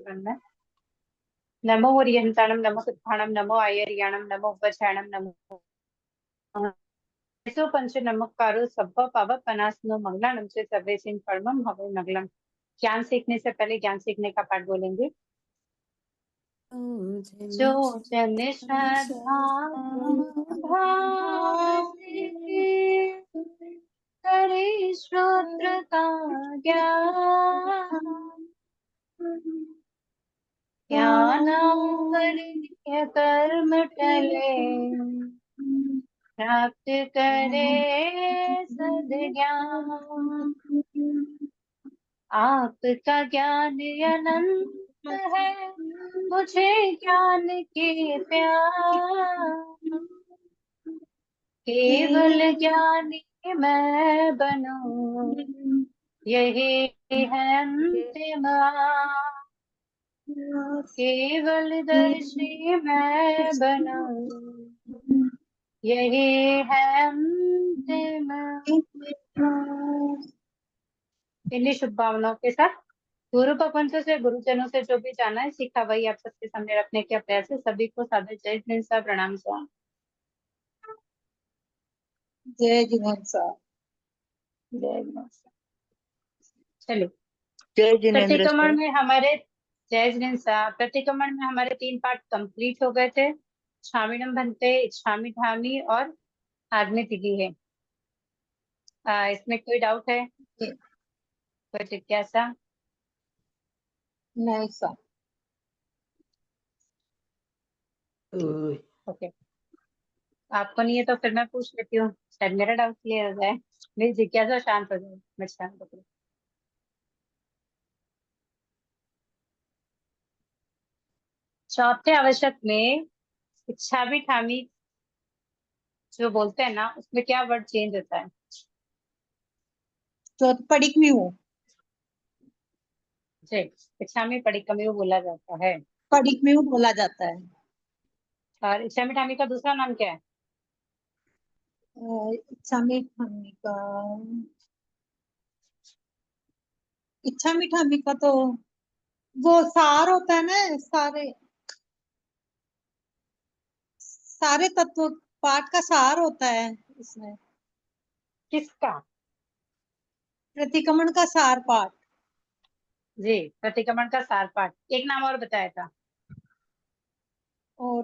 करना है। नमो ओरियंताणम नमो सिद्धाणम नमो आयर्याणम नमो उपचारणम नमो पंच नमस्कारो सब्ब पाव पनासनो मंगलानम से सर्वे सिंह परमम हवै मंगलम। ज्ञान सीखने से पहले ज्ञान सीखने का पाठ बोलेंगे। जो जन श्रद्धा भाव से करे श्रोत्र का ज्ञान ज्ञानावरणीय कर्म टले प्राप्त करे सद्ज्ञान। आपका ज्ञान अनंत है मुझे ज्ञान की प्यास, केवल ज्ञानी मैं बनूं यही है अंतिम आस। केवल दर्शी मैं बनूं यही है अंतिम। इन्हीं शुभकामनाओं के साथ गुरु प्रपंचों से गुरुजनों से जो भी जाना है सीखा वही आप सबके सामने रखने का प्रयास है। सभी को सादर जय हिंद साहब, प्रणाम साहब। जय जिनेन्द्र साहब। जय जिनेन्द्र साहब। चलिए, जय जिनेन्द्र प्रतिक्रमण साहब। में हमारे जय जिनेन्द्र साहब। प्रतिक्रमण में हमारे 3 पार्ट कंप्लीट हो गए थे। छामिनम भंते, इच्छामि धामी और आग्नि तिथि है। इसमें कोई डाउट है, कोई जिज्ञासा? नहीं सर। ओके, आपको नहीं है तो फिर मैं पूछ लेती हूँ, शायद मेरा डाउट क्लियर हो जाए, मेरी जिज्ञासा शांत हो जाए। मैं शांत हो। चौथे आवश्यक में इच्छा भी ठामी जो बोलते हैं ना, उसमें क्या वर्ड चेंज होता है? तो पढ़िक में हूँ। जी, इच्छा में पड़िकमेव बोला जाता है। पढ़िक में हूँ बोला जाता है। और इच्छा में ठामी का दूसरा नाम क्या है? इच्छा में ठामी का, इच्छा में ठामी का तो वो सार होता है ना, सारे तत्व पाठ का सार होता है इसमें। किसका? प्रतिक्रमण का सार पाठ। जी, प्रतिक्रमण का सार पाठ। एक नाम और बताया था। और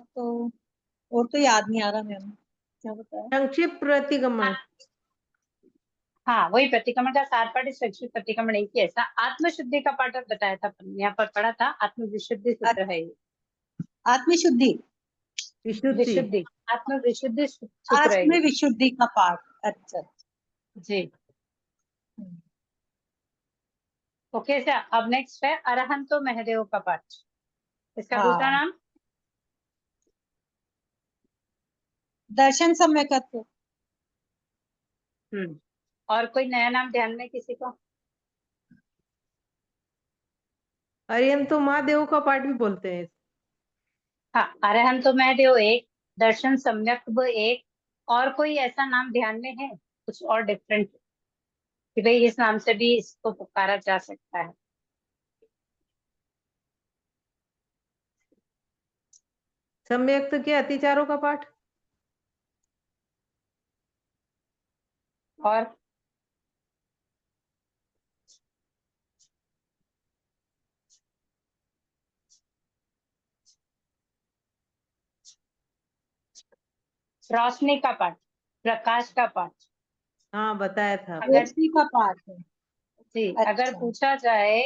तो याद नहीं आ रहा मैम, क्या बताया? संक्षिप्त प्रतिक्रमण। हाँ, वही प्रतिक्रमण का सार पाठ, संक्षिप्त प्रतिक्रमण एक ही ऐसा। आत्मशुद्धि का पाठ बताया था, यहाँ पर पढ़ा था। आत्मविशुद्धि सूत्र है ये। आत्मशुद्धि, विशुद्धि, विशुद्धि, आत्मविशुद्धि सूत्र है आत्म ये। विशुद्धि का पाठ। अच्छा जी, ओके सर। अब नेक्स्ट है अरहंतो महदेव का पाठ। इसका दूसरा हाँ, नाम? दर्शन सम्यकत्व। और कोई नया नाम ध्यान में किसी को? अरिहंतो महादेव का पाठ भी बोलते हैं। हाँ, अरहंतो महदेव एक, दर्शन सम्यक एक, और कोई ऐसा नाम ध्यान में है कुछ और डिफरेंट कि भाई इस नाम से भी इसको पुकारा जा सकता है? सम्यक तो क्या, अतिचारों का पाठ। और रोशनी का पाठ, प्रकाश का पाठ। हाँ, बताया था। अगर रोशनी का पाठ है। जी, अगर अच्छा, पूछा जाए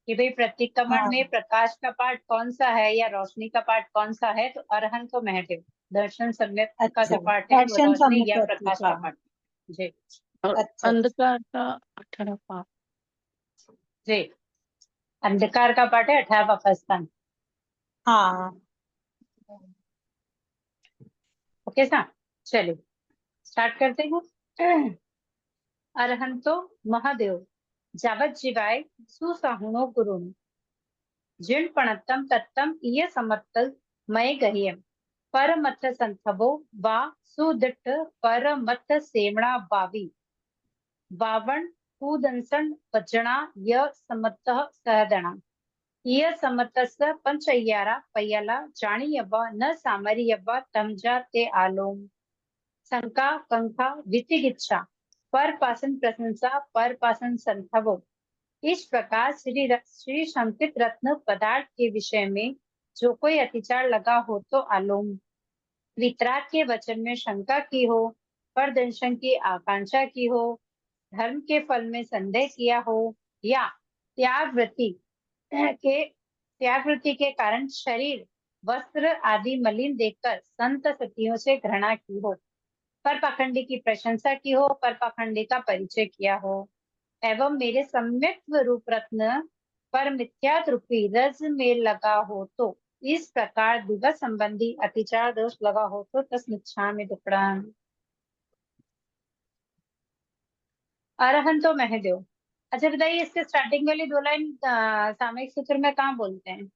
कि भाई प्रतिक्रमण हाँ, में प्रकाश का पाठ कौन सा है या रोशनी का पाठ कौन सा है, तो अरहंतो महदेव। दर्शन सम्यक का अच्छा, जो पाठ है वो दर्शन रोशनी या सम्यकत्व प्रकाश का। का पाठ। जी और अच्छा, अंधकार का 18 पाठ। जी, अंधकार का पाठ है 18 पाकिस्तान। हाँ, ओके सर, चलिए स्टार्ट करते हैं। अरहंतो महादेव जावत जीवाय सुसाहुणो गुरुन जिन पणत्तम तत्तम इय समत्तल मय गह्यम परमत्थ संथवो वा सुदिट्ठ परमत्थ सेवणा बावी वावण कूदंसन वज्रणा य समत्तः सहदणा। यह समतस्य पंचय्यारा पय्यला जानीयब्ब न सामरीयब्ब तमजा ते आलोम शंका कंका विचिकित्सा परपासन प्रशंसा परपासन संथवो। इस प्रकार श्री संकित रत्न पदार्थ के विषय में जो कोई अतिचार लगा हो तो आलोम, वितराग के वचन में शंका की हो, पर दर्शन की आकांक्षा की हो, धर्म के फल में संदेह किया हो, या त्यागवृत्ति के कारण शरीर वस्त्र आदि मलिन देखकर संत सतियों से घृणा की हो, पर पाखंडी की प्रशंसा की हो, पर पाखंडी का परिचय किया हो, एवं मेरे सम्यक रूप रत्न पर मिथ्यात रूपी रज में लगा हो तो इस प्रकार दिवस संबंधी अतिचार दोष लगा हो तो तस्मिच्छामि दुक्कडम। अरहंतो महदेव। अच्छा बताइए, इसके स्टार्टिंग वाली दो लाइन सामयिक सूत्र में कहाँ बोलते हैं?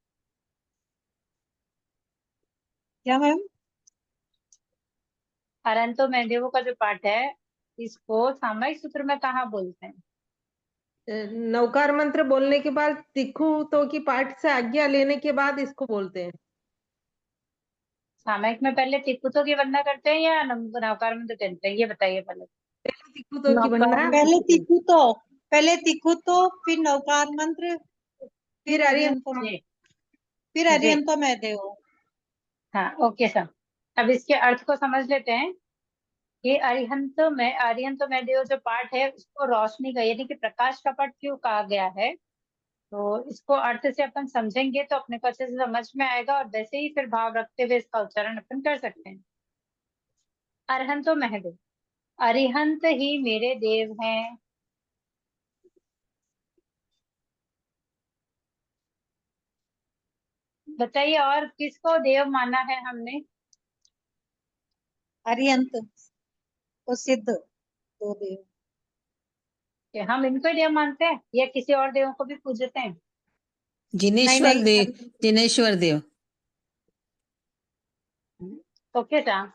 क्या मैम? अरहंतो महदेव का जो पाठ है इसको सामयिक सूत्र में कहाँ बोलते हैं? नवकार मंत्र बोलने के बाद तिखु तो की पाठ से आज्ञा लेने के बाद इसको बोलते हैं। सामयिक में पहले तिकुतो की वंदना करते हैं या नवकार मंत्र कहते हैं, ये बताइए पहले। पहले तिखु तो की नौकार वंदना, पहले तिखु तो फिर नवकार मंत्र, फिर अरिहंतो, जी फिर जी अरिहंतो महदेव। हाँ, ओके सर। अब इसके अर्थ को समझ लेते हैं कि अरिहंत महदेव जो पाठ है उसको रोशनी का यानी कि प्रकाश का पाठ क्यों कहा गया है, तो इसको अर्थ से अपन समझेंगे तो अपने को अच्छे से समझ में आएगा और वैसे ही फिर भाव रखते हुए इसका उच्चारण अपन कर सकते हैं। अरहंतो महदेव, अरिहंत ही मेरे देव हैं। बताइए और किसको देव माना है हमने? अरिहंत को सिद्ध दो देव। कि हम इनको ही देव मानते हैं या किसी और देवों को भी पूजते हैं? जिनेश्वर नहीं, देव, जिनेश्वर देव। ओके सर,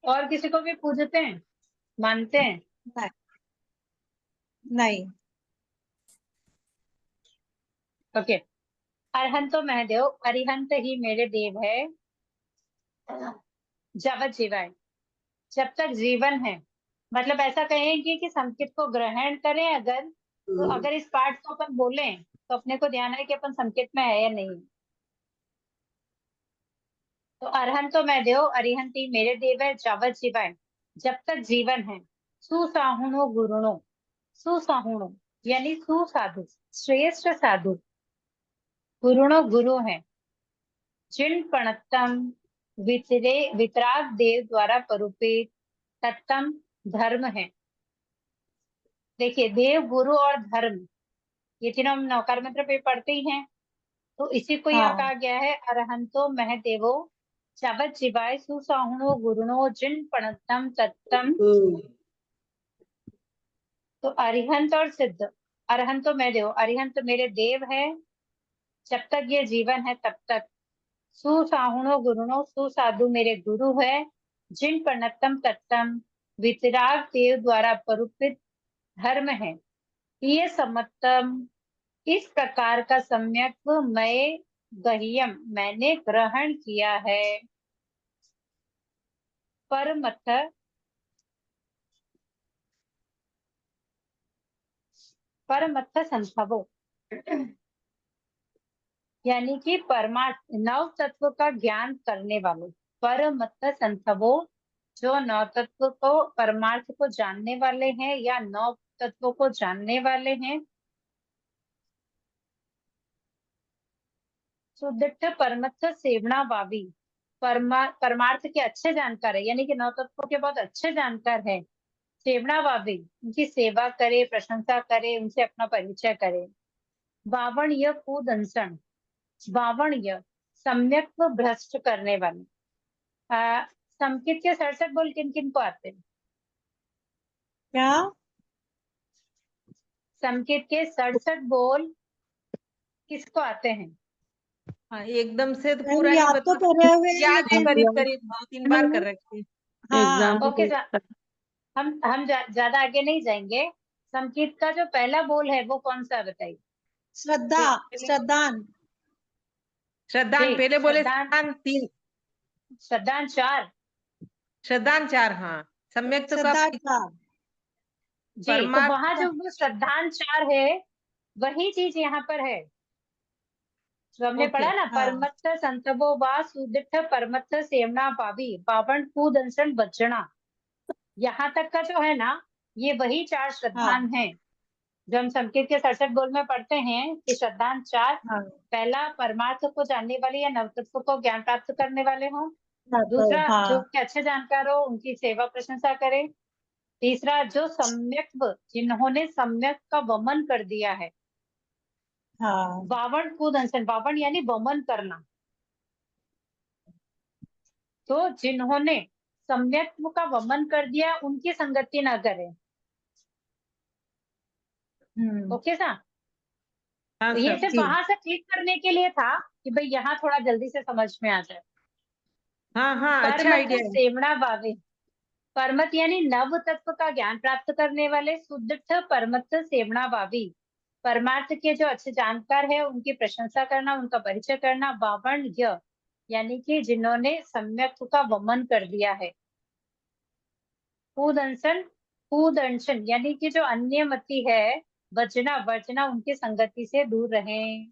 और किसी को भी पूजते हैं, मानते हैं? नहीं, नहीं। ओके। अरहंतो महदेव, अरिहंत ही मेरे देव है जब जीवाए, जब तक जीवन है। मतलब ऐसा कहेंगे कि संकेत को ग्रहण करें अगर, तो अगर इस पाठ को अपन बोले तो अपने को ध्यान है कि अपन संकेत में है या नहीं। तो अरहंतो महदेव, अरिहंती मेरे देव है जावत जीवाए, जब तक जीवन है। सुसाहुणो गुरुणो, सुसाहुणो यानी सुसाधु, श्रेष्ठ साधु, गुरुणो गुरु है, जिन पणत्तम वितराग देव द्वारा परूपित तत्तम धर्म है। देखिए, देव, गुरु और धर्म, ये तीनों हम नवकार मंत्र पे पढ़ते ही हैं, तो इसी को यहाँ हाँ, कहा गया है अरहंतो महदेवो चावत शिवाय सुसाहुणो गुरुणो जिन पणत्तम तत्तम। तो अरिहंत और सिद्ध, अरहंतो महदेव, अरिहंत मेरे देव है जब तक ये जीवन है तब तक। सुसाहुणो गुरुणो, सुसाधु मेरे गुरु है, जिन पणत्तम तत्तम वितराग देव द्वारा परूपित धर्म है। ये सम्मतम, इस प्रकार का सम्यक मैं गह्यम मैंने ग्रहण किया है। परमथ, परमथ संभवो यानी कि परमार्थ नव तत्व का ज्ञान करने वाले। परमथ संभवो, जो नव तत्व को परमार्थ को जानने वाले हैं या नव तत्व को जानने वाले हैं। सुदिट्ठ परमथ सेवना भावी, परमार्थ के अच्छे जानकार है यानी कि नव तत्व के बहुत अच्छे जानकार है। सेवना भावी, उनकी सेवा करे, प्रशंसा करे, उनसे अपना परिचय करे। बावण्य कुदंसन, बावण्य सम्यक भ्रष्ट करने वाले। संकेत के 67 बोल किन किन को आते हैं? क्या? संकेत के 67 बोल किसको आते हैं? हाँ, एकदम से तो मैम पूरा नहीं याद तो बता, करे हुए हैं, याद है, लेकिन करीब करीब 2-3 बार कर रखे हैं। हाँ, एग्जाम ओके सर, हम ज्यादा आगे नहीं जाएंगे। संकेत का जो पहला बोल है वो कौन सा बताइए? श्रद्धा, पहले- श्रद्धान, श्रद्धान जी, पहले बोले श्रद्धान। श्रद्धान 3, श्रद्धान 4। श्रद्धान 4, हाँ। सम्यक तो का श्रद्धाचार, जी, तो परमार्थ वहां जो वो श्रद्धान 4 है वही चीज यहाँ पर है जो हमने ओके, पढ़ा ना, हाँ परमत्थ संतभो वा सुदिठ परमत्थ सेवना पावी पावण कूदंसन बचना। यहाँ तक का जो है ना, ये वही 4 श्रद्धान हैं जो हम संकेत के 67 बोल में पढ़ते हैं कि श्रद्धान 4। हाँ पहला, परमार्थ को जानने वाले या नवतत्व को ज्ञान प्राप्त करने वाले हों। हाँ, दूसरा, हाँ जो कि अच्छे जानकार हो उनकी सेवा प्रशंसा करें। तीसरा, जो सम्यक, जिन्होंने सम्यक का वमन कर दिया है। हाँ वावण कूदंसन, वावण यानी वमन करना, तो जिन्होंने सम्यक का वमन कर दिया उनकी संगति न करें। ओके सा, हाँ तो ये सर। सिर्फ जी, वहां से क्लिक करने के लिए था कि भाई यहाँ थोड़ा जल्दी से समझ में आ जाए। हाँ हाँ, अच्छा परमत आइडिया है। सेवना भावे, परमत यानी नव तत्व का ज्ञान प्राप्त करने वाले, सुदृढ़ परमत सेवना भावी, परमार्थ के जो अच्छे जानकार है उनकी प्रशंसा करना, उनका परिचय करना। बावण यानी कि जिन्होंने सम्यक का वमन कर दिया है। कूदंसन, कूदंशन यानी कि जो अन्यमति है, वर्जना, वर्जना उनकी संगति से दूर रहें।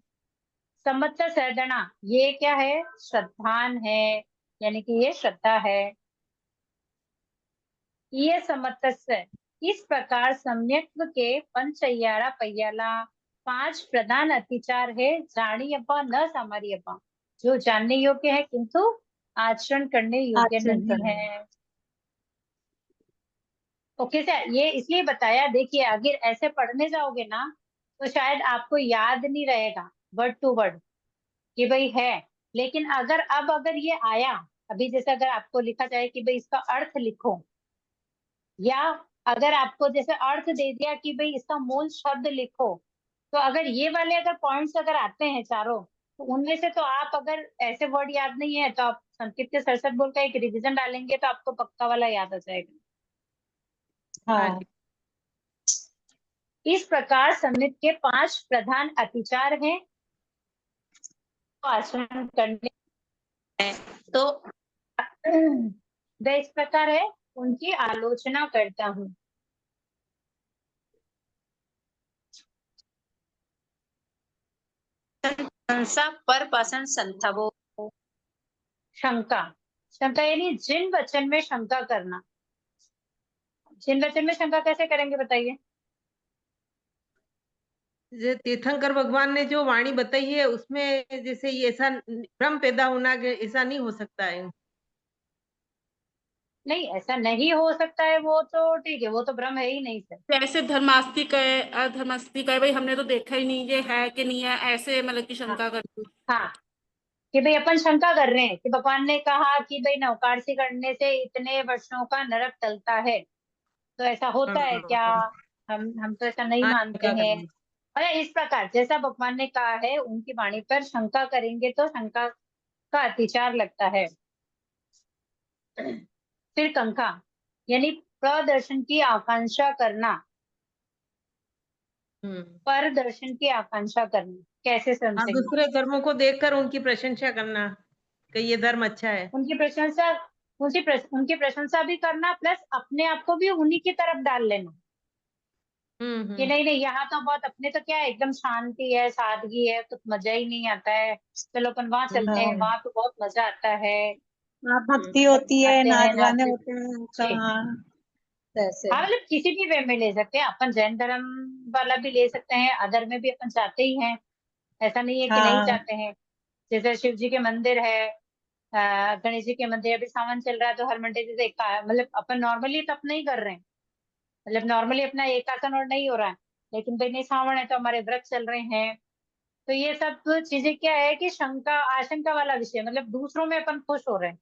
सम्मत सर्दना, ये क्या है? श्रद्धान है, यानी कि ये श्रद्धा है। ये सम्मतस्य, इस प्रकार सम्यक्त्व के पंचय्यारा पय्याला 5 प्रधान अतिचार है, जानियप्पा न सामारियप्पा, जो जानने योग्य है किंतु आचरण करने योग्य आचरण नहीं करना, है। ओके सर, ये इसलिए बताया, देखिए अगर ऐसे पढ़ने जाओगे ना तो शायद आपको याद नहीं रहेगा वर्ड टू वर्ड कि भाई है। लेकिन अगर ये आया, अभी जैसे अगर आपको लिखा जाए कि भाई इसका अर्थ लिखो, या अगर आपको जैसे अर्थ दे दिया कि भाई इसका मूल शब्द लिखो, तो अगर ये वाले अगर पॉइंट्स अगर आते हैं चारों, तो उनमें से तो आप अगर ऐसे वर्ड याद नहीं है तो आप संस्कृत के 67 बोल का एक रिवीजन डालेंगे तो आपको पक्का वाला याद आ जाएगा। हाँ हाँ जी। इस प्रकार सम्मित के 5 प्रधान अतिचार हैं, तो आचरण करने हैं। तो वे इस प्रकार है, उनकी आलोचना करता हूँ। प्रशंसा पर पसंद संथवो, शंका, शंका यानी जिन वचन में शंका करना। जिन वचन में शंका कैसे करेंगे बताइए? जो तीर्थंकर भगवान ने जो वाणी बताई है उसमें जैसे ये ऐसा भ्रम पैदा होना कि ऐसा नहीं हो सकता है। नहीं, ऐसा नहीं हो सकता है, वो तो ठीक है, वो तो भ्रम है ही नहीं सर। जैसे धर्मास्तिक है, अधर्मास्तिक है, भाई हमने तो देखा ही नहीं ये है कि नहीं है, ऐसे मतलब की शंका करती। हाँ, कि भाई अपन शंका कर रहे हैं कि भगवान ने कहा कि भाई नौकारसी करने से इतने वर्षों का नरक टलता है, तो ऐसा होता है क्या? हाँ हम तो ऐसा नहीं हाँ, मानते क्या हैं। करेंगे। और इस प्रकार जैसा भगवान ने कहा है उनकी वाणी पर शंका करेंगे तो शंका का अतिचार लगता है। फिर कंका यानी प्रदर्शन की आकांक्षा करना, पर दर्शन की आकांक्षा करना, कैसे हाँ, समझेंगे? दूसरे धर्मों को देखकर उनकी प्रशंसा करना कि ये धर्म अच्छा है। उनकी प्रशंसा, उनकी प्रशंसा भी करना, प्लस अपने आप को भी उन्हीं की तरफ डाल लेना कि नहीं नहीं, यहाँ तो बहुत, अपने तो क्या है, एकदम शांति है, सादगी है, कुछ मजा ही नहीं आता है, चलो अपन वहां चलते हैं, हाँ वहां तो बहुत मजा आता है, हाँ, भक्ति होती है, आते हैं नाच गाने नाचते। होते हैं, जी, हाँ ऐसे। हाँ मतलब किसी भी वे में ले सकते हैं अपन, जैन धर्म वाला भी ले सकते हैं, अदर में भी अपन चाहते ही हैं, ऐसा नहीं है कि नहीं हाँ चाहते हैं। जैसे शिव जी के मंदिर है, गणेश जी के मंदिर, अभी सावन चल रहा है तो हर मंडे जैसे मतलब अपन नॉर्मली तो अपना ही कर रहे हैं, मतलब नॉर्मली अपना एक आसन और नहीं हो रहा है, लेकिन भाई नहीं सावन है तो हमारे व्रत चल रहे हैं। तो ये सब चीजें क्या है कि शंका आशंका वाला विषय, मतलब दूसरों में अपन खुश हो रहे हैं,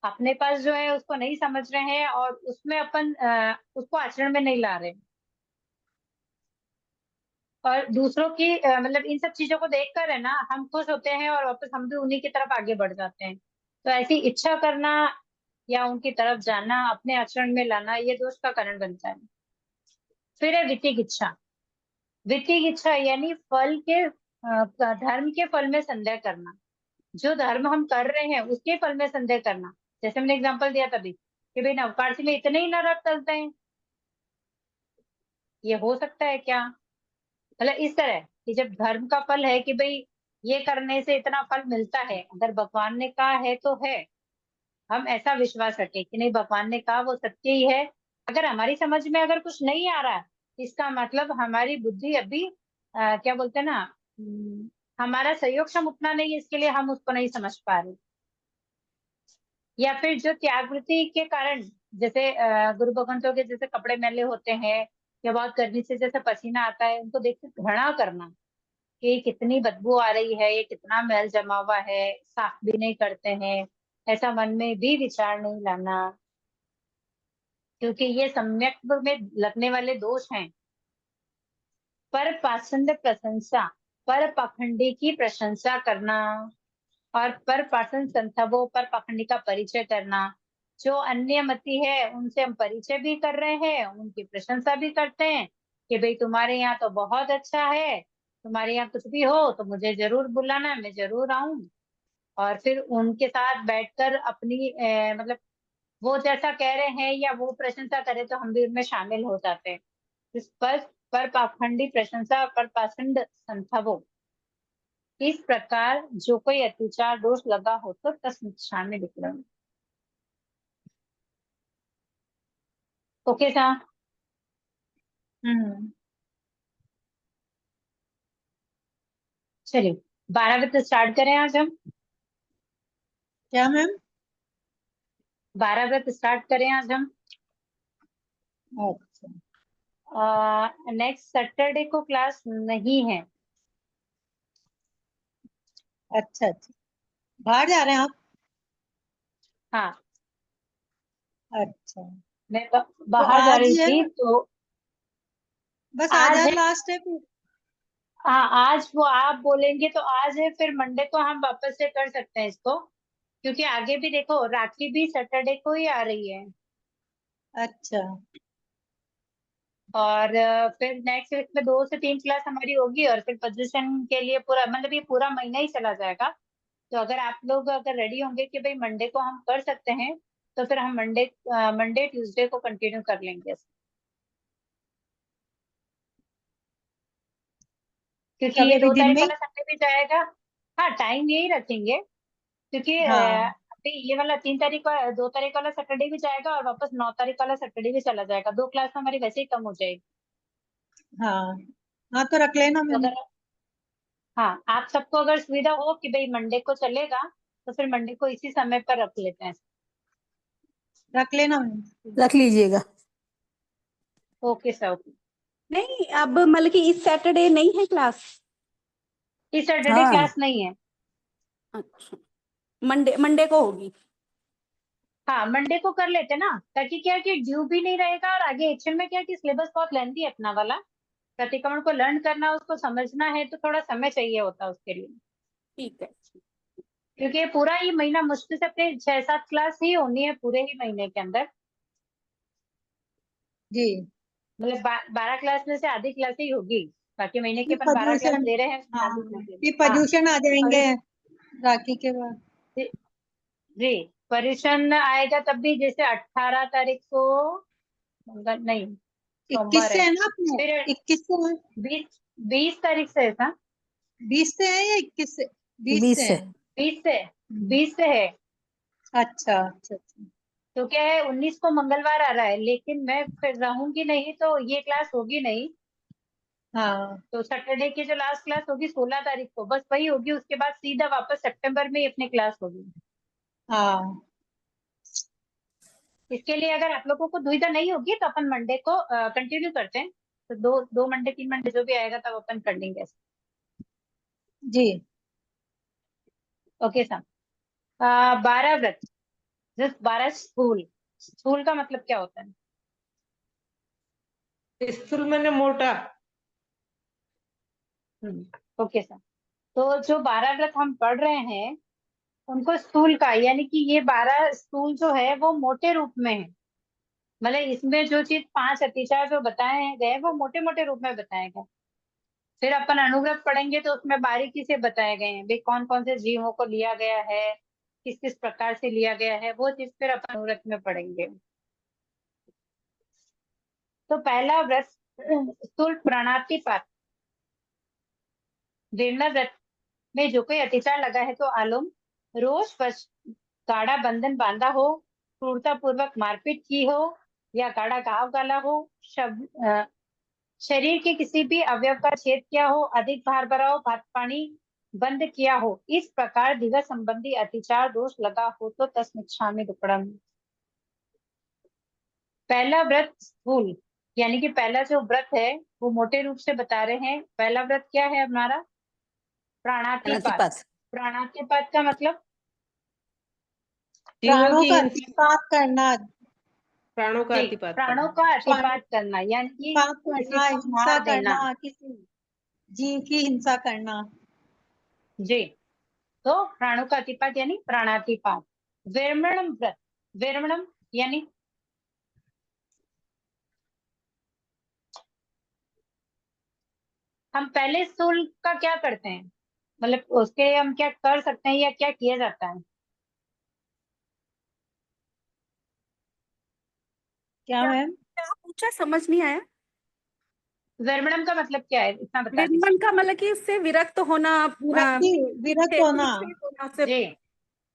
अपने पास जो है उसको नहीं समझ रहे हैं और उसमें अपन उसको आचरण में नहीं ला रहे हैं। और दूसरों की मतलब इन सब चीजों को देखकर है ना हम खुश होते हैं और वापस हम भी उन्हीं की तरफ आगे बढ़ जाते हैं। तो ऐसी इच्छा करना या उनकी तरफ जाना, अपने आचरण में लाना, ये दोष का कारण बनता है। फिर है वित्तिक इच्छा। वित्तिक इच्छा यानी फल के धर्म के फल में संदेह करना, जो धर्म हम कर रहे हैं उसके फल में संदेह करना। जैसे मैंने एग्जांपल दिया तभी कि भाई नवकार्सी में इतने ही नरक चलते हैं, ये हो सकता है क्या? मतलब इस तरह कि जब धर्म का फल है कि भाई ये करने से इतना फल मिलता है, अगर भगवान ने कहा है तो है, हम ऐसा विश्वास रखें कि नहीं भगवान ने कहा वो सत्य ही है। अगर हमारी समझ में अगर कुछ नहीं आ रहा है, इसका मतलब हमारी बुद्धि अभी क्या बोलते हैं ना, हमारा सहयोग क्षम उतना नहीं है, इसके लिए हम उसको नहीं समझ पा रहे। या फिर जो त्यागवृत्ति के कारण, जैसे गुरु भगवंतों के जैसे कपड़े मैले होते हैं या बहुत गर्मी से जैसे पसीना आता है, उनको देख के घृणा करना कि कितनी बदबू आ रही है, ये कितना मैल जमा हुआ है, साफ भी नहीं करते हैं, ऐसा मन में भी विचार नहीं लाना, क्योंकि ये सम्यक में लगने वाले दोष हैं। पर पाखंड प्रशंसा, पर पाखंडी की प्रशंसा करना और पर पाषण संथवों पर पाखंडी का परिचय करना। जो अन्य मति है उनसे हम परिचय भी कर रहे हैं, उनकी प्रशंसा भी करते हैं कि भाई तुम्हारे यहाँ तो बहुत अच्छा है, तुम्हारे यहाँ कुछ भी हो तो मुझे जरूर बुलाना, मैं जरूर आऊं। और फिर उनके साथ बैठकर अपनी मतलब वो जैसा कह रहे हैं या वो प्रशंसा करे तो हम भी उनमें शामिल हो जाते हैं। इस पर पाखंडी प्रशंसा पर पाखंड संथवो, इस प्रकार जो कोई अत्याचार दोष लगा हो तो तत्क्षण में विक्रम। ओके सा। हम्म। चलिए 12 व्रत स्टार्ट करें आज हम। क्या मैम? 12 व्रत स्टार्ट करें आज हम। अच्छा नेक्स्ट सैटरडे को क्लास नहीं है। अच्छा अच्छा, बाहर जा रहे हैं आप? हाँ, अच्छा, मैं तो बाहर जा आज रही ही है, थी तो बस आज आज है है। लास्ट है फिर? हाँ, आज वो आप बोलेंगे तो आज है, फिर मंडे को हम वापस से कर सकते हैं इसको, क्योंकि आगे भी देखो राखी भी सैटरडे को ही आ रही है। अच्छा और फिर नेक्स्ट वीक में 2 से 3 क्लास हमारी होगी, और फिर पोजीशन के लिए पूरा मतलब ये पूरा महीना ही चला जाएगा। तो अगर आप लोग अगर रेडी होंगे कि भाई मंडे को हम कर सकते हैं, तो फिर हम मंडे ट्यूसडे को कंटिन्यू कर लेंगे, क्योंकि ये कभी भी 2 दिन तारीख में ही? वाला संडे भी जाएगा। हाँ, टाइम यही रखेंगे, क्योंकि हाँ अभी ये वाला 3 तारीख का 2 तारीख वाला सैटरडे भी जाएगा और वापस 9 तारीख वाला सैटरडे भी चला जाएगा, 2 क्लास तो हमारी वैसे ही कम हो जाएगी। हाँ हाँ, तो रख लेना तो मैम। अगर हाँ आप सबको अगर सुविधा हो कि भाई मंडे को चलेगा, तो फिर मंडे को इसी समय पर रख लेते हैं। रख लेना मैम। रख लीजिएगा। Okay sir, okay. नहीं, अब मतलब कि इस सैटरडे नहीं है क्लास? इस सैटरडे हाँ क्लास नहीं है। अच्छा, मंडे मंडे को होगी। हाँ, मंडे को कर लेते ना, ताकि क्या है कि ड्यू भी नहीं रहेगा, और आगे एक्शन में क्या है कि सिलेबस बहुत लेंथी है अपना वाला, प्रतिक्रमण को लर्न करना, उसको समझना है, तो थोड़ा समय चाहिए होता है उसके लिए। ठीक है। क्योंकि पूरा ये महीना मुश्किल से अपने 6-7 क्लास ही होनी है पूरे ही महीने के अंदर। जी, मतलब 12 क्लास में से आधी क्लास ही होगी, बाकी महीने के ये अपन 12 क्लास प्रदूषण, ले रहे हैं, उसमें हाँ आधी क्लास ले रहे ये हैं। हाँ, प्रदूषण आ और जाएंगे राखी के बाद। जी पर्यूषण आएगा तब भी, जैसे 18 तारीख को नहीं, 21 सोमवार से है। है ना अपने? फिर 21 से है? 20 तारीख से है था। 20 से है या 21 से? 20 से 20 से। है। 20 से हम्म, 20 से है। अच्छा अच्छा अच्छा। तो क्या है 19 को मंगलवार आ रहा है, लेकिन मैं फिर रहूंगी नहीं तो ये क्लास होगी नहीं। हाँ तो सैटरडे की जो लास्ट क्लास होगी 16 तारीख को, बस वही होगी, उसके बाद सीधा वापस सितंबर में ही अपनी क्लास होगी। हाँ इसके लिए अगर आप लोगों को दुविधा नहीं होगी तो अपन मंडे को कंटिन्यू करते हैं, तो दो मंडे 3 मंडे जो भी आएगा तब अपन कर लेंगे। जी। Okay sir. 12 व्रत, जस्ट 12 स्थूल, स्थूल का मतलब क्या होता है? स्थूल मैंने मोटा। Okay sir. तो जो 12 व्रत हम पढ़ रहे हैं उनको स्थूल का, यानी कि ये 12 स्थूल जो है वो मोटे रूप में है। मतलब इसमें जो चीज 5 अतिचार जो बताए गए वो मोटे मोटे रूप में बताए गए। फिर अपन अनुव्रत पढ़ेंगे तो उसमें बारीकी से बताए गए हैं भाई कौन कौन से जीवों को लिया गया है, किस किस प्रकार से लिया गया है, वो चीज फिर अपन अनुव्रत में पढ़ेंगे। तो पहला व्रत स्थूल प्राणातिपात। जीर्ण व्रत में जो कोई अतिचार लगा है तो आलोम, रोष वश गाढ़ा बंधन बांधा हो, क्रूरता पूर्वक मारपीट की हो या गाढ़ा घाव गाला हो, शरीर के किसी भी अवयव का छेद किया हो, अधिक भार भरा हो, भात पानी बंद किया हो, इस प्रकार दिवस संबंधी अतिचार दोष लगा हो तो तस्मिच्छामि दुक्कडम। पहला व्रत स्थूल, यानी कि पहला जो व्रत है वो मोटे रूप से बता रहे हैं। पहला व्रत क्या है हमारा? प्राणातिपात। प्राणातिपात। प्राणातिपात का मतलब जीवों प्राणों की का हिंसा, अतिपात करना, प्राणों का जी, अतिपात प्राणों करना। का अतिपात करना, यानी कि अतिपात किसी करना, को हिंसा मार देना। करना, किसी जीव की हिंसा करना। जी, तो प्राणों का अतिपात यानी प्राणातिपात। विरमणम व्रत, विरमणम यानी हम पहले स्थूल का क्या करते हैं, मतलब उसके लिए हम क्या कर सकते हैं या क्या किया जाता है? क्या मैम? क्या पूछा, समझ नहीं आया। विरमणम का मतलब क्या है, इतना बता दीजिए। विरमण का मतलब कि उससे विरक्त होना, विरक्ति, विरक्त होना, से जी,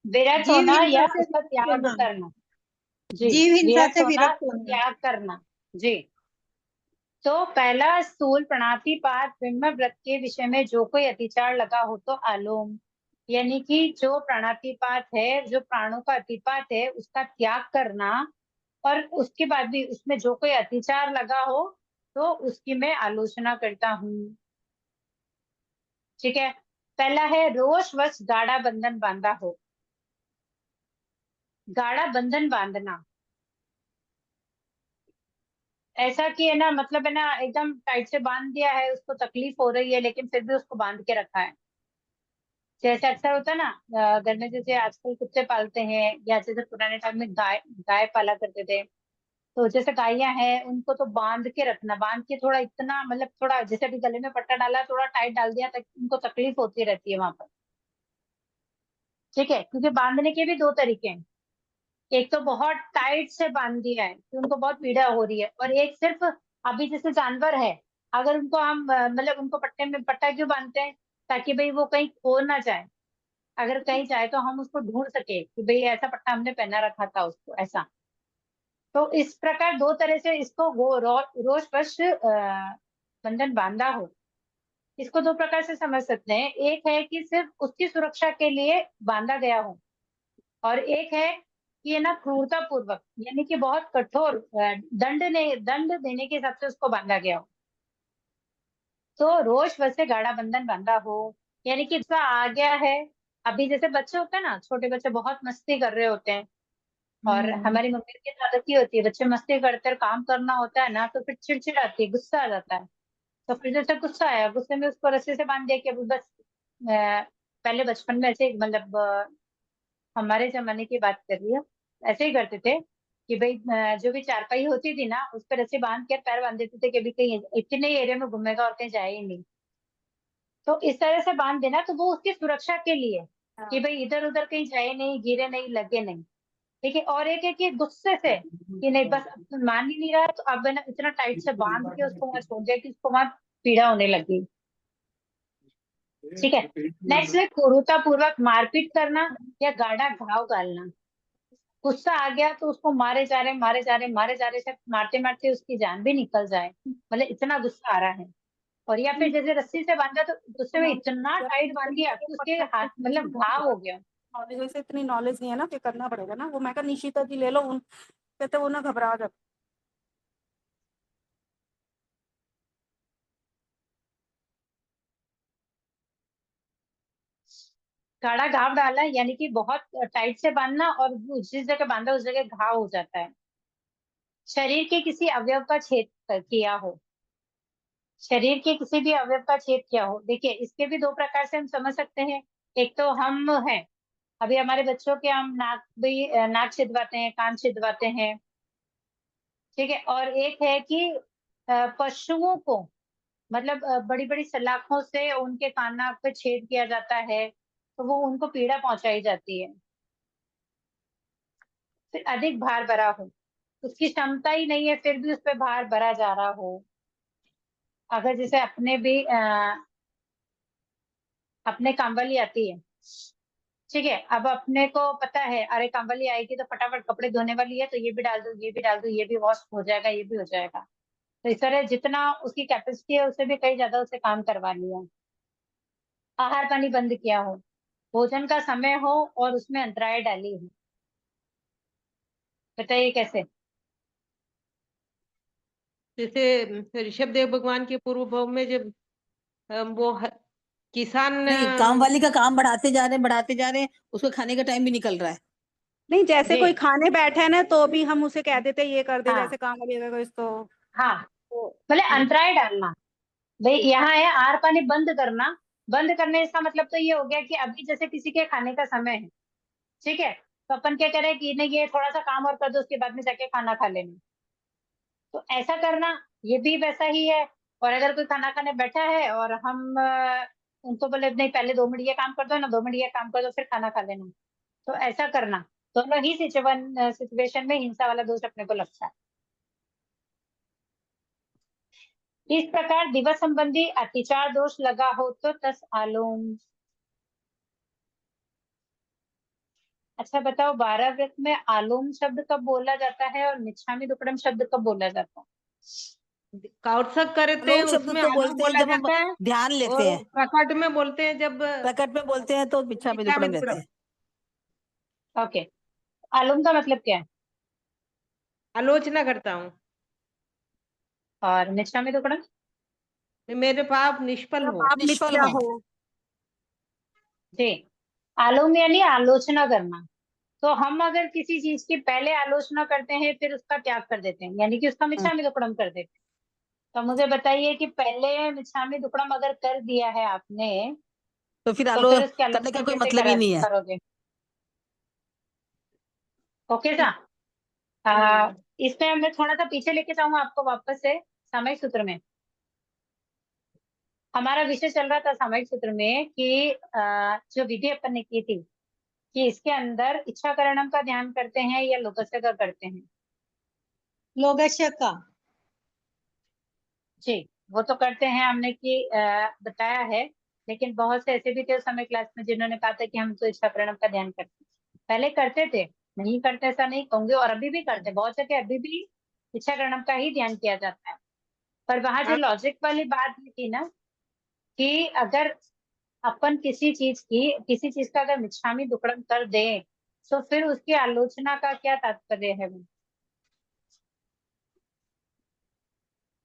विरक्त जीव होना हिंसा या से उसका विरक्त त्याग होना, करना। जी, जीव हिंसा विरक्त से होना, विरक्त होना। त्याग करना। जी, तो पहला स्थूल प्राणातिपात ब्रह्म व्रत के विषय में जो कोई अतिचार लगा हो तो आलोम, यानी कि जो प्राणातिपात है, जो प्राणों का अतिपात है उसका त्याग करना, और उसके बाद भी उसमें जो कोई अतिचार लगा हो तो उसकी मैं आलोचना करता हूँ। ठीक है। पहला है रोष वश गाढ़ा बंधन बांधा हो। गाढ़ा बंधन बांधना, ऐसा कि है ना, मतलब है ना एकदम टाइट से बांध दिया है, उसको तकलीफ हो रही है लेकिन फिर भी उसको बांध के रखा है। जैसे अक्सर होता है ना, घर में जैसे आजकल कुत्ते पालते हैं या जैसे पुराने टाइम में गाय गाय पाला करते थे, तो जैसे गायें हैं उनको तो बांध के रखना, बांध के थोड़ा इतना, मतलब थोड़ा जैसे अभी गले में पट्टा डाला थोड़ा टाइट डाल दिया तक उनको तकलीफ होती रहती है वहां पर। ठीक है, क्योंकि बांधने के भी दो तरीके हैं। एक तो बहुत टाइट से बांध दिया है कि उनको बहुत पीड़ा हो रही है, और एक सिर्फ अभी जैसे जानवर है, अगर उनको हम मतलब उनको पट्टे में पट्टा क्यों बांधते हैं, ताकि भाई वो कहीं खो ना जाए, अगर कहीं जाए तो हम उसको ढूंढ सके कि भाई ऐसा पट्टा हमने पहना रखा था उसको, ऐसा। तो इस प्रकार दो तरह से इसको रोष वश बंधन बांधा हो, इसको दो प्रकार से समझ सकते हैं। एक है कि सिर्फ उसकी सुरक्षा के लिए बांधा गया हो, और एक है कि ये ना क्रूरता पूर्वक, यानी कि बहुत कठोर दंड देने के हिसाब से उसको बांधा गया हो। तो रोष वैसे गाढ़ा बंधन बांधा हो, यानी कि इसका आ गया है। अभी जैसे बच्चे होते हैं ना, छोटे बच्चे बहुत मस्ती कर रहे होते हैं, और हमारी मम्मी की आदत ही होती है, बच्चे मस्ती करते हैं, काम करना होता है ना तो फिर चिड़चिड़ आती है, गुस्सा आ जाता है। तो फिर जैसे गुस्सा आया, गुस्से में उसको रस्सी से बांध दिया कि अभी बस पहले बचपन में ऐसे मतलब हमारे जमाने की बात कर रही है, ऐसे ही करते थे कि भाई जो भी चारपाई होती थी ना उस पर रस्सी बांध के पैर बांध देते थे कि अभी कहीं इतने ही एरिया में घूमेगा और कहीं जाए ही नहीं। तो इस तरह से बांध देना, तो वो उसकी सुरक्षा के लिए कि भाई इधर उधर कहीं जाए नहीं, गिरे नहीं, लगे नहीं। ठीक है। और एक है कि गुस्से से कि नहीं बस अब तो मान ही नहीं रहा, तो अब है ना इतना टाइट से बांध के उसको वहां छोड़ दिया कि उसको वहां पीड़ा होने लगी। ठीक है। नेक्स्ट है क्रूरता पूर्वक मारपीट करना या गाढ़ा घाव डालना। गुस्सा आ गया तो उसको मारे जा रहे, मारे जा रहे, मारे जा रहे, सब मारते मारते उसकी जान भी निकल जाए, मतलब इतना गुस्सा आ रहा है। और या फिर जैसे रस्सी से बांधा तो गुस्से में इतना टाइट बांध दिया कि उसके हाथ मतलब घाव हो गया। नॉलेज, वैसे इतनी नॉलेज नहीं है ना, फिर करना पड़ेगा ना वो। मैं कहा निशिता जी ले लो, उन कहते वो ना घबरा जाते। गाढ़ा घाव डाला यानी कि बहुत टाइट से बांधना, और जिस जगह बांधा उस जगह घाव हो जाता है। शरीर के किसी अवयव का छेद किया हो, शरीर के किसी भी अवयव का छेद किया हो। देखिए इसके भी दो प्रकार से हम समझ सकते हैं। एक तो हम हैं, अभी हमारे बच्चों के हम नाक भी नाक छिदवाते हैं, कान छिदवाते हैं। ठीक है। और एक है कि पशुओं को मतलब बड़ी बड़ी सलाखों से उनके कान नाक पे छेद किया जाता है, तो वो उनको पीड़ा पहुंचाई जाती है। फिर अधिक भार भरा हो, उसकी क्षमता ही नहीं है फिर भी उस पर भार भरा जा रहा हो। अगर जैसे अपने कामवाली आती है, ठीक है, अब अपने को पता है अरे कामवाली आएगी तो फटाफट कपड़े धोने वाली है, तो ये भी डाल दो, ये भी डाल दो, ये भी वॉश हो जाएगा, ये भी हो जाएगा। तो इस तरह जितना उसकी कैपेसिटी है उससे भी कई ज्यादा उसे काम करवा लिया। आहार पानी बंद किया हो, भोजन का समय हो और उसमें अंतराय डाली हो। बताइए कैसे? जैसे ऋषभ देव भगवान के पूर्व भाव में जब किसान नहीं, काम वाली का काम बढ़ाते जा रहे हैं, उसको खाने का टाइम भी निकल रहा है। नहीं, जैसे जी। कोई खाने बैठे है ना तो भी हम उसे कह देते ये कर दे, हाँ जैसे काम वाली अगर इसको हाँ, तो मतलब अंतराय डालना। भाई यहाँ है आहार पानी बंद करना। बंद करने इसका मतलब तो ये हो गया कि अभी जैसे किसी के खाने का समय है, ठीक है, तो अपन क्या करें कि नहीं ये थोड़ा सा काम और कर दो, उसके बाद में जाके खाना खा लेना। तो ऐसा करना ये भी वैसा ही है। और अगर कोई खाना खाने बैठा है और हम उनको बोले नहीं पहले 2 मिनट ये काम कर दो ना, 2 मिनट ये काम कर दो फिर खाना खा लेना, तो ऐसा करना, दोनों ही सिचुएशन में हिंसा वाला दोष अपने को लगता है। इस प्रकार दिवस संबंधी अतिचार दोष लगा हो तो तस् आलोम। अच्छा बताओ, 12 व्रत में आलोम शब्द कब बोला जाता है और मिच्छामी दुक्कडम शब्द कब बोला जाता है? कौत्सक करते हैं आलोम शब्द उसमें तो आलोम बोलते हैं बोला जब हम जाता है, ध्यान लेते और हैं, प्रकट में बोलते हैं जब प्रकट में बोलते हैं तो मिच्छा में इच्छा में दुक्कडम रहते दुक्कडम। हैं। ओके, आलोम का मतलब क्या है? आलोचना करता हूँ, और मिच्छामी दुक्कडम? मेरे पाप निष्फल जब हो। आप निष्फल मिथ्या हो। हो। जी, आलोम यानी आलोचना करना। तो हम अगर किसी चीज की पहले आलोचना करते हैं फिर उसका त्याग कर देते हैं, यानी कि उसका मिच्छामी दुक्कडम कर देते हैं। तो मुझे बताइए कि पहले मिच्छामी दुक्कडम अगर कर दिया है आपने, तो फिर तो आलो फिर उसकी करने का आलोचना कोई कैसे मतलब ही नहीं है। करोगे? ओके सा? इसमें मैं थोड़ा सा पीछे लेके जाऊंगा आपको वापस से सामयिक सूत्र में। हमारा विषय चल रहा था सामयिक सूत्र में कि जो विधि अपन ने की थी कि इसके अंदर इच्छा करणम का ध्यान करते हैं या लोकस्य का करते हैं। लोगस्य का। जी, वो तो करते हैं हमने कि बताया है, लेकिन बहुत से ऐसे भी थे उस समय क्लास में जिन्होंने कहा था कि हम तो इच्छा करणम का ध्यान करते हैं। पहले करते थे, नहीं करते ऐसा नहीं कहूंगे, और अभी भी करते, बहुत जगह अभी भी इच्छा करणम का ही ध्यान किया जाता है। पर वहां जो लॉजिक वाली बात ये थी ना कि अगर अपन किसी चीज का अगर मिच्छामी दुक्कडम कर दे तो फिर उसकी आलोचना का क्या तात्पर्य है? वो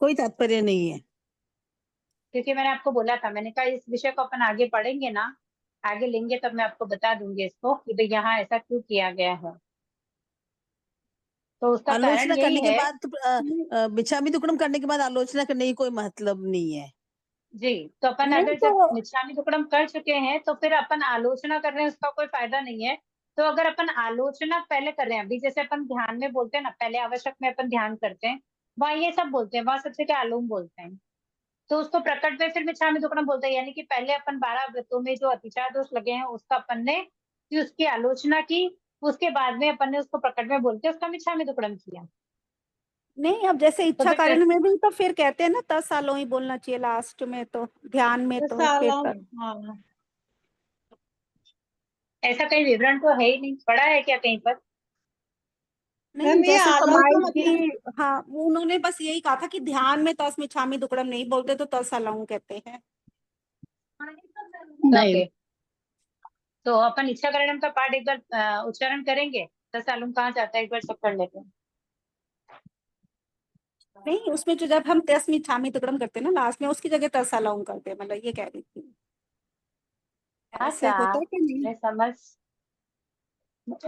कोई तात्पर्य नहीं है। क्योंकि मैंने आपको बोला था, मैंने कहा इस विषय को अपन आगे पढ़ेंगे ना, आगे लेंगे तब मैं आपको बता दूंगी इसको कि भाई यहाँ ऐसा क्यों किया गया है। तो उसका कारण आलोचना यही करने के है। बाद मिच्छामी दुक्कडम करने के बाद आलोचना करने की कोई मतलब नहीं है। जी, तो अपन नहीं अगर तो जब मिच्छामी दुक्कडम कर चुके हैं तो फिर अपन आलोचना कर रहे हैं, उसका कोई फायदा नहीं है। तो अगर अपन आलोचना पहले कर रहे हैं, अभी जैसे अपन ध्यान में बोलते हैं ना, पहले आवश्यक में अपन ध्यान करते हैं, वहाँ ये सब बोलते हैं, वहां सबसे क्या आलोम बोलते हैं। तो उसको प्रकट में फिर मिच्छामी दुक्कडम बोलते हैं, यानी कि पहले अपन 12 व्रतों में जो अतिचार दोष लगे हैं उसका अपन ने कि उसकी आलोचना की, उसके बाद में अपन ने उसको प्रकट में बोलते उसका मिच्छामी दुक्कडम किया। नहीं, अब जैसे तो इच्छा फिर कारण में भी तो फिर कहते हैं ना 10 सालों ही बोलना चाहिए लास्ट में, तो ध्यान में तो फिर सालों। तक हाँ, ऐसा कहीं विवरण तो है ही नहीं, पढ़ा है क्या कहीं पर? नहीं, मैम ये जैसे आलोम समाई का मतलब जी, हाँ उन्होंने बस यही कहा था कि ध्यान में तस मिच्छामी दुक्कडम नहीं बोलते तो तस अलाऊ कहते हैं। नहीं, ओके, तो अपन इच्छा करणम का पाठ एक बार उच्चारण करेंगे, 10 सालों कहाँ जाता है एक बार सब पढ़ लेते हैं। नहीं, उसमें जो जब हम तस मिच्छामी दुक्कडम करते हैं ना लास्ट में, उसकी जगह तस अलाऊ करते हैं, मतलब ये कह रही थी। ऐसे अच्छा, होता है कि नहीं? मैं समझ,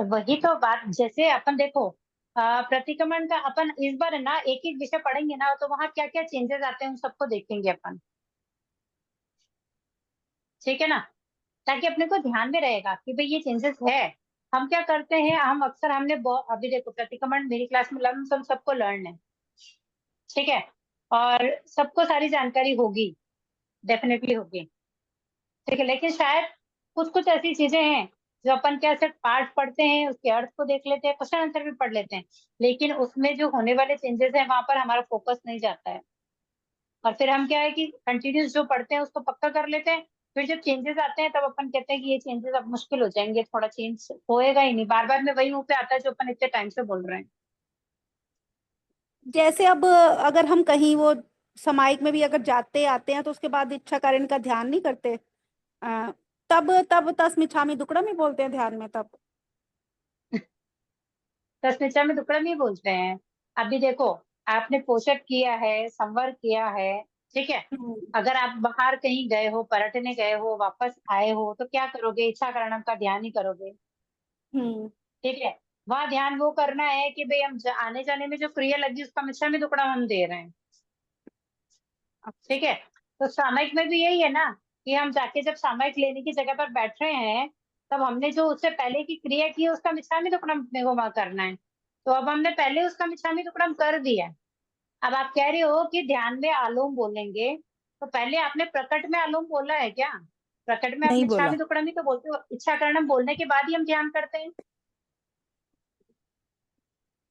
वही तो बात, जैसे अपन देखो प्रतिक्रमण का अपन इस बार है ना एक एक विषय पढ़ेंगे ना, तो वहाँ क्या क्या चेंजेस आते हैं उन सबको देखेंगे अपन, ठीक है ना, ताकि अपने को ध्यान में रहेगा कि भाई ये चेंजेस है। हम क्या करते हैं, हम अक्सर हमने अभी देखो प्रतिक्रमण मेरी क्लास में लर्न सबको लर्न है, ठीक है, और सबको सारी जानकारी होगी, डेफिनेटली होगी, ठीक है। लेकिन शायद कुछ कुछ ऐसी चीजें हैं जो अपन क्या सिर्फ पार्ट पढ़ते हैं, उसके अर्थ को देख लेते हैं, क्वेश्चन आंसर भी पढ़ लेते हैं, लेकिन उसमें जो होने वाले चेंजेस है वहां पर हमारा फोकस नहीं जाता है। और फिर हम क्या है कि कंटिन्यूस जो पढ़ते हैं उसको पक्का कर लेते हैं, फिर जब चेंजेस आते हैं तब अपन कहते हैं कि ये चेंजेस अब मुश्किल हो जाएंगे, थोड़ा चेंज होएगा ही नहीं, बार बार में वही मुंह पे आता है जो अपन इतने टाइम से बोल रहे हैं। जैसे अब अगर हम कहीं वो सामायिक में भी अगर जाते आते हैं तो उसके बाद इच्छा कारण का ध्यान नहीं करते, अ, तब तब तस्मिच्छामि दुक्कडम ही बोलते हैं ध्यान में तब। तस्मिच्छा में दुक्कडम ही बोलते हैं। अभी देखो, आपने पोषक किया है, संवर किया है, ठीक है। अगर आप बाहर कहीं गए हो, पर्यटने गए हो, वापस आए हो, तो क्या करोगे? इच्छा करणम का ध्यान ही करोगे, हम्म। ठीक है। वहां ध्यान वो करना है कि भाई हम आने जाने में जो क्रिया लगी उसका मिच्छा में दुक्कडम हम दे रहे हैं, ठीक है। तो सामयिक में भी यही है ना, कि हम जाके जब सामयिक लेने की जगह पर बैठ रहे हैं, तब हमने जो उससे पहले की क्रिया की है उसका मिच्छामि दुक्कडम अपने को वहां करना है। तो अब हमने पहले उसका मिच्छामि दुक्कडम कर दिया है। अब आप कह रहे हो कि ध्यान में आलोम बोलेंगे, तो पहले आपने प्रकट में आलोम बोला है क्या? प्रकट में आप नहीं बोला। मिच्छामि दुक्कडम ही तो बोलते हो, इच्छा करणम बोलने के बाद ही हम ध्यान करते हैं।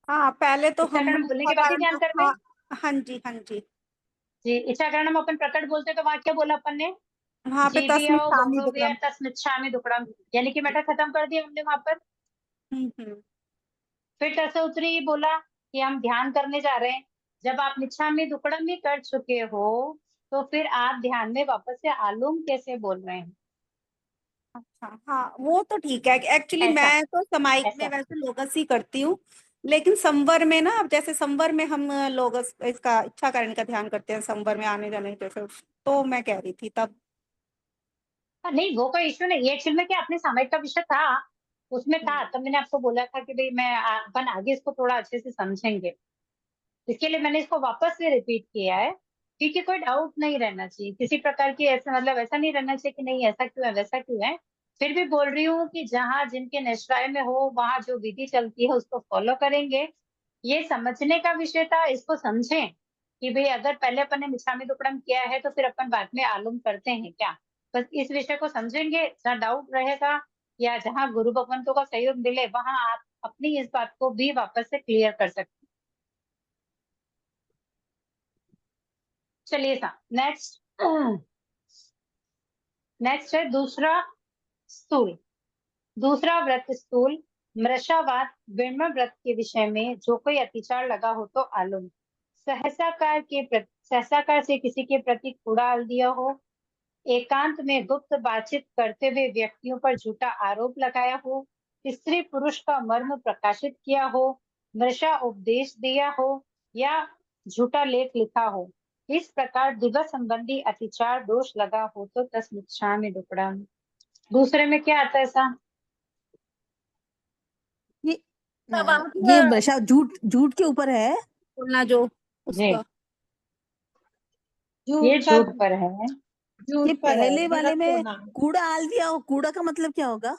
हाँ, पहले तो इच्छा हम करणम बोलने के बाद ही ध्यान करते हाँ, हैं। हाँ जी, हाँ जी। जी, इच्छा करणम अपन प्रकट बोलते हैं, तो वहां क्या बोला अपन ने? वहां पे जीवियो तस्मिच्छामि गौरव्य दुक्कडम। तस्मिच्छामि दुक्कडम, यानी कि मैटर खत्म कर दिया हमने वहां पर। हम्म। फिर तसोत्तरी बोला कि हम ध्यान करने जा रहे हैं। जब आप निच्छामि दुक्कडम भी कर चुके हो, तो फिर आप ध्यान में वापस से आलोम कैसे बोल रहे हैं? अच्छा, हाँ वो तो ठीक है। एक्चुअली ऐसा मैं तो समाइक में ऐसा वैसे लोगस ही करती हूँ, लेकिन संवर में ना, अब जैसे संवर में हम लोगस इसका इच्छा कारण का ध्यान करते हैं, संवर में आने जाने जैसे, तो मैं कह रही थी तब। नहीं, वो कोई इश्यू नहीं। ये एक्चुअल में क्या अपने सामयिक का विषय था, उसमें था, तब मैंने आपको बोला था कि भाई मैं अपन आगे इसको थोड़ा अच्छे से समझेंगे, इसके लिए मैंने इसको वापस से रिपीट किया है, क्योंकि कोई डाउट नहीं रहना चाहिए किसी प्रकार की, ऐसा मतलब ऐसा नहीं रहना चाहिए कि नहीं ऐसा क्यों है वैसा क्यों है। फिर भी बोल रही हूँ कि जहाँ जिनके निश्चय में हो वहां जो विधि चलती है उसको फॉलो करेंगे। ये समझने का विषय था, इसको समझें कि भाई अगर पहले अपन ने मिच्छामि दुक्कडम किया है तो फिर अपन बाद में आलम करते हैं क्या। बस इस विषय को समझेंगे, जहाँ डाउट रहेगा या जहाँ गुरु भगवंतों का सहयोग मिले वहां आप अपनी इस बात को भी वापस से क्लियर कर सकते हैं। चलिए सा नेक्स्ट, नेक्स्ट है दूसरा स्थूल। दूसरा व्रत स्थूल, मृषावात विण्म व्रत के विषय में जो कोई अतिचार लगा हो तो आलम। सहसाकार से किसी के प्रति कूड़ा डाल दिया हो, एकांत में गुप्त बातचीत करते हुए व्यक्तियों पर झूठा आरोप लगाया हो, स्त्री पुरुष का मर्म प्रकाशित किया हो, मृषा उपदेश दिया हो, या झूठा लेख लिखा हो, इस प्रकार दिवस संबंधी अतिचार दोष लगा हो तो तस्मिच्छामि दुक्कडम। दूसरे में क्या आता है ऐसा? ये तब आप ये बशा झूठ झूठ के ऊपर है। बोलना जो जी, उसका। झूठ ये का, झूठ पर है। झूठ ये पर है, पहले वाले विरक्त में होना। कूड़ा डाल दिया हो, कूड़ा का मतलब क्या होगा?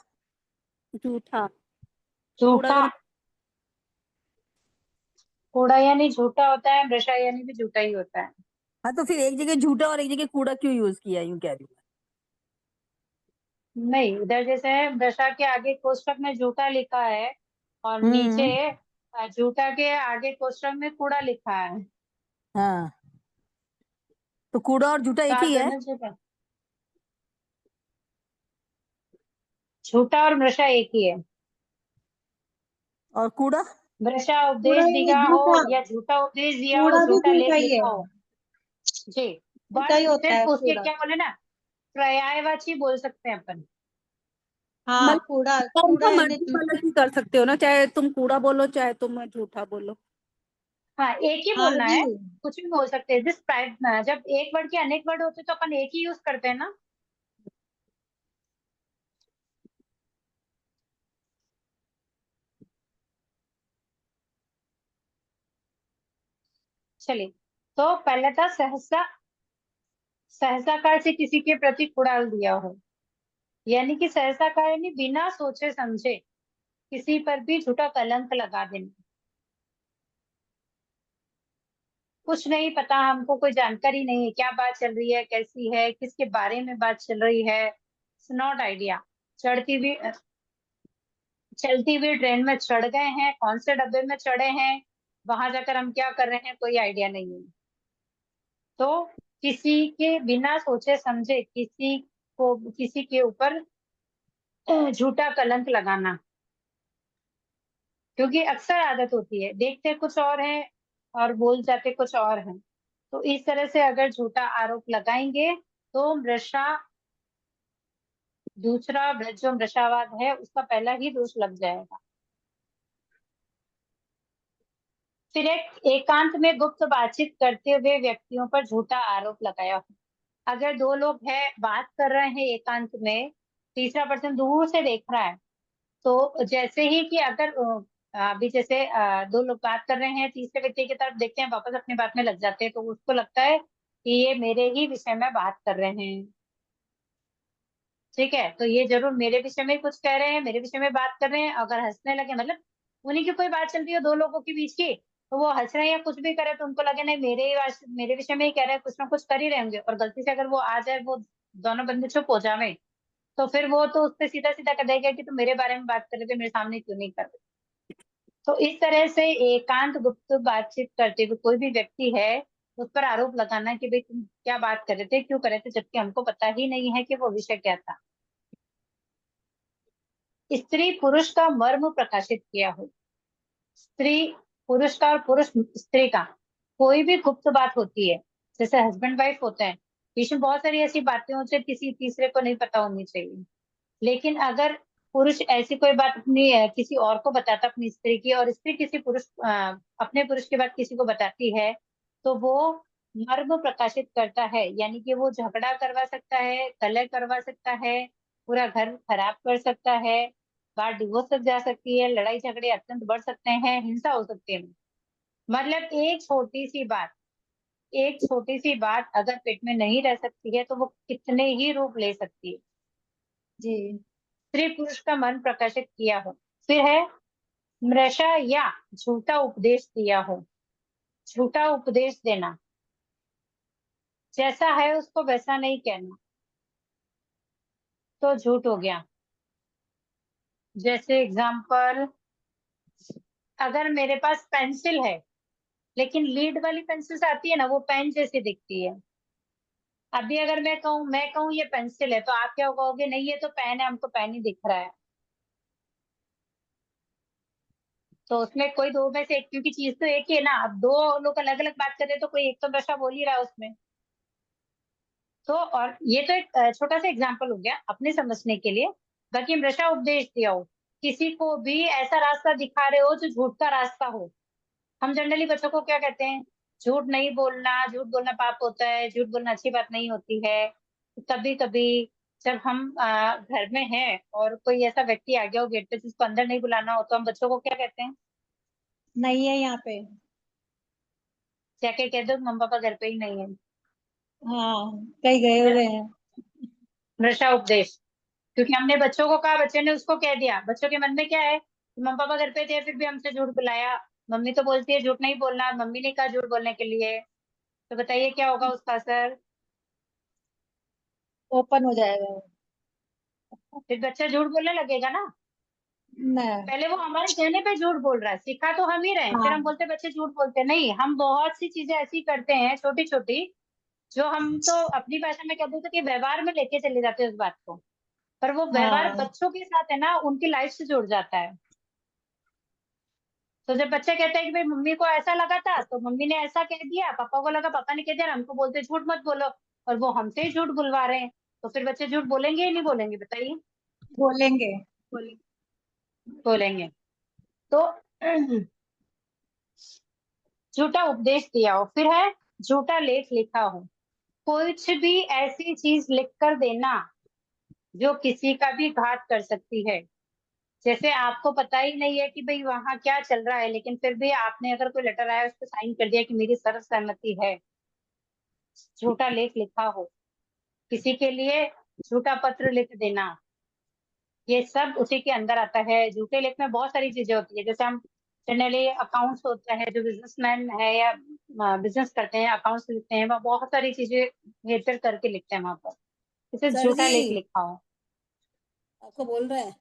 झूठा, कूड़ा झूठा, का कूड़ा यानी झूठा होता है, मृषा यानी भी झूठा ही होता है। हाँ, तो फिर एक जगह झूठा और एक जगह कूड़ा क्यों यूज किया, यूं कह रही हूँ। नहीं, इधर जैसे मृषा के आगे कोष्टक में झूठा लिखा है और नीचे हम्म। झूठा के आगे कोष्टक में कूड़ा लिखा है, हाँ, तो कूड़ा और झूठा तो एक आप ही है। दोनों झूठा, झूठा और मृषा एक ही है। और कूड़ा? मृषा कूड़ा उपदेश ये दिया हो झूठा, या झूठा उपदेश दिया हो, कूड़ा भी झूठा झूठा लेख ही है, लिखा हो। जी, झूठा ही बट होता है सिर्फ उसके कूड़ा। क्या बोले ना, पर्यायवाची बोल सकते हैं अपन। हाँ, मतलब कूड़ा, कौन कूड़ा सा यानी मर्जी झूठा। गलत ही कर सकते हो ना, चाहे तुम कूड़ा बोलो चाहे तुम झूठा बोलो। हाँ, एक ही हाँ बोलना जी। है, कुछ भी बोल सकते हैं। जिस प्राइड जब एक वर्ड के अनेक वर्ड होते तो अपन एक ही यूज करते हैं ना। चलिए, तो पहले था सहसा, सहसाकार से किसी के प्रति कुड़ाल दिया हो, यानी कि सहसाकार यानी बिना सोचे समझे किसी पर भी झूठा कलंक लगा देना। कुछ नहीं पता, हमको कोई जानकारी नहीं है क्या बात चल रही है, कैसी है, किसके बारे में बात चल रही है, नॉट आइडिया। चलती हुई ट्रेन में चढ़ गए हैं, कौन से डब्बे में चढ़े हैं, वहां जाकर हम क्या कर रहे हैं, कोई आइडिया नहीं है। तो किसी के बिना सोचे समझे किसी के ऊपर झूठा कलंक लगाना, क्योंकि अक्सर आदत होती है, देखते कुछ और है और बोल जाते कुछ और हैं। तो इस तरह से अगर झूठा आरोप लगाएंगे तो दूसरा जो मृषावाद है उसका पहला ही दोष लग जाएगा। फिर एकांत में गुप्त बातचीत करते हुए व्यक्तियों पर झूठा आरोप लगाया हो। अगर दो लोग हैं, बात कर रहे हैं एकांत में, तीसरा पर्सन दूर से देख रहा है, तो जैसे ही कि अगर अभी जैसे दो लोग बात कर रहे हैं, तीसरे व्यक्ति की तरफ देखते हैं, वापस अपनी बात में लग जाते हैं, तो उसको लगता है कि ये मेरे ही विषय में बात कर रहे हैं। ठीक है, तो ये जरूर मेरे विषय में कुछ कह रहे हैं, मेरे विषय में बात कर रहे हैं। अगर हंसने लगे, मतलब उन्हीं की कोई बात चल रही है दो लोगों के बीच की, तो वो हंस रहे हैं या कुछ भी करे, तो उनको लगे नहीं मेरे विषय में ही कह रहे हैं, कुछ ना कुछ कर ही रहे होंगे। और गलती से अगर वो आ जाए, वो दोनों बंदे चुप हो जावे, तो फिर वो तो उससे सीधा सीधा कह देगा कि तुम मेरे बारे में बात कर रहे थे, मेरे सामने क्यों नहीं कर रहे। तो इस तरह से एकांत गुप्त बातचीत करते हुए कोई भी व्यक्ति है, उस पर आरोप लगाना कि भाई तुम क्या बात कर रहे थे, क्यों कर रहे थे, जबकि हमको पता ही नहीं है कि वो विषय क्या था। स्त्री पुरुष का मर्म प्रकाशित किया हो। स्त्री पुरुष का और पुरुष स्त्री का कोई भी गुप्त बात होती है, जैसे हस्बैंड वाइफ होते हैं, बीच में बहुत सारी ऐसी बातें होती है किसी तीसरे को नहीं पता होनी चाहिए। लेकिन अगर पुरुष ऐसी कोई बात अपनी किसी और को बताता अपनी स्त्री की, और स्त्री किसी अपने पुरुष की बात किसी को बताती है, तो वो मर्म प्रकाशित करता है, यानी कि वो झगड़ा करवा सकता है, कलह करवा सकता है, पूरा घर खराब कर सकता है, बात डिवोर्स तक जा सकती है, लड़ाई झगड़े अत्यंत बढ़ सकते हैं, हिंसा हो सकती है। मतलब एक छोटी सी बात अगर पेट में नहीं रह सकती है, तो वो कितने ही रूप ले सकती है। जी। स्त्री पुरुष का मन प्रकाशित किया हो। फिर है मृषा या झूठा उपदेश दिया हो। झूठा उपदेश देना, जैसा है उसको वैसा नहीं कहना, तो झूठ हो गया। जैसे एग्जाम्पल, अगर मेरे पास पेंसिल है, लेकिन लीड वाली पेंसिल आती है ना, वो पेन जैसी दिखती है। अभी अगर मैं कहूँ ये पेंसिल है, तो आप क्या कहोगे, नहीं ये तो पेन है, हमको पेन ही दिख रहा है। तो उसमें कोई दो में से एक, क्योंकि चीज तो एक ही है ना। अब दो लोग अलग अलग बात कर रहे हैं, तो कोई एक तो भाषा बोल ही रहा है उसमें। तो और ये तो एक छोटा सा एग्जाम्पल हो गया अपने समझने के लिए। बाकी मृषा उपदेश दिया हो, किसी को भी ऐसा रास्ता दिखा रहे हो जो झूठ का रास्ता हो। हम जनरली बच्चों को क्या कहते हैं, झूठ नहीं बोलना, झूठ बोलना पाप होता है, झूठ बोलना अच्छी बात नहीं होती है। कभी कभी जब हम घर में हैं और कोई ऐसा व्यक्ति आ गया हो गेट पे जिसको अंदर नहीं बुलाना हो, तो हम बच्चों को क्या कहते हैं, नहीं है यहाँ पे। जाके कह दो मम्मा पापा घर पे ही नहीं है। हाँ, कहीं गए हुए हैं। मृषा उपदेश, क्योंकि हमने बच्चों को कहा, बच्चे ने उसको कह दिया। बच्चों के मन में क्या है कि मम्मा पापा घर पे थे, फिर भी हमसे झूठ बुलाया। मम्मी तो बोलती है झूठ नहीं बोलना, मम्मी ने कहा झूठ बोलने के लिए। तो बताइए क्या होगा उसका असर। ओपन हो जाएगा वो। फिर बच्चा झूठ बोलने लगेगा ना। नहीं। पहले वो हमारे कहने पे झूठ बोल रहा है, सिखा तो हम ही रहे हैं, फिर हम हाँ। बोलते बच्चे झूठ बोलते नहीं। हम बहुत सी चीजें ऐसी करते हैं छोटी छोटी, जो हम तो अपनी भाषा में कह देते कि व्यवहार में लेके चले जाते हैं उस बात को, पर वो व्यवहार हाँ। बच्चों के साथ है ना, उनकी लाइफ से जुड़ जाता है। तो जब बच्चा कहता है कि भाई मम्मी को ऐसा लगा था, तो मम्मी ने ऐसा कह दिया, पापा को लगा पापा ने कह दिया, हमको बोलते झूठ मत बोलो, और वो हमसे ही झूठ बुलवा रहे हैं। तो फिर बच्चे झूठ बोलेंगे या नहीं बोलेंगे, बताइए। बोलेंगे। बोलेंगे। तो झूठा उपदेश दिया हो। फिर है झूठा लेख लिखा हो। कुछ भी ऐसी चीज लिख कर देना जो किसी का भी घात कर सकती है। जैसे आपको पता ही नहीं है कि भाई वहां क्या चल रहा है, लेकिन फिर भी आपने अगर कोई लेटर आया उस पर साइन कर दिया कि मेरी सर्व सहमति है। झूठा लेख लिखा हो, किसी के लिए झूठा पत्र लिख देना, ये सब उसी के अंदर आता है। झूठे लेख में बहुत सारी चीजें होती है, जैसे हम जनरली अकाउंट्स होता है, जो बिजनेसमैन है या बिजनेस करते हैं, अकाउंट्स लिखते हैं, वह बहुत सारी चीजें हेरफेर करके लिखते हैं वहां पर, इसे सर झूठा लेख जी लिखा हो। आपको बोल रहे हैं।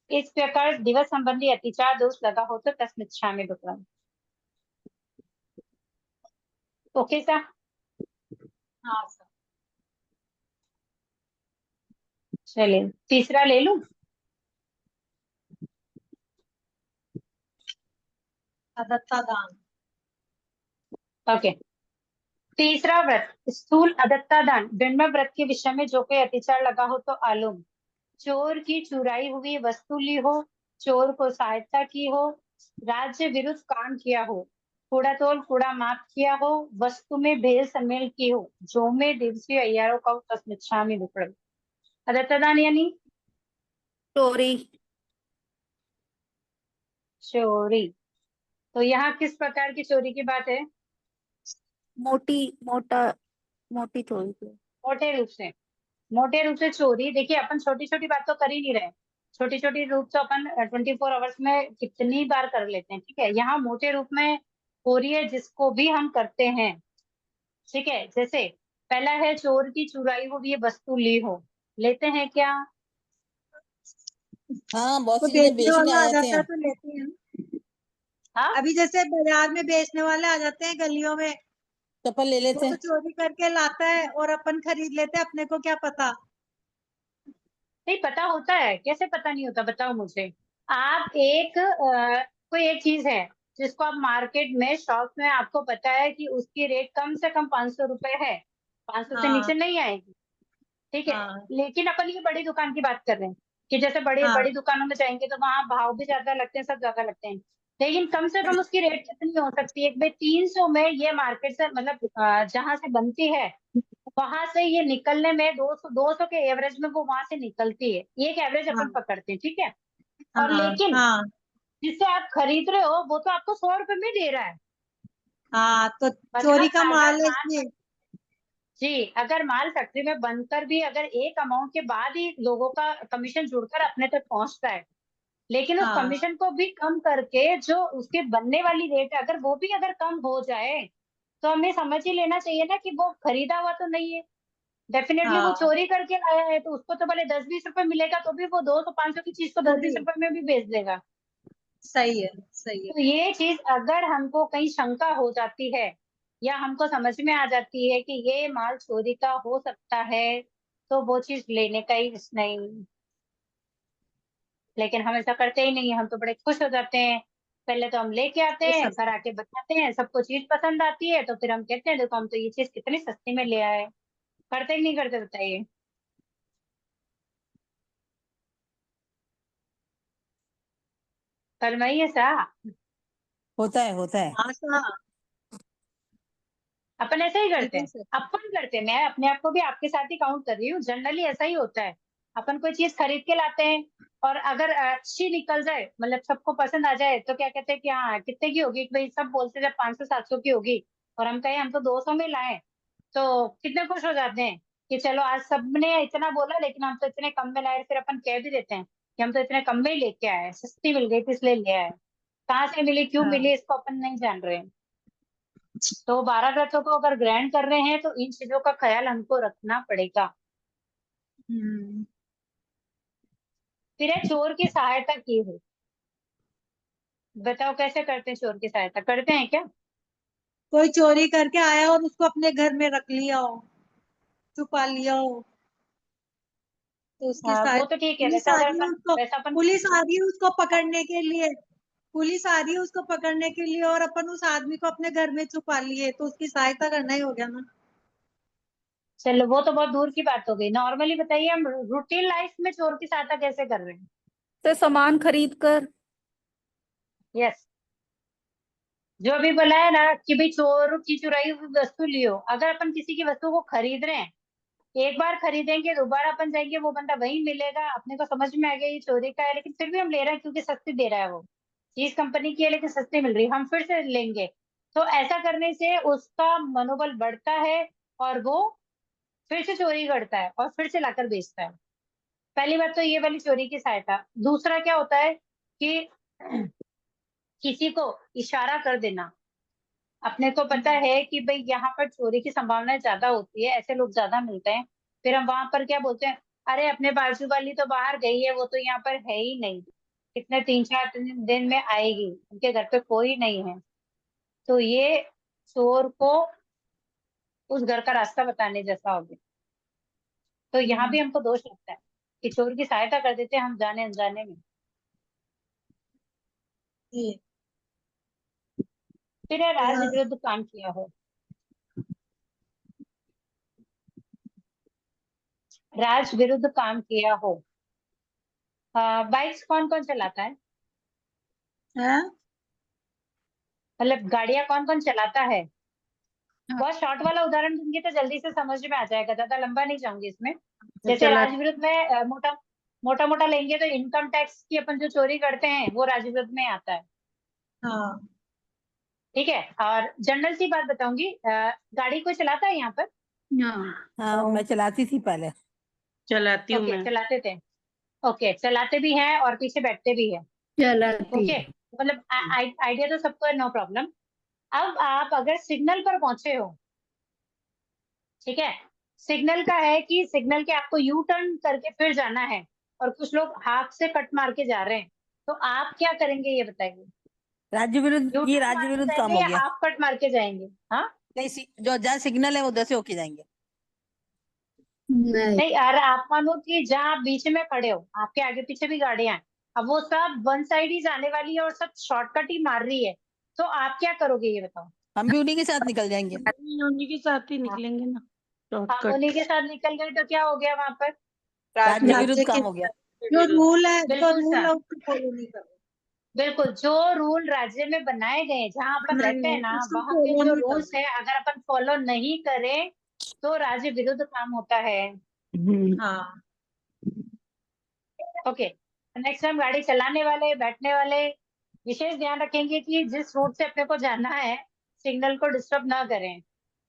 इस प्रकार दिवस संबंधी अतिचार दोष लगा हो तो तस्मिच्छामि दुक्कडम। Okay sir. हाँ सर। चलिए तीसरा ले लूं। अदत्ता दान। ओके। तीसरा व्रत स्थूल अदत्ता दान। ब्रह्म व्रत के विषय में जो कोई अतिचार लगा हो तो आलूम। चोर की चुराई हुई वस्तु ली हो, चोर को सहायता की हो, राज्य विरुद्ध काम किया हो, कूड़ा तोल कूड़ा माप किया हो, वस्तु में भेद सम्मेल की हो, जो में दिवसीय अय्यारों का तस्मिच्छामि दुक्कडम। अदत्तदान यानी चोरी। चोरी। तो यहाँ किस प्रकार की चोरी की बात है? मोटी चोरी की। मोटे रूप से। मोटे रूप से चोरी। देखिए अपन छोटी छोटी बात तो कर ही नहीं रहे, छोटी छोटी रूप तो अपन 24 आवर्स में कितनी बार कर लेते हैं, ठीक है। यहाँ मोटे रूप में हो रही है, जिसको भी हम करते हैं, ठीक है। जैसे पहला है चोर की चुराई हुई वस्तु ली हो, लेते हैं क्या? हाँ बहुत तो सी चीजें बेचने बेचने वाला आ आ जाते जाता है हैं। तो लेते हैं। हाँ अभी जैसे बाजार में बेचने वाले आ जाते हैं गलियों में, चप्पल ले वो लेते तो हैं। चोरी करके लाता है और अपन खरीद लेते हैं, अपने को क्या पता। नहीं पता होता है, कैसे पता नहीं होता, बताओ मुझे। आप एक कोई एक चीज है जिसको आप मार्केट में शॉप में आपको पता है कि उसकी रेट कम से कम 500 रुपए है, 500 से हाँ नीचे नहीं आएगी, ठीक है। हाँ लेकिन अपन ये बड़ी दुकान की बात कर रहे हैं कि जैसे बड़ी हाँ बड़ी दुकानों में जाएंगे तो वहां भाव भी ज्यादा लगते हैं, सब ज्यादा लगते हैं, लेकिन कम से कम उसकी रेट कितनी हो सकती है? भाई 300 में ये मार्केट से मतलब जहां से बनती है वहां से ये निकलने में 200 के एवरेज में वो वहां से निकलती है, ये एक एवरेज अपन हाँ पकड़ते हैं, ठीक है। और हाँ लेकिन हाँ जिससे आप खरीद रहे हो वो तो आपको 100 रुपए में दे रहा है। हाँ, तो चोरी मतलब का अगर माल है माल, इसलिए। जी अगर माल फैक्ट्री में बनकर भी अगर एक अमाउंट के बाद ही लोगों का कमीशन जुड़कर अपने तक पहुंचता है, लेकिन उस हाँ कमीशन को भी कम करके जो उसके बनने वाली रेट है, अगर वो भी अगर कम हो जाए तो हमें समझ ही लेना चाहिए ना कि वो खरीदा हुआ तो नहीं है। डेफिनेटली वो हाँ, चोरी करके लाया है, तो उसको तो भले 10-20 रुपए मिलेगा तो भी वो 200-500 की चीज को वो दस भी बीस रुपए में भी बेच देगा। सही है, सही है। तो ये चीज अगर हमको कहीं शंका हो जाती है या हमको समझ में आ जाती है कि ये माल चोरी का हो सकता है, तो वो चीज लेने का ही नहीं। लेकिन हम ऐसा करते ही नहीं है, हम तो बड़े खुश हो जाते हैं। पहले तो हम लेके आते ये हैं, सब घर आके बताते हैं, सबको चीज पसंद आती है, तो फिर हम कहते हैं देखो हम तो ये चीज कितनी सस्ती में ले आए। करते ही नहीं करते, बताइए। फरमाइए सा। होता है होता है। हाँ सा, अपन ऐसा ही करते बिल्कुल हैं। सही। अपन करते हैं, मैं अपने आप को भी आपके साथ ही काउंट कर रही हूँ, जनरली ऐसा ही होता है। अपन कोई चीज खरीद के लाते हैं और अगर अच्छी निकल जाए, मतलब सबको पसंद आ जाए, तो क्या कहते हैं कि हाँ कितने की होगी, भाई सब बोलते हैं जब 500-700 की होगी और हम कहें हम तो 200 में लाए, तो कितने खुश हो जाते हैं कि चलो आज सबने इतना बोला लेकिन हम तो इतने कम में लाए। फिर अपन कह भी देते हैं कि हम तो इतने कम में ही लेके आए, सस्ती मिल गई थी इसलिए ले आए। कहाँ से मिली, क्यों हाँ मिली, इसको अपन नहीं जान रहे हैं। तो 12 व्रतों को अगर ग्रहण कर रहे हैं तो इन चीजों का ख्याल हमको रखना पड़ेगा। हम्म। फिर है चोर की सहायता की हो। बताओ कैसे करते हैं, चोर की सहायता करते हैं क्या? कोई चोरी करके आया और उसको अपने घर में रख लिया हो, छुपा लिया हो, तो उसकी वो शायद तो ठीक है, पुलिस वैसा आ अगर रही है अपन उसको, वैसा अपन पुलिस आ रही है उसको पकड़ने के लिए, पुलिस आ रही है उसको पकड़ने के लिए और अपन उस आदमी को अपने घर में छुपा लिए, तो उसकी सहायता करना ही हो गया ना। चलो वो तो बहुत दूर की बात हो गई। नॉर्मली बताइए हम रूटीन लाइफ में चोर की सहायता कैसे कर रहे हैं? से सामान खरीद कर। यस, जो अभी बोला है ना कि भाई चोर की चुराई हुई वस्तु लियो, अगर अपन किसी की वस्तु को खरीद रहे हैं, एक बार खरीदेंगे दोबारा अपन जाएंगे वो बंदा वही मिलेगा, अपने को समझ में आ गया ये चोरी का है, लेकिन फिर भी हम ले रहे हैं क्योंकि सस्ती दे रहा है, वो चीज कंपनी की है लेकिन सस्ती मिल रही है, हम फिर से लेंगे। तो ऐसा करने से उसका मनोबल बढ़ता है और वो फिर से चोरी करता है और फिर से लाकर बेचता है। पहली बात तो ये वाली चोरी की सहायता। दूसरा क्या होता है कि किसी को इशारा कर देना। अपने को पता है कि भाई यहाँ पर चोरी की संभावना ज्यादा होती है, ऐसे लोग ज्यादा मिलते हैं, फिर हम वहां पर क्या बोलते हैं, अरे अपने बाजू वाली तो बाहर गई है, वो तो यहाँ पर है ही नहीं, कितने 3-4 दिन में आएगी, उनके घर पे कोई नहीं है। तो ये चोर को उस घर का रास्ता बताने जैसा हो गया। तो यहाँ भी हमको दोष लगता है कि चोर की सहायता कर देते हैं हम जाने अनजाने में। जी। फिर है राज्य विरुद्ध काम किया हो। राज विरुद्ध काम किया हो। बाइक्स कौन कौन चलाता है, हाँ? मतलब गाड़ियां कौन कौन चलाता है। बहुत शॉर्ट वाला उदाहरण दूंगी तो जल्दी से समझ में आ जाएगा, ज्यादा लंबा नहीं जाऊंगी इसमें। जैसे चला राज विरुद्ध में मोटा मोटा मोटा लेंगे तो इनकम टैक्स की अपन जो चोरी करते हैं वो राज विरुद्ध में आता है। हाँ। ठीक है, और जनरल सी बात बताऊंगी, गाड़ी कोई चलाता है यहाँ पर। हाँ मैं चलाती थी पहले। चलाती हूँ ओके मैं। चलाते थे। ओके चलाते भी हैं और पीछे बैठते भी है। ओके मतलब आइडिया तो सबको है, नो प्रॉब्लम। अब आप अगर सिग्नल पर पहुंचे हो, ठीक है, सिग्नल का है कि सिग्नल के आपको यू टर्न करके फिर जाना है, और कुछ लोग हाथ से कट मार के जा रहे हैं, तो आप क्या करेंगे ये बताइए। राज्य विरुद्ध, यू ये टर्न राज्य मार के विरुद्ध काम जाएंगे हो या गया। हाफ कट मार के जाएंगे। हाँ नहीं जो जहाँ सिग्नल है उधर से होके जाएंगे। नहीं, अरे आप मानो कि जहाँ आप बीच में खड़े हो, आपके आगे पीछे भी गाड़ियां हैं, अब वो सब वन साइड ही जाने वाली है और सब शॉर्टकट ही मार रही है, तो आप क्या करोगे ये बताओ। हम भी उन्हीं के साथ निकल जाएंगे। उन्हीं के साथ ही निकलेंगे ना, हम शॉर्टकट। उन्हीं के साथ निकल गए तो क्या हो गया वहां पर। राज्य विरुद्ध राज्य के काम हो गया। जो रूल है, जो बिल्कुल रूल सर, है उसको फॉलो नहीं कर रहे। बिल्कुल जो रूल राज्य में बनाए गए हैं, जहाँ अपन रहते हैं ना, उसको वहाँ के फॉलो जो नहीं कर रूल्स रहे। है अगर अपन फॉलो नहीं करें तो राज्य विरुद्ध काम होता है। हाँ। ओके, नेक्स्ट टाइम गाड़ी चलाने वाले बैठने वाले विशेष ध्यान रखेंगे कि जिस रूट से अपने को जाना है सिग्नल को डिस्टर्ब ना करें,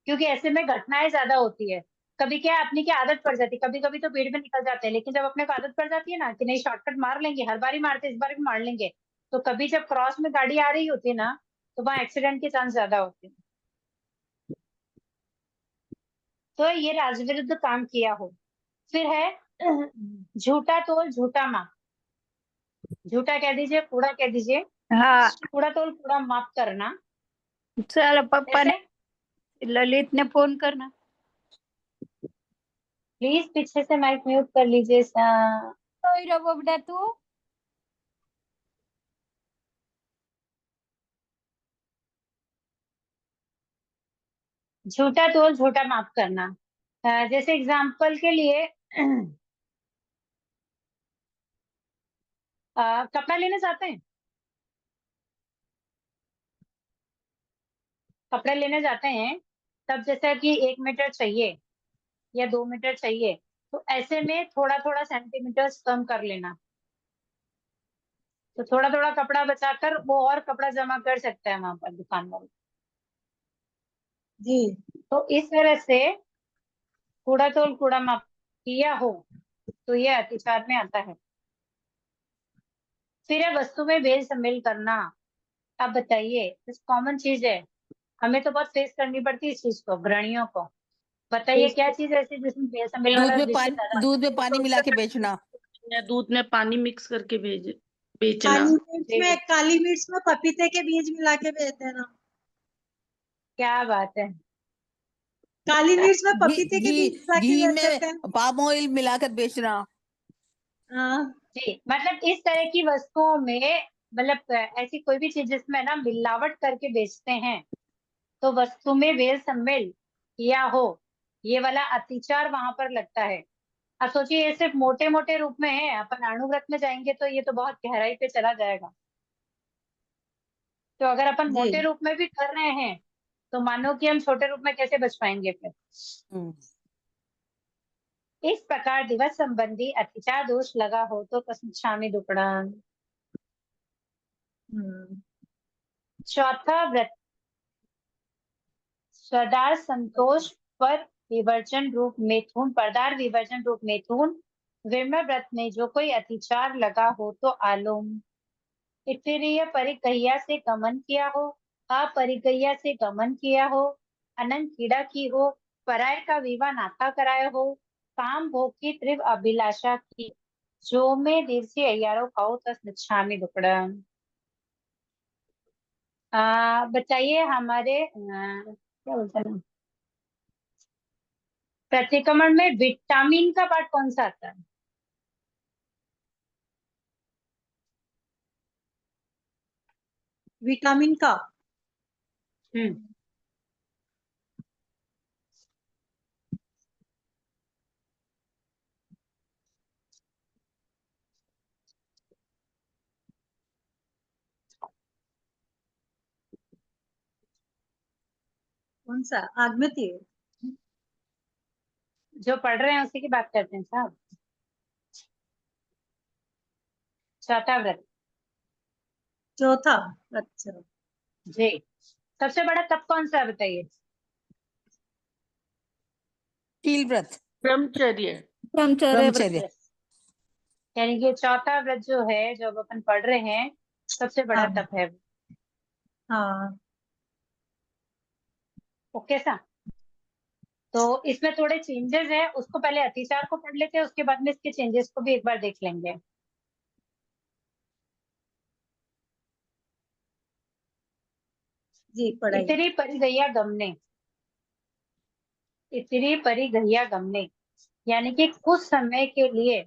क्योंकि ऐसे में घटनाएं ज्यादा होती है। कभी क्या है, अपनी क्या आदत पड़ जाती है, कभी कभी तो भीड़ में निकल जाते हैं, लेकिन जब अपने को आदत पड़ जाती है ना कि नहीं शॉर्टकट मार लेंगे, हर बार ही मारते इस बार भी मार लेंगे, तो कभी जब क्रॉस में गाड़ी आ रही होती है ना तो वहां एक्सीडेंट के चांस ज्यादा होते हैं। तो ये राजविरुद्ध काम किया हो। फिर है झूठा तोल झूठा माप। झूठा कह दीजिए, कूड़ा कह दीजिए। हाँ कूड़ा तोल कूड़ा माप करना। चल पप्पा ने जैसे ललित ने फोन करना। प्लीज पीछे से माइक म्यूट कर लीजिए। कोई रो बबडा तू झूठा तोल झूठा माप करना। जैसे एग्जाम्पल के लिए कपड़ा लेने जाते हैं, कपड़े लेने जाते हैं, तब जैसा कि 1 मीटर चाहिए या 2 मीटर चाहिए, तो ऐसे में थोड़ा थोड़ा सेंटीमीटर्स कम कर लेना, तो थोड़ा थोड़ा कपड़ा बचाकर वो और कपड़ा जमा कर सकता है वहां पर दुकानदार। जी। तो इस तरह से कूड़ा तोल कूड़ा माप किया हो तो ये अतिचार में आता है। फिर है वस्तु में बेल सम्मिल करना। आप बताइए, इस कॉमन चीज है, हमें तो बहुत फेस करनी पड़ती है इस चीज को, गृहिणियों को। बताइए क्या चीज ऐसी जिसमें बेल सम्मिल वाला दृश्य ज्यादा। दूध में पानी मिला के बेचना। दूध में पानी मिक्स करके बेचना। काली मिर्च में पपीते के बीज मिला के बेच देना। क्या बात है। काली मिर्च में घी पपीते के घी बीज मिला के घी बेच में देते हैं। पाम ऑयल मिलाकर बेचना। हाँ। जी, मतलब इस तरह की वस्तुओं में, मतलब ऐसी कोई भी चीज जिसमें ना मिलावट करके बेचते हैं, तो वस्तु में बेल सम्मिल किया हो, ये वाला अतिचार वहां पर लगता है। अब सोचिए ये सिर्फ मोटे मोटे रूप में है, अपन अणुव्रत में जाएंगे तो ये तो बहुत गहराई पे चला जाएगा। तो अगर अपन जी। मोटे रूप में भी कर रहे हैं तो मानो कि हम छोटे रूप में कैसे बच पाएंगे फिर। इस प्रकार दिवस संबंधी अतिचार दोष लगा हो तो तस्मिच्छामि दुक्कडम। चौथा व्रत, स्वदार संतोष पर विवर्जन रूप मैथुन, परदार विवर्जन रूप मैथुन। विमल व्रत में जो कोई अतिचार लगा हो तो आलोम। इतरीय परिकहिया से गमन किया हो, अपरिकहिया से गमन किया हो, अनंत कीड़ा की हो, पराय का विवाह नाता कराया हो, काम भोग की तीव्र अभिलाषा की, जो में दीर्घी अय्यारो खाओ तस निच्छामी दुक्कडम। बताइए हमारे क्या बोलते हैं, प्रतिक्रमण में विटामिन का पार्ट कौन सा आता है? विटामिन का हम्म कौन सा? आगमती है। जो पढ़ रहे हैं उसी की बात करते हैं साहब। चौथा व्रत। चौथा। अच्छा। जी। सबसे बड़ा तप कौन सा है बताइए? शील व्रत, ब्रह्मचर्य। ब्रह्मचर्य। यानी कि चौथा व्रत जो है, जो अब अपन पढ़ रहे हैं, सबसे बड़ा हाँ तप है। हाँ ओके सा। तो इसमें थोड़े चेंजेस है, उसको पहले अतिचार को पढ़ लेते हैं, उसके बाद में इसके चेंजेस को भी एक बार देख लेंगे। जी, पढ़ाई। इतरी परिगया गमने, इतरी परिगया गमने, यानी कि कुछ समय के लिए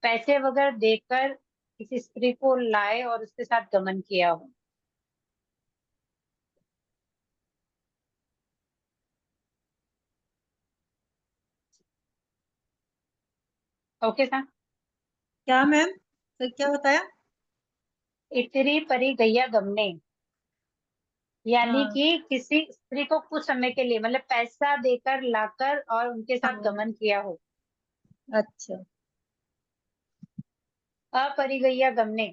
पैसे वगैरह देकर किसी स्त्री को लाए और उसके साथ गमन किया हो। ओके सा। क्या मैम? तो क्या बताया? इतरी परिगया गमने, यानी हाँ कि किसी स्त्री को कुछ समय के लिए, मतलब पैसा देकर लाकर और उनके साथ हाँ। गमन किया हो। अच्छा। अपरिगया गमने,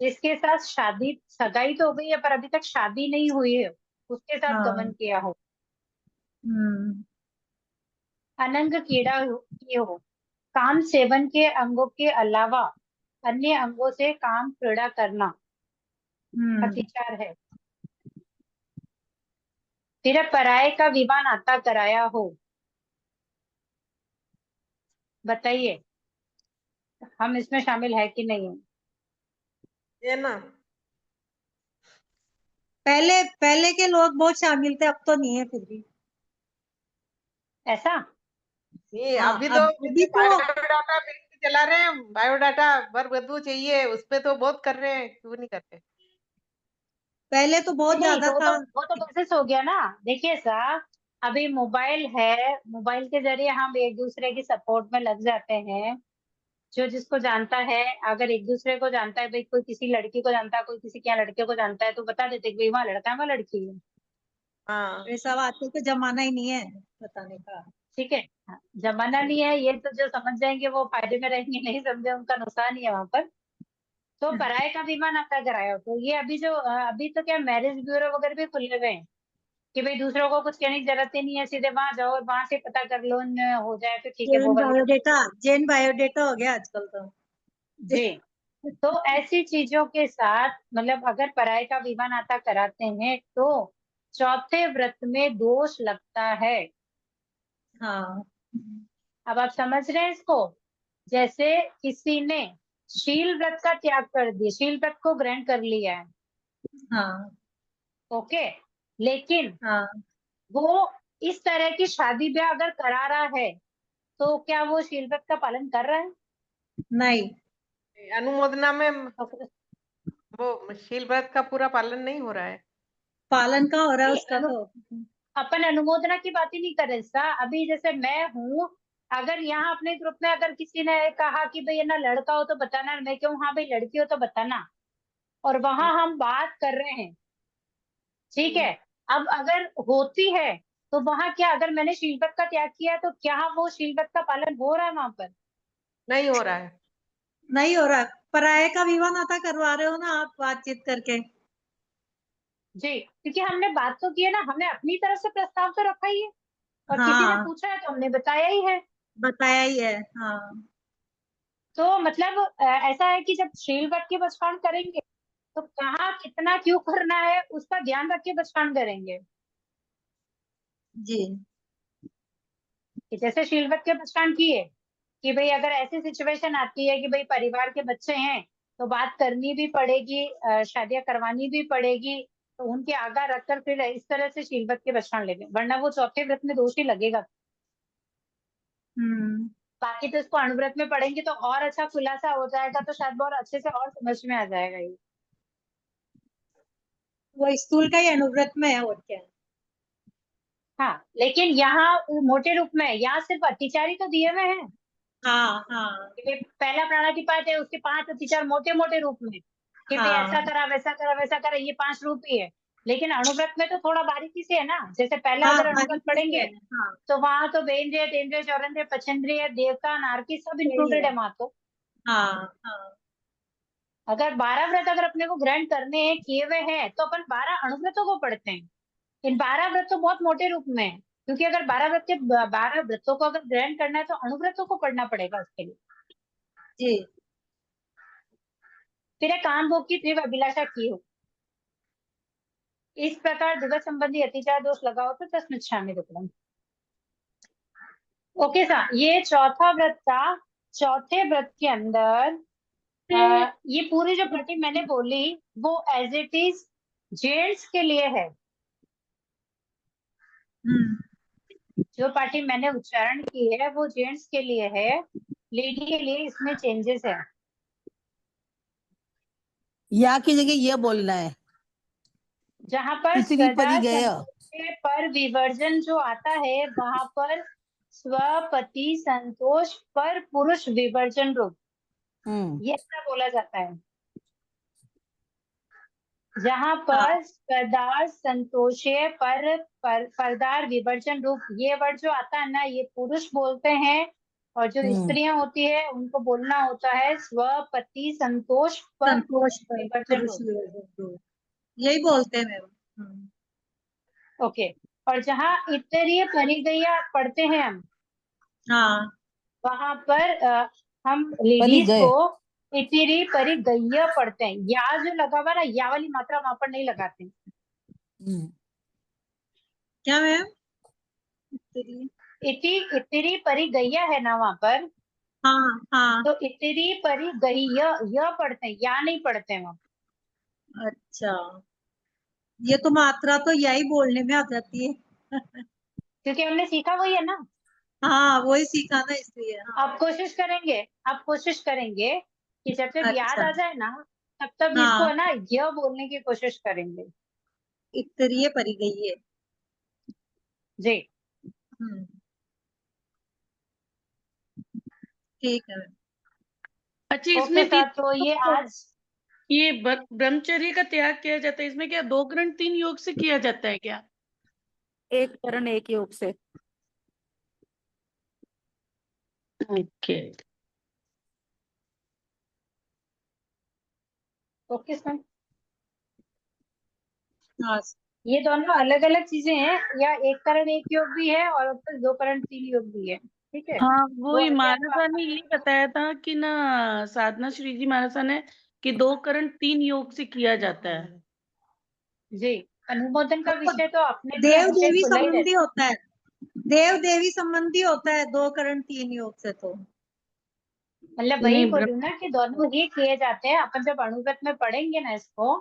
जिसके साथ शादी सगाई तो हो गई है पर अभी तक शादी नहीं हुई है, उसके साथ गमन हाँ। किया हो। हम्म। अनंग कीड़ा की हो, काम सेवन के अंगों के अलावा अन्य अंगों से काम क्रीड़ा करना हम्म। अतिचार है। फिर पराये का विवाह नाता कराया हो। बताइए हम इसमें शामिल है कि नहीं है? ये ना, पहले पहले के लोग बहुत शामिल थे, अब तो नहीं है फिर भी। ऐसा? ये हाँ, अभी तो अब अभी तो बायोडाटा भी चला रहे हैं, बायोडाटा वर वधु चाहिए, उस पे तो बहुत कर रहे हैं, क्यों नहीं करते? पहले तो बहुत नहीं ज्यादा तो था। वो तो प्रोसेस हो गया ना। देखिए साहब, अभी मोबाइल है, मोबाइल के जरिए हम एक दूसरे की सपोर्ट में लग जाते हैं। जो जिसको जानता है, अगर एक दूसरे को जानता है, भाई कोई किसी लड़की को जानता है, कोई किसी के यहाँ लड़के को जानता है, तो बता देते कि भाई वहाँ लड़का है, वहाँ लड़की है। हाँ, वैसा अब आजकल तो जमाना ही नहीं है बताने का। ठीक है। हाँ, जमाना नहीं है, ये तो जो समझ जाएंगे वो फायदे में रहेंगे, नहीं समझे उनका नुकसान ही है वहां पर। तो पराये का बीमा नाता कराया हो, तो ये अभी जो अभी तो क्या मैरिज ब्यूरो वगैरह भी खुले हुए हैं कि भाई दूसरों को कुछ कहने की जरूरत ही नहीं है, सीधे वहां जाओ और वहां से पता कर लो, हो जाए तो ठीक है, वो वाली। जेन बायोडेटा हो गया आजकल तो। जी। तो ऐसी चीजों के साथ, मतलब अगर पराये का विवाह नाता कराते हैं तो चौथे व्रत में दोष लगता है। हाँ अब आप समझ रहे हैं इसको? जैसे किसी ने शील व्रत का त्याग कर दिया, शील व्रत को ग्रहण कर लिया है, हाँ ओके, लेकिन हाँ। वो इस तरह की शादी ब्याह अगर करा रहा है, तो क्या वो शील व्रत का पालन कर रहा है? नहीं, अनुमोदना में तो फिर- वो शील व्रत का पूरा पालन नहीं हो रहा है। पालन का हो रहा है नहीं, उसका तो। अपन अनुमोदना की बात ही नहीं कर रहे सा। अभी जैसे मैं हूँ, अगर यहाँ अपने ग्रुप में अगर किसी ने कहा कि भाई है ना लड़का हो तो बताना, मैं क्यों हाँ भाई लड़की हो तो बताना, और वहां हम बात कर रहे हैं, ठीक है। अब अगर होती है तो वहां क्या, अगर मैंने शील व्रत का त्याग किया तो क्या वो शील व्रत का पालन हो रहा है वहां पर? नहीं हो रहा है। नहीं हो रहा। पराये का विवाह नाता करवा रहे हो ना आप बातचीत करके। जी, क्योंकि हमने बात तो की है ना, हमने अपनी तरफ से प्रस्ताव तो रखा ही है, और किसी ने हाँ, पूछा है तो हमने बताया ही है। बताया ही है। हाँ तो मतलब ऐसा है कि जब शीलवत की बचकान करेंगे तो कहाँ कितना क्यों करना है उसका ध्यान रख के बचकान करेंगे। जी कि जैसे शीलवत के बचकान किए कि भाई अगर ऐसी सिचुएशन आती है कि भाई परिवार के बच्चे हैं तो बात करनी भी पड़ेगी, शादियां करवानी भी पड़ेगी, तो उनके आगा रखकर फिर इस तरह से शीलवत के बचकान लेंगे, वरना वो चौथे व्रत में दोषी लगेगा। हम्म बाकी तो इसको अणुव्रत में पढ़ेंगे तो और अच्छा खुलासा हो जाएगा, तो शायद बहुत अच्छे से और समझ में आ जाएगा ये। वो स्थूल का ही अनुव्रत में है और क्या है। हाँ लेकिन यहाँ मोटे रूप में, यहाँ सिर्फ अतिचारी तो दिए हुए हैं। हाँ हाँ ये पहला प्राणाधिपात है, उसके 5 अतिचार मोटे मोटे रूप में कि भाई ऐसा हाँ करा वैसा करा वैसा करा, ये 5 रूप ही है। लेकिन अणुव्रत में तो थोड़ा बारीकी से है ना, जैसे पहला हाँ अगर अणुव्रत बारीकी से पढ़ेंगे है, हाँ तो वहां तो बेंद्रिय तेंद्रिय चौरेंद्रिय पचेंद्रिय देवता नारकी सब यही इंक्लूडेड है। है वहां तो। हाँ हाँ अगर 12 व्रत अगर अपने को ग्रहण करने हैं किए हुए हैं तो अपन 12 अणुव्रतों को पढ़ते हैं। इन 12 व्रत तो बहुत मोटे रूप में है, क्योंकि अगर 12 व्रत के 12 व्रतों को अगर ग्रहण करना है तो अणुव्रतों को पढ़ना पड़ेगा उसके लिए। जी फिर एक काम भोग की तीव्र अभिलाषा की हो, इस प्रकार दिवस संबंधी अतिचार दोष लगा हो तो तस्मिन् क्षामि दुक्कडम। ओके सर, ये चौथा व्रत था। चौथे व्रत के अंदर ये पूरी जो पार्टी मैंने बोली वो एज इट इज जेंट्स के लिए है। जो पार्टी मैंने उच्चारण की है वो जेंट्स के लिए है, लेडी के लिए इसमें चेंजेस है। या की जगह ये बोलना है, जहां पर इतनी परी सदा गया। संतोष पर विवर्जन जो आता है वहां पर स्वपति संतोष पर पुरुष विवर्जन रूप, ये ऐसा बोला जाता है। जहां पर पदार्थ संतोषे पर परदार विवर्जन रूप, ये वर्ड जो आता है ना ये पुरुष बोलते हैं, और जो स्त्रियां होती है उनको बोलना होता है स्वपति संतोष पर संतोष पुरुष पर विवर्जन पुरुष रूप। विवर्जन, यही बोलते हैं मैम। ओके। और जहाँ इतरीय परिगया पढ़ते हैं हम, हाँ वहां पर हम परी लेडीज गए। को इतरी परिगय पढ़ते हैं। या जो लगा हुआ ना, या वाली मात्रा वहां पर नहीं लगाते। क्या मैम? इतरी परिगया है ना वहां पर, हाँ हाँ तो इतरी परिगय य पढ़ते हैं, या नहीं पढ़ते हैं वहां। अच्छा, ये तो मात्रा तो यही बोलने में आ जाती है। क्योंकि हमने सीखा वही है ना। हाँ वही सीखा ना इसलिए। हाँ आप कोशिश करेंगे, आप कोशिश करेंगे कि जब जब याद अच्छा आ जाए ना तब तब इसको हाँ, है ना य बोलने की कोशिश करेंगे। इतरिये परी गई है। जी हम्म, ठीक है मैम। अच्छा, ओके इसमें सर, तो ये आज ये ब्रह्मचर्य का त्याग किया जाता है, इसमें क्या 2 ग्रहण 3 योग से किया जाता है क्या? एक करण एक योग से। ओके। ओके सर, हाँ ये दोनों अलग अलग चीजें हैं, या एक करण एक योग भी है और फिर 2 करण 3 योग भी है, ठीक है। हाँ, वो वही अपने महाराजा आप ने यही बताया था कि ना, साधना श्री जी महाराजा ने कि 2 करण 3 योग से किया जाता है। जी, अनुमोदन का वो विषय तो अपने लिए देव हमेशा देवी खुला ही संबंधी रहता है। होता है, देव देवी संबंधी होता है 2 करण 3 योग से तो। मतलब वही नहीं, बोल रही हूँ ना कि दोनों ही किए जाते हैं। अपन जब अणुव्रत में पढ़ेंगे ना इसको,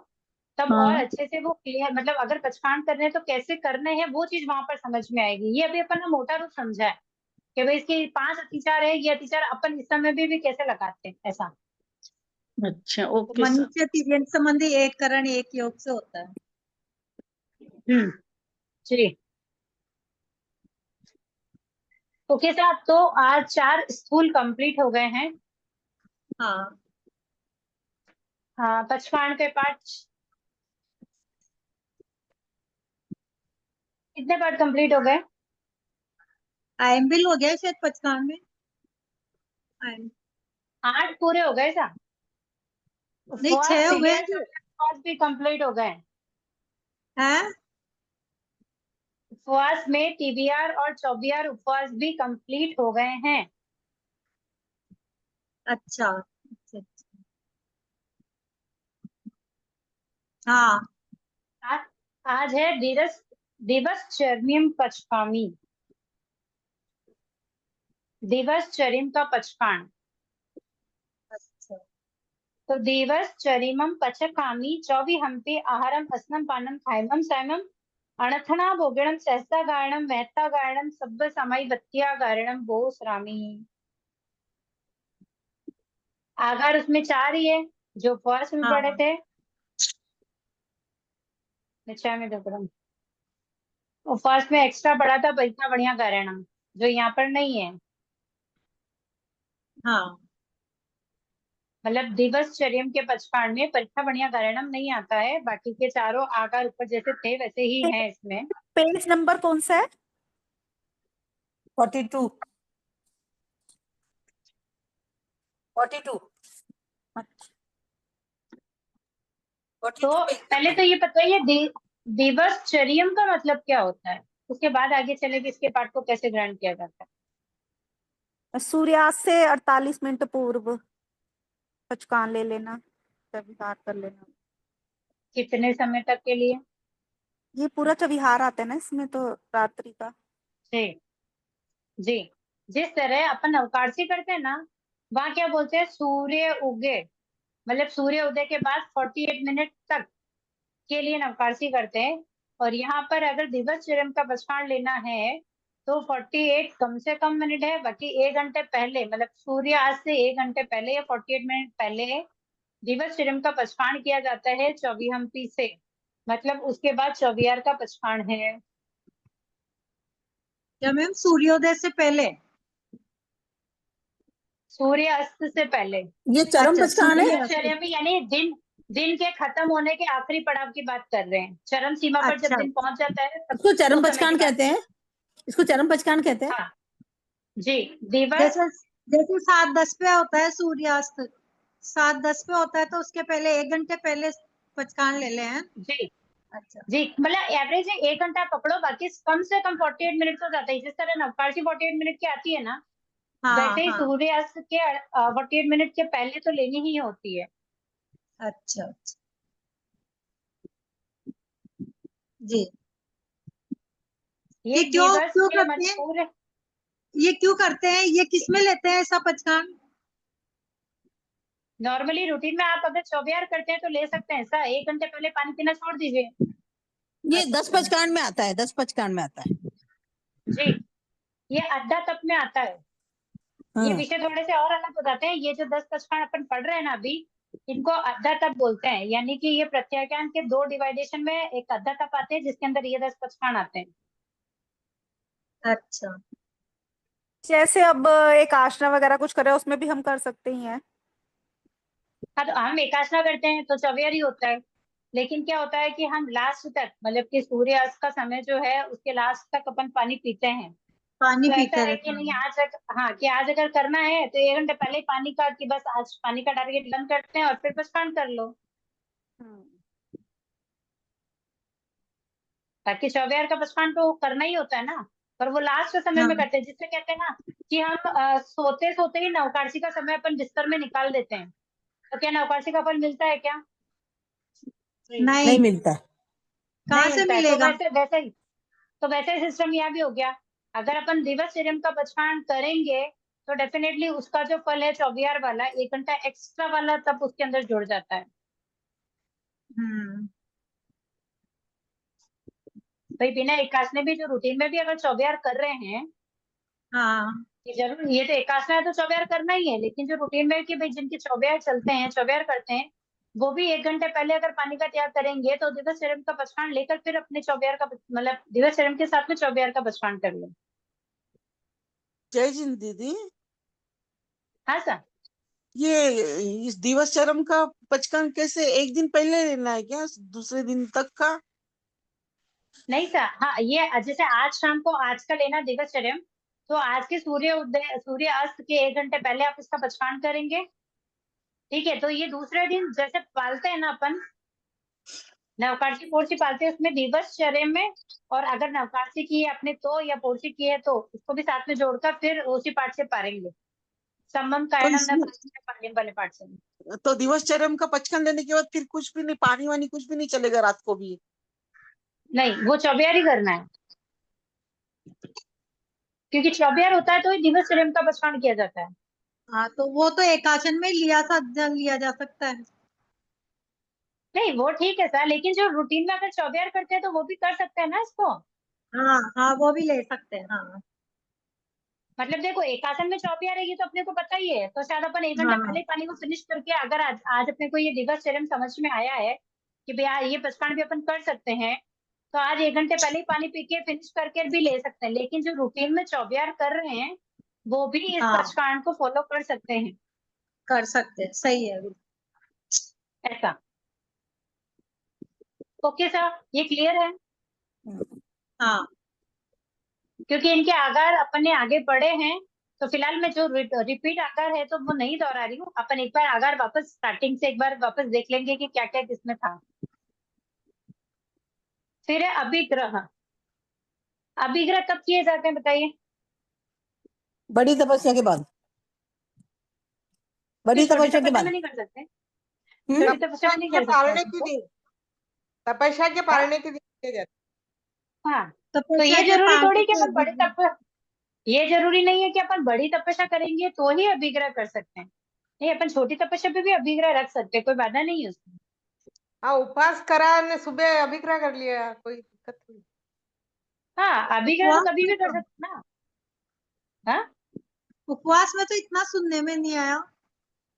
तब और हाँ, अच्छे से वो क्लियर, मतलब अगर पचकांड करने हैं तो कैसे करने हैं वो चीज वहां पर समझ में आएगी। ये अभी अपन ने मोटा रूप समझा है कि भाई इसके 5 अतिचार है, ये अतिचार अपन इस समय भी कैसे लगाते हैं ऐसा। अच्छा, तो ओके सर। मनुष्य तिर्यक संबंधी 1 करण 1 योग से होता है। जी ओके साहब, तो आज 4 स्थूल कंप्लीट हो गए हैं। हाँ हाँ, पचकांड के पाठ कितने पाठ कंप्लीट हो गए? आयम्बिल हो गया शायद पचकान में। 8 पूरे हो गए साहब। नहीं उपवास 6 हो गए टीबीआर जो उपवास भी कंप्लीट हो गए। है। उपवास में टीबीआर और चौबियार उपवास भी कंप्लीट हो गए हैं। अच्छा अच्छा अच्छा। हाँ आज आज है दिवस दिवस चर्मियम पचकामी, दिवस चरिम का पचकाण। अच्छा। तो दिवस चरिमम पचकामी चौवी हम्पी आहारम अस्नम पानम खायमम सायमम अणथना भोगिणम सहसा गायणम महता गायणम सब्ब समाई बत्तिया गायणम बोस रामी। आगार उसमें 4 ही है जो फर्स्ट में पढ़े हाँ थे, निश्चय में दुकड़म। और फर्स्ट में एक्स्ट्रा पढ़ा था परीक्षा बढ़िया गायणम, जो यहाँ पर नहीं है। हाँ मतलब दिवस चर्यम के पचकाण में परीक्षा बढ़िया गायणम नहीं आता है, बाकी के चारों आकार ऊपर जैसे थे वैसे ही हैं इसमें। पेज नंबर कौन सा है? 42 42 तो 42 पेज पहले तो ये बताइए दिवस चर्यम का मतलब क्या होता है, उसके बाद आगे चले कि इसके पाठ को कैसे ग्रहण किया जाता है। सूर्यास्त से 48 मिनट पूर्व पचकान ले लेना, विहार कर लेना। कितने समय तक के लिए? ये पूरा विहार आता है ना इसमें, तो रात्रि का। जी जी, जिस तरह अपन अवकाशी करते हैं ना, वहां क्या बोलते हैं, सूर्य उगे, मतलब सूर्य उदय के बाद 48 मिनट तक के लिए नवकाशी करते हैं। और यहाँ पर अगर दिवस चर्यम का पचकाण लेना है तो 48 कम से कम मिनट है, बाकी 1 घंटे पहले, मतलब सूर्यास्त से 1 घंटे पहले या 48 मिनट पहले दिवस चर्यम का पचकाण किया जाता है चौवीहम्पी से। मतलब उसके बाद चौबियार का पचकाण है। क्या मैम, सूर्योदय से पहले? सूर्य अस्त से पहले। ये चरम अच्छा, पचकाण है। दिवस चर्यम यानी दिन के खत्म होने के आखिरी पड़ाव की बात कर रहे हैं। चरम सीमा पर जब अच्छा दिन पहुंच जाता है तब इसको चरम उस समय की पचकाण बात। कहते हैं, इसको चरम पचकाण कहते हैं। हाँ जी, दिवस जैसे जैसे 7:10 पे होता है सूर्यास्त, 7:10 पे होता है तो उसके पहले 1 घंटे पहले पचकान ले ले हैं। जी अच्छा जी, मतलब एवरेज 1 घंटा पकड़ो, बाकी कम से कम 48 मिनट हो जाता है। जिस तरह नवकाशी 48 मिनट की आती है ना, हाँ वैसे ही हाँ। सूर्यास्त के 48 मिनट के पहले तो लेनी ही होती है। अच्छा अच्छा जी। ये ये क्यों दिवस क्यों के करते हैं? पूरे ये क्यों करते हैं? ये किस में लेते हैं ऐसा पचकान? नॉर्मली रूटीन में आप अगर चौबियार करते हैं तो ले सकते हैं ऐसा, 1 घंटे पहले पानी पीना छोड़ दीजिए। ये 10 अच्छा पचकाण में आता है, 10 पचकाण में आता है। जी, ये अड्डा तप में आता है। ये हाँ विषय थोड़े से और अलग हो जाते हैं। ये जो 10 पचकाण अपन पढ़ रहे हैं ना अभी, इनको अड्डा तप बोलते हैं। यानी कि ये प्रत्याख्यान के 2 डिवाइडेशन में एक अड्डा तप आते हैं जिसके अंदर ये 10 पचकाण आते हैं। अच्छा। जैसे अब एक आसना वगैरह कुछ करे उसमें भी हम कर सकते ही हैं। हाँ, तो हम एकासना करते हैं तो चौबियार ही होता है। लेकिन क्या होता है कि हम लास्ट तक, मतलब कि सूर्यास्त का समय जो है उसके लास्ट तक अपन पानी पीते हैं। पानी तो ऐसा पीते है रहते कि नहीं हैं। हाँ, कि आज अगर करना है तो 1 घंटे पहले ही पानी का, कि बस आज पानी का टारगेट डन करते हैं और फिर बस पान कर लो। ताकि चौबियार का बचकान तो करना ही होता है ना, पर वो लास्ट समय में हाँ करते हैं। जिससे कहते हैं ना कि हम सोते सोते ही नवकाशी का समय अपन बिस्तर में निकाल देते हैं, तो क्या नवकाशी का फल मिलता है क्या? नहीं नहीं, मिलता। कहाँ नहीं से मिलता है। तो मिलेगा? वैसे वैसे ही तो वैसे ही सिस्टम यहाँ भी हो गया। अगर अपन दिवस चर्यम का बचकान करेंगे तो डेफिनेटली उसका जो फल है चौबियार वाला, 1 घंटा एक्स्ट्रा वाला तब उसके अंदर जुड़ जाता है। हम्म। भाई बिना एकासने भी जो रूटीन में भी अगर चौबियार कर रहे हैं, हाँ ये जरूर, ये तो एकासना है तो चौबियार करना ही है, लेकिन जो रूटीन में कि भाई जिनके चौबियार चलते हैं, चौबियार करते हैं, वो भी 1 घंटे पहले अगर पानी का त्याग करेंगे तो दिवस चर्यम का बचकान लेकर फिर अपने चौबियार का, मतलब दिवस चर्यम के साथ में चौबियार का बचकान कर ले। जय जिन दीदी, हाँ सर। ये इस दिवस चरम का पचकान कैसे एक दिन पहले लेना है क्या, दूसरे दिन तक का? नहीं सर, हाँ, ये जैसे आज शाम को आज का लेना दिवस चर्यम, तो आज के सूर्य अस्त के 1 घंटे पहले आप इसका बचकान करेंगे। ठीक है, तो ये दूसरे दिन जैसे पालते हैं ना अपन, नवकाशी पोर्ची पालते हैं उसमें दिवस चर्यम में, और अगर नवकाशी की है अपने तो या पोर्ची की है तो उसको भी साथ में जोड़कर फिर उसी पाठ से पारेंगे। सम्मम कायणम न इसमें- पालिम वाले पाठ से। तो दिवसचर्या का 55 लेने के बाद फिर कुछ भी नहीं, पानी वानी कुछ भी नहीं चलेगा रात को भी? नहीं, वो चौबियार ही करना है, क्योंकि चौबियार होता है तो ही दिवसचर्या का पचकान किया जाता है। हाँ, तो वो तो एकाशन में लिया जा सकता है। नहीं वो ठीक है सर, लेकिन जो रूटीन में अगर चौबियार करते हैं तो वो भी कर सकते हैं ना इसको। हाँ हाँ, वो भी ले सकते हैं। हाँ मतलब देखो, एक आसन में चौबियार रहेगी तो अपने को पता ही है, तो शायद अपन 1 घंटा हाँ पहले ही पानी को फिनिश करके, अगर आज अपने को ये दिवसचर्या समझ में आया है कि भैया ये पचकान भी अपन कर सकते हैं, तो आज 1 घंटे पहले ही पानी पी के फिनिश करके भी ले सकते हैं। लेकिन जो रूटीन में चौबियार कर रहे हैं वो भी इस हाँ, पचकान को फॉलो कर सकते हैं, कर सकते हैं, सही है। ऐसा। ओके सर, ये क्लियर है? हाँ क्योंकि इनके आकार अपने आगे पढ़े हैं, तो फिलहाल मैं जो रिपीट आकार है तो वो नहीं दोहरा रही हूँ। अपन एक बार आकार वापस स्टार्टिंग से एक बार वापस देख लेंगे कि क्या क्या किसमें था। फिर है अभिग्रह। अभिग्रह कब किए जाते हैं बताइए? बड़ी तपस्या के बाद, बड़ी छोटी तपस्या के तपस्या में बाद। नहीं कर सकते? हम्म? छोटी तपस्या में नहीं के कर सकते पालने अपन के को? दिन, तपस्या के पालने के दिन किया जाता हाँ, तो तपस्या ये के जरूरी पालने थोड़ी कि के अपन बड़ी दिन। ये जरूरी नहीं है कि अपन बड़ी तपस्या करेंगे तो ही अभिग्रह कर सकते हैं। नहीं, अपन छोटी तपस्या पे भी अभिग्रह रख सकते हैं, कोई बाधा नहीं है उसमें। हाँ, उपवास करा ने सुबह अभिग्रह कर लिया, कोई दिक्कत नहीं। हाँ, अभिग्रह उपवास तो कभी में भी कर तो सकते हैं ना। हाँ, उपवास में तो इतना सुनने में नहीं आया।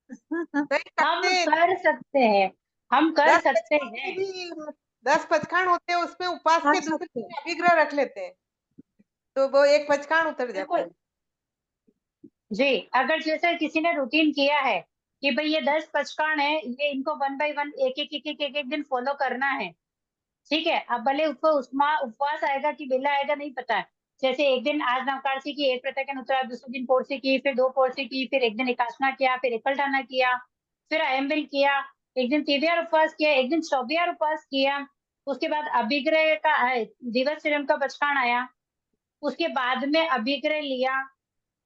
नहीं हम करते। कर सकते हैं, हम कर 10 सकते पचखान हैं। में भी 10 पचखान होते हैं, उसमें उपवास कर के दूसरे सकते हैं। दिन अभिग्रह रख लेते हैं, तो वो एक पचखान उतर जाता बिल्कुल है। जी। अगर जैसे किसी ने रूटीन किया है कि भाई ये 10 पचकान है, ये इनको 1 बाय 1 एक एक दिन फॉलो करना है, ठीक है। अब भले उसको उपवास आएगा कि बिल्ला आएगा नहीं पता है। जैसे एक दिन आज नवकारसी की 1 प्रत्येक अनुत्तरा, दूसरे दिन पोरसी की, फिर 2 पोरसी की, फिर एक दिन एकासना किया, फिर एकलठाना किया, फिर अयंबिल किया, एक दिन तिबियार उपवास किया, एक दिन चौबियार उपवास किया। उसके बाद अभिग्रह का दिवसचर्या का पचकान आया, उसके बाद में अभिग्रह लिया।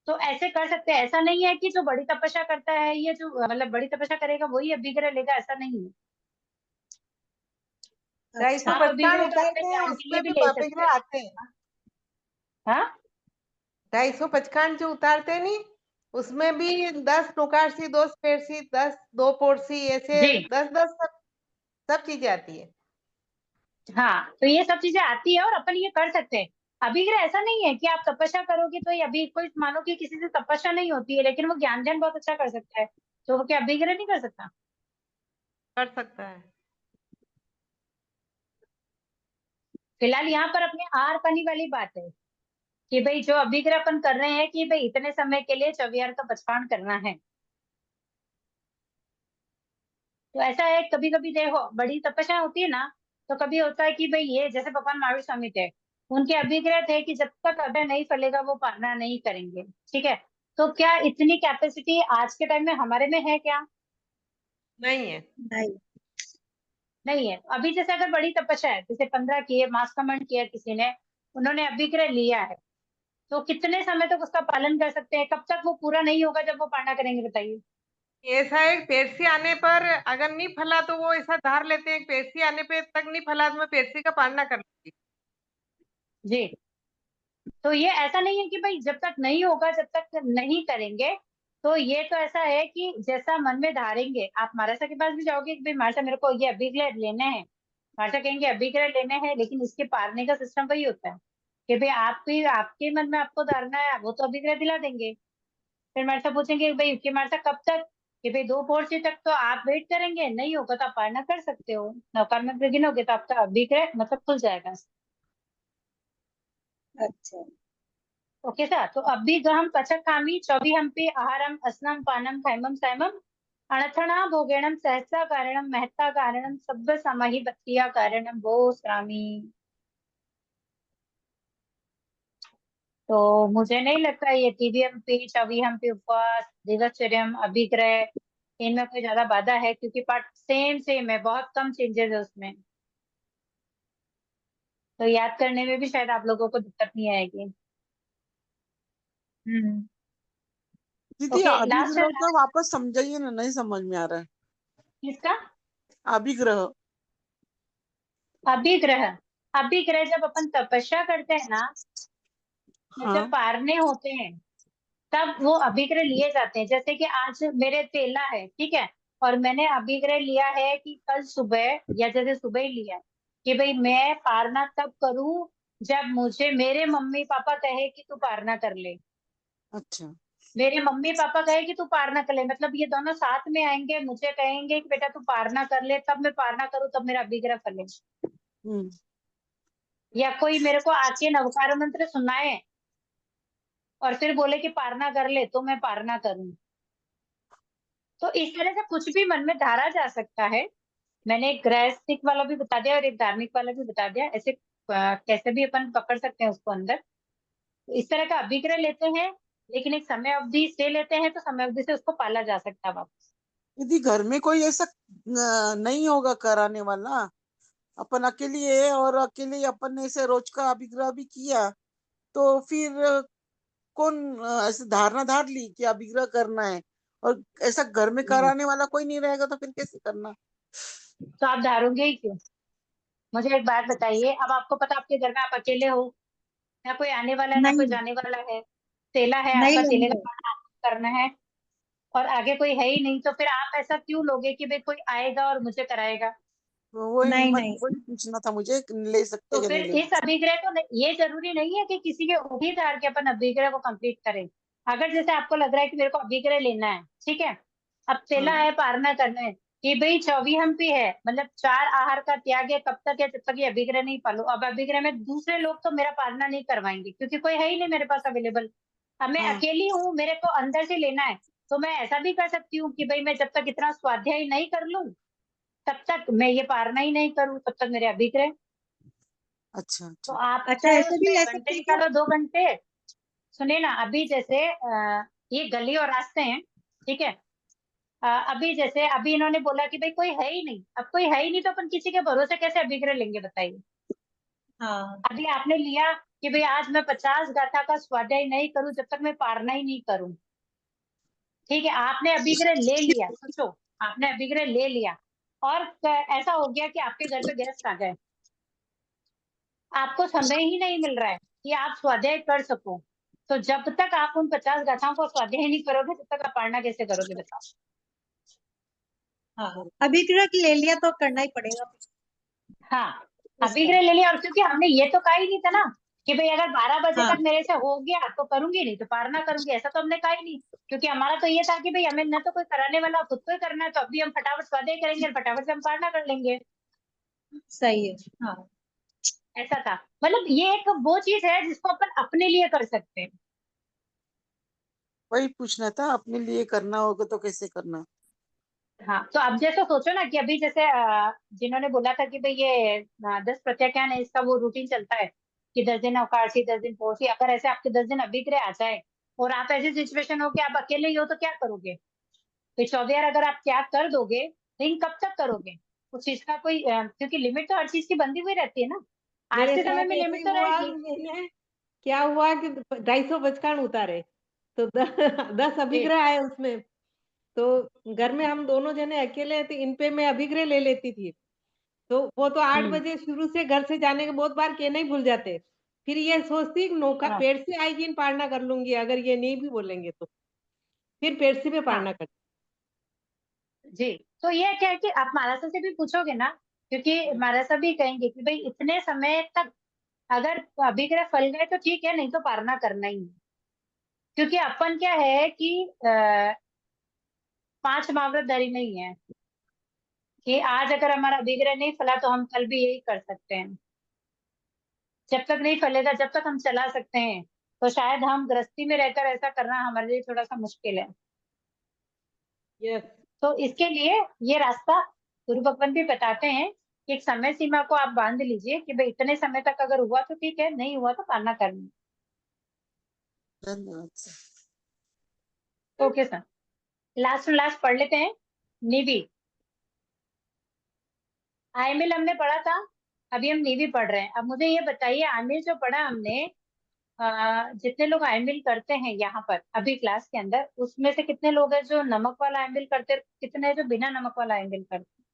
तो ऐसे कर सकते हैं। ऐसा नहीं है कि जो बड़ी तपस्या करता है, ये जो मतलब बड़ी तपस्या करेगा वही अभिग्रह लेगा, ऐसा नहीं है। अच्छा। 250 आप पचखान अभिग्रह तो अपने उतारते हैं, ज्ञान के लिए उसमें भी भी ले सकते अभिग्रह हैं। आते हैं। हाँ 250 पचखान जो उतारते हैं नहीं, उसमें भी 10 नोकारसी, 2 स्पेरसी, 10 2 पोरसी, ऐसे जी। 10 सब चीजें आती है। हाँ, तो ये सब चीजें आती है और अपन ये कर सकते हैं। अभिग्रह ऐसा नहीं है कि आप तपस्या करोगे तो ये, अभी कोई मानो कि किसी से तपस्या नहीं होती है लेकिन वो ज्ञान ध्यान बहुत अच्छा कर सकता है, तो वो क्या अभिग्रह नहीं कर सकता? कर सकता है। फिलहाल यहाँ पर अपने आर पानी वाली बात है कि भाई जो अभिग्रह अपन कर रहे हैं कि भाई इतने समय के लिए चौबियार का पचकान करना है। तो ऐसा है, कभी कभी देखो बड़ी तपस्या होती है ना, तो कभी होता है कि भाई ये जैसे भगवान महावीर स्वामी थे, उनके अभिग्रह थे कि जब तक अभय नहीं फलेगा वो पालना नहीं करेंगे, ठीक है। तो क्या इतनी कैपेसिटी आज के टाइम में हमारे में है क्या? नहीं है। नहीं। नहीं है। अभी जैसे अगर बड़ी तपस्या है, जैसे 15 किए, मास कमेंट किया किसी ने, उन्होंने अभिग्रह लिया है, तो कितने समय तक उसका पालन कर सकते हैं? कब तक वो पूरा नहीं होगा जब वो पालना करेंगे बताइए? ऐसा है, पेरसी आने पर अगर नहीं फला तो वो ऐसा धार लेते हैं, पेरसी आने पे तक नहीं फला तो मैं पेरसी का पालना कर लूंगी। जी। तो ये ऐसा नहीं है कि भाई जब तक नहीं होगा जब तक नहीं करेंगे। तो ये तो ऐसा है कि जैसा मन में धारेंगे, आप महाराजा के पास भी जाओगे कि भाई महाराजा मेरे को ये अभिग्रह लेने हैं, महाराजा कहेंगे अभिग्रह लेने हैं, लेकिन इसके पारने का सिस्टम वही होता है कि भाई आपके मन में आपको धारना है, वो तो अभिग्रह दिला देंगे। फिर महाराजा पूछेंगे भाई कि महाराजा कब तक, कि भाई 2 पोर्सी तक तो आप वेट करेंगे, नहीं होगा तो आप पारना कर सकते हो, नौकार में गिनोगे तो आपका अभिग्रह मतलब खुल जाएगा। अच्छा। ओके सर, तो अभिगम पचकामी चौबिहम्पि आहारम अस्नम पानम खैमम सैमम अणथणा भोगेणम सहसा कारणम महत्ता कारणम सब्ब समहि बत्तिया कारणम भो स्वामी। तो मुझे नहीं लगता ये TBMP चौबिहम्पि उपवास दिवसचर्यम अभिग्रह इनमें कोई ज्यादा बाधा है, क्योंकि पार्ट सेम सेम है, बहुत कम चेंजेस है उसमें, तो याद करने में भी शायद आप लोगों को दिक्कत नहीं आएगी। हम्म। दीदी ओके, लास्ट अभिग्रह का वापस समझाइए ना, नहीं समझ में आ रहा है। किसका? अभिग्रह। अभिग्रह। अभिग्रह जब अपन तपस्या करते हैं ना, हाँ। जब पारने होते हैं तब वो अभिग्रह लिए जाते हैं। जैसे कि आज मेरे तेला है, ठीक है, और मैंने अभिग्रह लिया है कि कल सुबह, या जैसे सुबह ही लिया है कि भाई मैं पारना तब करूं जब मुझे मेरे मम्मी पापा कहे कि तू पारना कर ले। अच्छा। मेरे मम्मी पापा कहे कि तू पारना कर ले, मतलब ये दोनों साथ में आएंगे, मुझे कहेंगे कि बेटा तू पारना कर ले, तब मैं पारना करूं, तब मेरा अभिग्रह फले। हम्म। या कोई मेरे को आके नवकार मंत्र सुनाए और फिर बोले कि पारना कर ले, तो मैं पारना करूं। तो इस तरह से कुछ भी मन में धारा जा सकता है। मैंने एक गृहस्थिक वाला भी बता दिया और एक धार्मिक वाला भी बता दिया, ऐसे कैसे भी अपन पकड़ सकते हैं उसको अंदर। तो इस तरह का अभिग्रह लेते हैं, लेकिन एक समय अवधि से लेते हैं तो समय अवधि से उसको पाला जा सकता है वापस। यदि घर में कोई ऐसा नहीं होगा कराने वाला, अपन अकेले है और अकेले अपन ने ऐसे रोज का अभिग्रह भी किया, तो फिर कौन ऐसे धारणा धार ली कि अभिग्रह करना है, और ऐसा घर में कराने वाला कोई नहीं रहेगा, तो फिर कैसे करना? तो आप धारोगे ही क्यों? मुझे एक बात बताइए, अब आपको पता आपके घर में आप अकेले हो, ना कोई आने वाला है ना कोई नहीं जाने वाला है, तेला है नहीं आपका, तेले का लेंगे। पाना आपको करना है, और आगे कोई है ही नहीं, तो फिर आप ऐसा क्यों लोगे कि भाई कोई आएगा और मुझे कराएगा? नहीं नहीं वही पूछना था मुझे, ले सकते तो या फिर नहीं ले इस अभिग्रह को ये जरूरी नहीं है कि किसी के उठी धार के अपन अभिग्रह को कंप्लीट करें। अगर जैसे आपको लग रहा है कि मेरे को अभिग्रह लेना है, ठीक है, अब तेला हाँ। है, पारना करना है, कि भाई 24 भी है, मतलब 4 आहार का त्याग है, कब तक है, जब तक ये अभिग्रह नहीं पालो। अब अभिग्रह में दूसरे लोग तो मेरा पालना नहीं करवाएंगे क्योंकि कोई है ही नहीं मेरे पास अवेलेबल। अब मैं हाँ। अकेली हूँ, मेरे को अंदर से लेना है, तो मैं ऐसा भी कर सकती हूँ कि भाई मैं जब तक इतना स्वाध्याय नहीं कर लूं, तब तक मैं ये पारना ही नहीं करूँ, तब तक मेरे अभिग्रह। अच्छा तो अच्छा। आप अच्छा चाहे ऐसे भी उसमें ले घंटे सकते हैं क्या? निकालो, 2 घंटे। सुनिए ना, अभी जैसे ये गली और रास्ते हैं, ठीक है, अभी जैसे अभी इन्होंने बोला कि भाई कोई है ही नहीं, अब कोई है ही नहीं तो अपन किसी के भरोसे कैसे अभिग्रह लेंगे बताइए? हाँ अभी आपने लिया कि भाई आज मैं 50 गाथा का स्वाध्याय नहीं करूं जब तक मैं पारना ही नहीं करूं, ठीक है, आपने अभिग्रह ले लिया, सोचो, आपने अभिग्रह ले लिया, और ऐसा हो गया कि आपके घर पे गेस्ट आ गए, आपको समय ही नहीं मिल रहा है कि आप स्वाध्याय कर सको। तो जब तक आप उन 50 गाथाओं को स्वाध्याय नहीं करोगे, तब तक आप पढ़ना कैसे करोगे बताओ? हाँ अभिग्रह ले लिया तो करना ही पड़ेगा हाँ, उसका। अभिग्रह ले लिया, और क्योंकि हमने ये तो कहा ही नहीं था ना कि भाई अगर 12 बजे हाँ तक मेरे से हो गया तो करूंगी, नहीं तो पारना करूंगी, ऐसा तो हमने कहा ही नहीं। क्योंकि हमारा तो ये था कि भाई हमें न तो कोई कराने वाला, खुद को ही करना है, तो अभी हम फटाफट स्वाध्याय करेंगे और फटाफट से हम पारना कर लेंगे। सही है। हाँ ऐसा था, मतलब ये एक वो चीज है जिसको अपन अपने लिए कर सकते हैं। वही पूछना था, अपने लिए करना होगा तो कैसे करना? हाँ, तो अब जैसे सोचो ना कि अभी जैसे जिन्होंने बोला था कि भाई ये 10 प्रत्याख्यान है, इसका वो रूटीन चलता है कि 10 दिन अवकाशी, 10 दिन पोसी, अगर ऐसे आपके 10 दिन अभिग्रह आ जाए और आप ऐसी सिचुएशन हो कि आप अकेले ही हो, तो क्या करोगे? तो 24 अगर आप त्याग कर दोगे, लेकिन कब तक करोगे? उस चीज का कोई क्योंकि लिमिट तो हर चीज की बंधी हुई रहती है ना, आज मेरे के समय साथ में ऐसे ही लिमिट तो हुआ। रहेगी। मैंने क्या हुआ कि 250 बचकान उतारे, तो 10 जी अभिग्रह आए उसमें। तो घर में हम दोनों जने अकेले थे, इन पे मैं अभिग्रह ले लेती थी। तो वो तो 8 हम्म बजे शुरू से घर से जाने के बहुत बार कहना ही भूल जाते। फिर ये सोचती कि नौका हाँ पेड़ से आएगी, इन पारना कर लूंगी, अगर ये नहीं भी बोलेंगे तो फिर पेड़ से भी हाँ पारना कर। जी। तो ये क्या है कि आप महाराष्ट्र से भी पूछोगे ना, क्योंकि महाराष्ट्र भी कहेंगे कि भाई इतने समय तक अगर अभिग्रह फल गए तो ठीक है, नहीं तो पारना करना ही है। क्योंकि अपन क्या है कि 5 महाव्रतधारी नहीं है कि आज अगर हमारा अभिग्रह नहीं फला तो हम कल भी यही कर सकते हैं। जब तक नहीं फलेगा, जब तक हम चला सकते हैं, तो शायद हम गृहस्थी में रहकर ऐसा करना हमारे लिए थोड़ा सा मुश्किल है। यस। तो इसके लिए ये रास्ता गुरु भगवान भी बताते हैं कि एक समय सीमा को आप बांध लीजिए कि भाई इतने समय तक अगर हुआ तो ठीक है, नहीं हुआ तो पालना करनी। धन्यवाद सर। ओके सर, लास्ट पढ़ लेते हैं। निवि, आयमिल हमने पढ़ा था, अभी हम निवि पढ़ रहे हैं। अब मुझे ये बताइए, आमिल जो पढ़ा हमने, जितने लोग आयमिल करते हैं यहाँ पर अभी क्लास के अंदर, उसमें से कितने लोग हैं जो नमक वाला आयमिल करते हैं, कितने हैं जो बिना नमक वाला आयमिल करते हैं?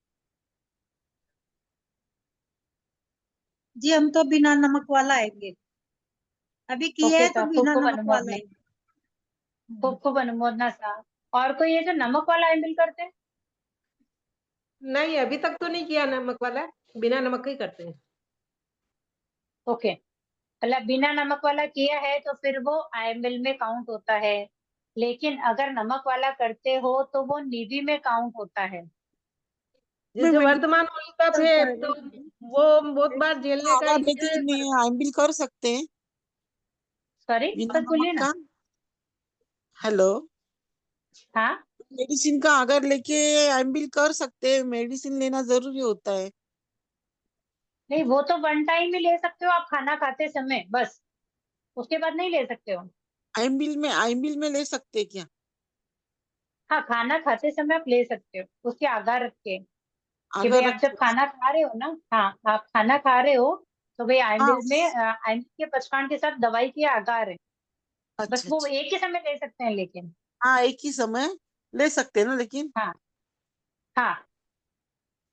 जी हम तो बिना नमक वाला आएंगे, अभी किए ओके हैं तो सा, खूब बिना खूब नमक वाला अनुमोदना, आएंगे। खूब खूब अनुमोदना सा। और कोई है जो नमक वाला आयमिल करते हैं? नहीं, अभी तक तो नहीं किया नमक वाला, बिना नमक का ही करते हैं। ओके, मतलब बिना नमक वाला किया है तो फिर वो आयमिल में काउंट होता है, लेकिन अगर नमक वाला करते हो तो वो निधि में काउंट होता है। जैसे वर्तमान होता थे तो वो बहुत बार झेलने का अगर इसलिए लेकिन आइमबिल कर सकते हैं सॉरी, बिना बस नमक बोलिए ना। का। हेलो, हाँ, मेडिसिन का अगर लेके आइमबिल कर सकते हैं, मेडिसिन लेना जरूरी होता है। नहीं वो तो वन टाइम ही ले सकते हो आप, खाना खाते समय बस, उसके बाद नहीं ले सकते हो। आइमबिल में ले सकते हैं क्या? हाँ, खाना खाते समय आप ले सकते हो, उसके आगार रख के, कि भाई अगर आप जब खाना खा रहे हो ना, हाँ आप खाना खा रहे हो तो भाई हाँ आयमिल में आयमिल के पचखान के साथ दवाई के आगार है, बस अच्छा वो अच्छा, एक ही समय ले सकते हैं लेकिन। हाँ एक ही समय ले सकते हैं ना, लेकिन हाँ हाँ,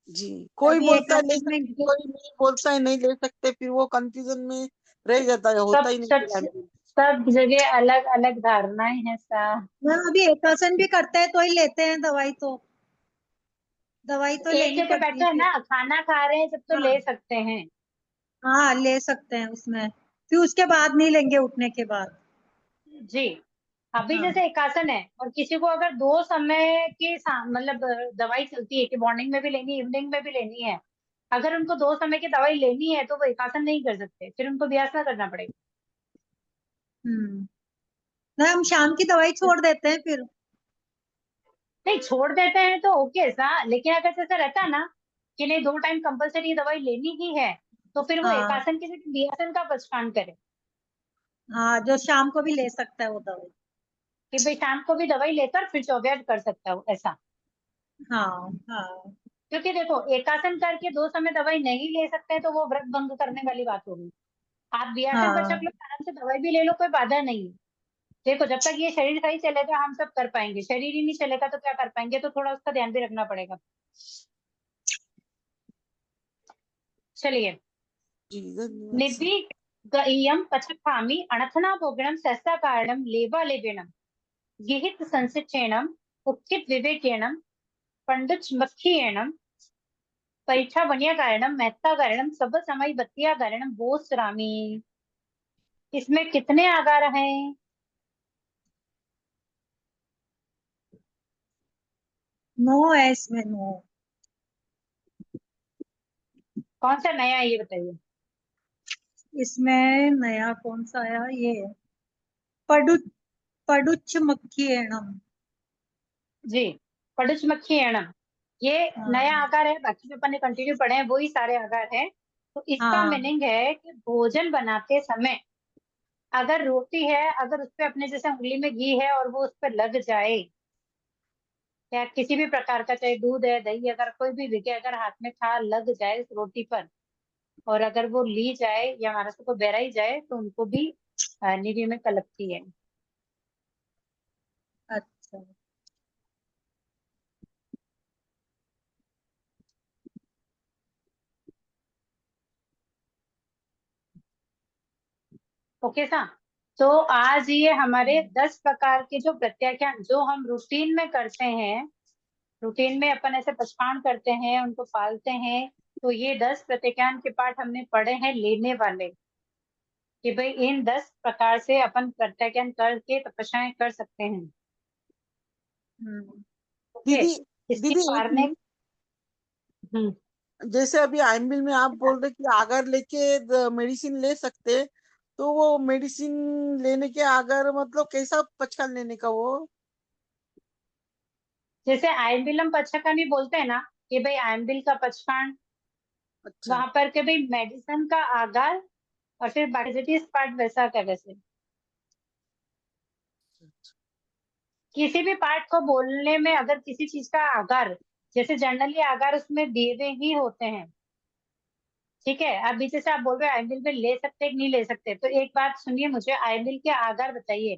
जी कोई अभी एक बोलता है ले आसन में सकते, कोई नहीं बोलता है नहीं ले सकते, फिर वो कंफ्यूजन में रह जाता है, होता सब ही नहीं सब फिर आइमबिल। सब जगह अलग अलग धारणाएं हैं सा। मैम अभी एक आसन भी करते हैं तो ही लेते हैं दवाई, तो दवाई तो एक लेनी जगह पड़ती बैठे है हैं फिर। ना, खाना खा रहे हैं जब तो ले हाँ सकते हैं। हाँ ले सकते हैं उसमें, फिर उसके बाद नहीं लेंगे उठने के बाद। जी, अभी हाँ जैसे एक आसन है और किसी को अगर दो समय की मतलब दवाई चलती है कि मॉर्निंग में भी लेनी, इवनिंग में भी लेनी है, अगर उनको दो समय की दवाई लेनी है तो वो एक आसन नहीं कर सकते, फिर उनको व्यासना करना पड़ेगा। हम्म, ना हम शाम की दवाई छोड़ देते हैं फिर। नहीं छोड़ देते हैं तो ओके सा, लेकिन अगर जैसे रहता ना कि नहीं दो टाइम कंपलसरी दवाई लेनी ही है, तो फिर वो एक हाँ आसन की जगह द्विआसन का पचकान करे, हाँ, जो शाम को भी ले सकता है वो दवाई। कि भाई शाम को भी दवाई लेकर फिर चौव्याद कर सकता हो ऐसा। हाँ हाँ क्योंकि देखो एक आसन करके दो समय दवाई नहीं ले सकते तो वो व्रत भंग करने वाली बात होगी। आप व्यासन बचक हाँ लो, आराम से दवाई भी ले लो, कोई बाधा नहीं है। देखो जब तक ये शरीर सही चलेगा हम सब कर पाएंगे, शरीर ही नहीं चलेगा तो क्या कर पाएंगे, तो थोड़ा उसका ध्यान भी रखना पड़ेगा। चलिए, जी धन्यवाद सर। निर्विगयम पचखामि अनथना भोगणम सस्ता कारणम लेवा लेवेणम गिहित संसिचेणम उक्कित विवेकेणम पंडित मक्खियेणम परीक्षा वन्य कारणम मेहता कारणम सब समय बत्तिया कारणम बोस रामी। इसमें कितने आगार हैं? नो है इसमें, नो। कौन सा नया है ये बताइए। इसमें नया कौन सा आया, ये है पडु पडुच मक्खी एणम। जी, पडुच मक्खी एणम, ये नया हाँ आकार है, बाकी जो अपन ने कंटिन्यू पढ़े हैं वही सारे आकार है। तो इसका हाँ मीनिंग है कि भोजन बनाते समय अगर रोटी है, अगर उस पे अपने जैसे उंगली में घी है और वो उस पर लग जाए, या किसी भी प्रकार का चाहे दूध है दही है, अगर कोई भी विषय अगर हाथ में था लग जाए उस रोटी पर, और अगर वो ली जाए या हमारा से को बहराई जाए तो उनको भी निधि में कलपती है। अच्छा। ओके सा, तो आज ये हमारे 10 प्रकार के जो प्रत्याख्यान जो हम रूटीन में करते हैं, रूटीन में अपन ऐसे पचकान करते हैं उनको पालते हैं, तो ये 10 प्रत्याख्यान के पाठ हमने पढ़े हैं लेने वाले, कि भाई इन 10 प्रकार से अपन प्रत्याख्यान करके तपस्याएं कर सकते हैं। हम्म ओके, दीदी, इसके दीदी एक पारने। मिनट, हम्म, जैसे अभी आइमबिल में आप बोल रहे कि अगर लेके मेडिसिन ले सकते, तो वो मेडिसिन लेने के अगर मतलब कैसा पचकान लेने का वो? जैसे आयम्बिलम पचकान भी बोलते हैं ना, कि भाई आयम्बिल का पचकान, अच्छा वहां पर के भाई मेडिसिन का आगार, और फिर बायोसिटीज पार्ट वैसा का वैसे, किसी भी पार्ट को बोलने में अगर किसी चीज का आगार, जैसे जनरली आगार उसमें दिए हुए ही होते हैं, ठीक है। अब बीच से आप बोल रहे हो आई विल में ले सकते कि नहीं ले सकते, तो एक बात सुनिए, मुझे आई विल के आगार बताइए।